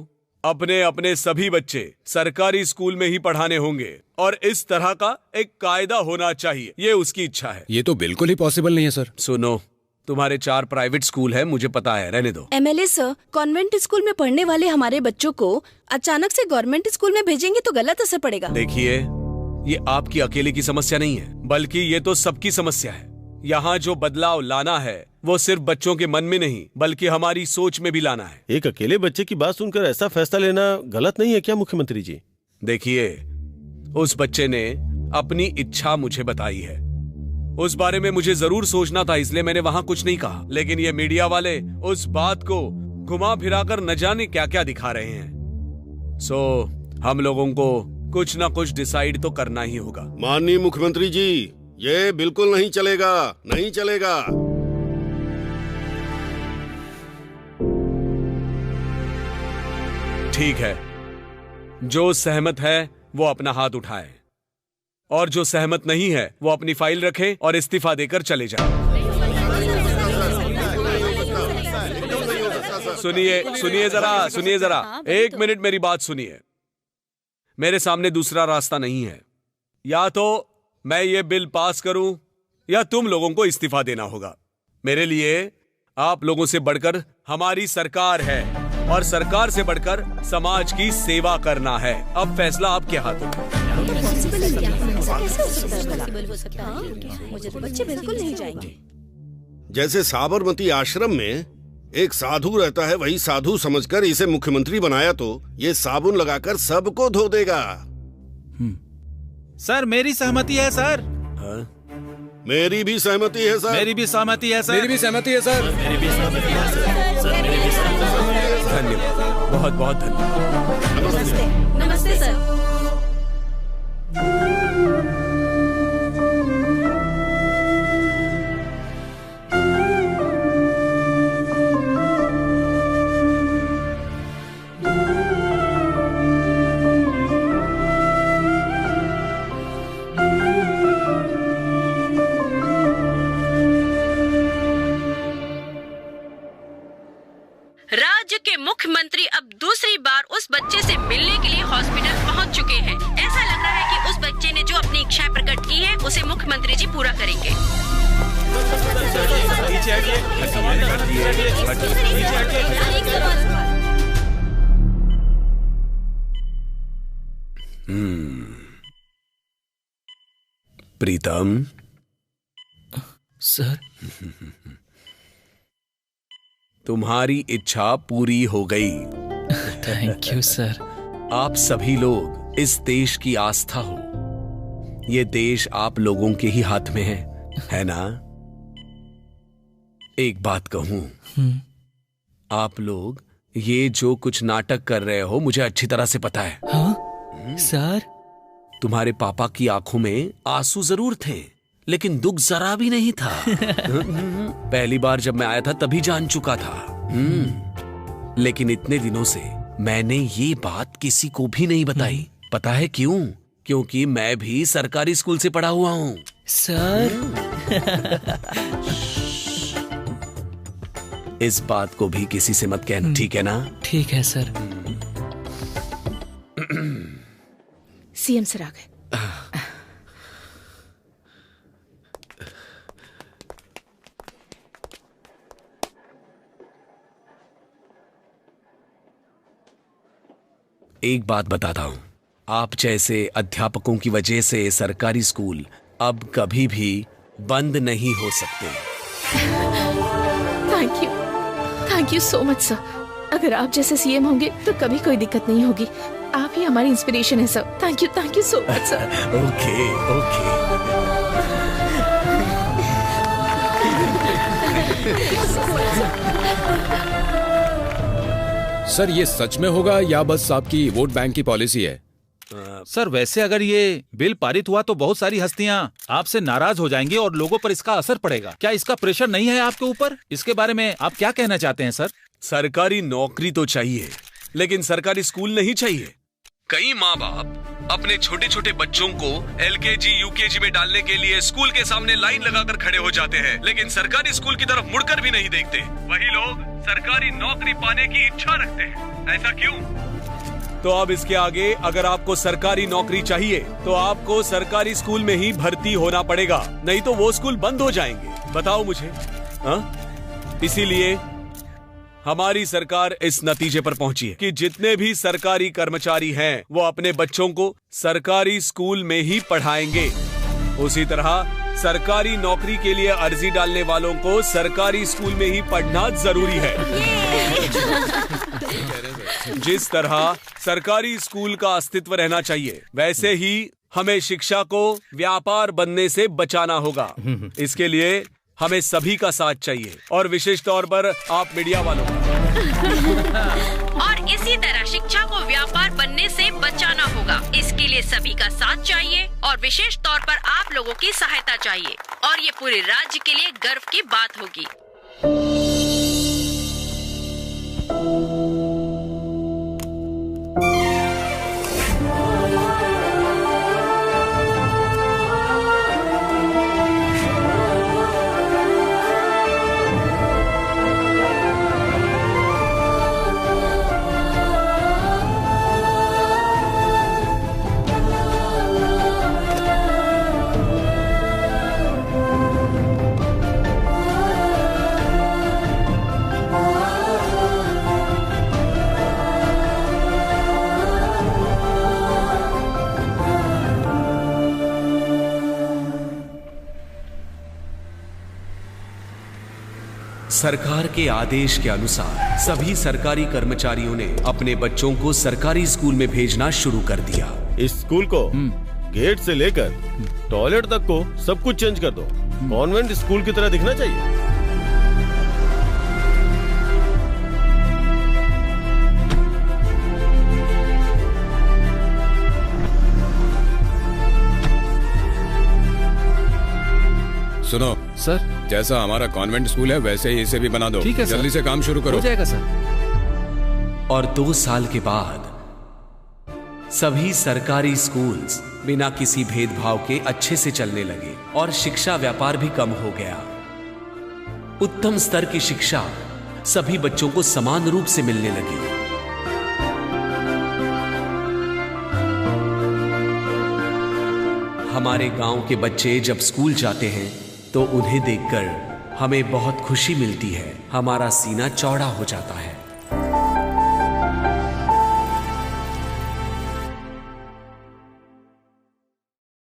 अपने अपने सभी बच्चे सरकारी स्कूल में ही पढ़ाने होंगे, और इस तरह का एक कायदा होना चाहिए। ये उसकी इच्छा है। ये तो बिल्कुल ही पॉसिबल नहीं है सर। सुनो, तुम्हारे 4 प्राइवेट स्कूल है, मुझे पता है, रहने दो। MLA सर, कॉन्वेंट स्कूल में पढ़ने वाले हमारे बच्चों को अचानक से गवर्नमेंट स्कूल में भेजेंगे तो गलत असर पड़ेगा। देखिए, ये आपकी अकेले की समस्या नहीं है, बल्कि ये तो सबकी समस्या है। यहाँ जो बदलाव लाना है वो सिर्फ बच्चों के मन में नहीं बल्कि हमारी सोच में भी लाना है। एक अकेले बच्चे की बात सुनकर ऐसा फैसला लेना गलत नहीं है क्या मुख्यमंत्री जी? देखिए, उस बच्चे ने अपनी इच्छा मुझे बताई है। उस बारे में मुझे जरूर सोचना था, इसलिए मैंने वहां कुछ नहीं कहा, लेकिन ये मीडिया वाले उस बात को घुमा फिराकर न जाने क्या क्या दिखा रहे हैं। सो हम लोगों को कुछ ना कुछ डिसाइड तो करना ही होगा। माननीय मुख्यमंत्री जी, ये बिल्कुल नहीं चलेगा, नहीं चलेगा। ठीक है, जो सहमत है वो अपना हाथ उठाए, और जो सहमत नहीं है वो अपनी फाइल रखे और इस्तीफा देकर चले जाए। सुनिए जरा, 1 मिनट मेरी बात सुनिए। मेरे सामने दूसरा रास्ता नहीं है। या तो मैं ये बिल पास करूं या तुम लोगों को इस्तीफा देना होगा। मेरे लिए आप लोगों से बढ़कर हमारी सरकार है, और सरकार से बढ़कर समाज की सेवा करना है। अब फैसला आपके हाथों में। मुझे तो बच्चे बिल्कुल नहीं जाएंगे। जैसे साबरमती आश्रम में एक साधु रहता है, वही साधु समझकर इसे मुख्यमंत्री बनाया तो ये साबुन लगाकर सबको धो देगा। सर, मेरी सहमति है सर। मेरी भी सहमति है सर। मेरी भी सहमति है सर। मेरी भी सहमति है सर। मेरी भी सहमति है सर। मेरी भी सहमति है। धन्यवाद, बहुत बहुत धन्यवाद। नमस्ते। नमस्ते सर। राज्य के मुख्यमंत्री अब दूसरी बार उस बच्चे से मिलने के लिए हॉस्पिटल पहुंच चुके हैं। ऐसा लग रहा है कि उस बच्चे ने जो अपनी इच्छाएं प्रकट की है उसे मुख्यमंत्री जी पूरा करेंगे। प्रीतम सर, तुम्हारी इच्छा पूरी हो गई। Thank you sir. आप सभी लोग इस देश की आस्था हो। ये देश आप लोगों के ही हाथ में है ना? एक बात कहूं, आप लोग ये जो कुछ नाटक कर रहे हो मुझे अच्छी तरह से पता है। हाँ? सर, तुम्हारे पापा की आंखों में आंसू जरूर थे, लेकिन दुख जरा भी नहीं था। पहली बार जब मैं आया था तभी जान चुका था। लेकिन इतने दिनों से मैंने ये बात किसी को भी नहीं बताई। पता है क्यों? क्योंकि मैं भी सरकारी स्कूल से पढ़ा हुआ हूँ। सर, इस बात को भी किसी से मत कहना, ठीक है ना? ठीक है सर। सीएम सर आ गए। एक बात बताता हूं, आप जैसे अध्यापकों की वजह से सरकारी स्कूल अब कभी भी बंद नहीं हो सकते। Thank you so much sir. अगर आप जैसे सीएम होंगे तो कभी कोई दिक्कत नहीं होगी। आप ही हमारी इंस्पिरेशन है sir. Thank you so much sir. Okay. Sir ये सच में होगा या बस आपकी वोट बैंक की पॉलिसी है? सर वैसे अगर ये बिल पारित हुआ तो बहुत सारी हस्तियां आपसे नाराज हो जाएंगी और लोगों पर इसका असर पड़ेगा। क्या इसका प्रेशर नहीं है आपके ऊपर? इसके बारे में आप क्या कहना चाहते हैं सर? सरकारी नौकरी तो चाहिए, लेकिन सरकारी स्कूल नहीं चाहिए। कई माँ बाप अपने छोटे छोटे बच्चों को LKG UKG में डालने के लिए स्कूल के सामने लाइन लगाकर खड़े हो जाते हैं, लेकिन सरकारी स्कूल की तरफ मुड़कर भी नहीं देखते। वही लोग सरकारी नौकरी पाने की इच्छा रखते हैं। ऐसा क्यों? तो अब इसके आगे अगर आपको सरकारी नौकरी चाहिए तो आपको सरकारी स्कूल में ही भर्ती होना पड़ेगा, नहीं तो वो स्कूल बंद हो जाएंगे। बताओ मुझे। इसीलिए हमारी सरकार इस नतीजे पर पहुंची है कि जितने भी सरकारी कर्मचारी हैं वो अपने बच्चों को सरकारी स्कूल में ही पढ़ाएंगे। उसी तरह सरकारी नौकरी के लिए अर्जी डालने वालों को सरकारी स्कूल में ही पढ़ना जरूरी है। जिस तरह सरकारी स्कूल का अस्तित्व रहना चाहिए, वैसे ही हमें शिक्षा को व्यापार बनने से बचाना होगा। इसके लिए हमें सभी का साथ चाहिए और विशेष तौर पर आप मीडिया वालों और इसी तरह शिक्षा को व्यापार बनने से बचाना होगा। इसके लिए सभी का साथ चाहिए और विशेष तौर पर आप लोगों की सहायता चाहिए और ये पूरे राज्य के लिए गर्व की बात होगी। सरकार के आदेश के अनुसार सभी सरकारी कर्मचारियों ने अपने बच्चों को सरकारी स्कूल में भेजना शुरू कर दिया। इस स्कूल को गेट से लेकर टॉयलेट तक को सब कुछ चेंज कर दो। कॉन्वेंट स्कूल की तरह दिखना चाहिए। सुनो सर, जैसा हमारा कॉन्वेंट स्कूल है वैसे ही इसे भी बना दो। ठीक है सर। जल्दी से काम शुरू करो। हो जाएगा सर। और 2 साल के बाद सभी सरकारी स्कूल्स बिना किसी भेदभाव के अच्छे से चलने लगे और शिक्षा व्यापार भी कम हो गया। उत्तम स्तर की शिक्षा सभी बच्चों को समान रूप से मिलने लगी। हमारे गांव के बच्चे जब स्कूल जाते हैं तो उन्हें देखकर हमें बहुत खुशी मिलती है। हमारा सीना चौड़ा हो जाता है।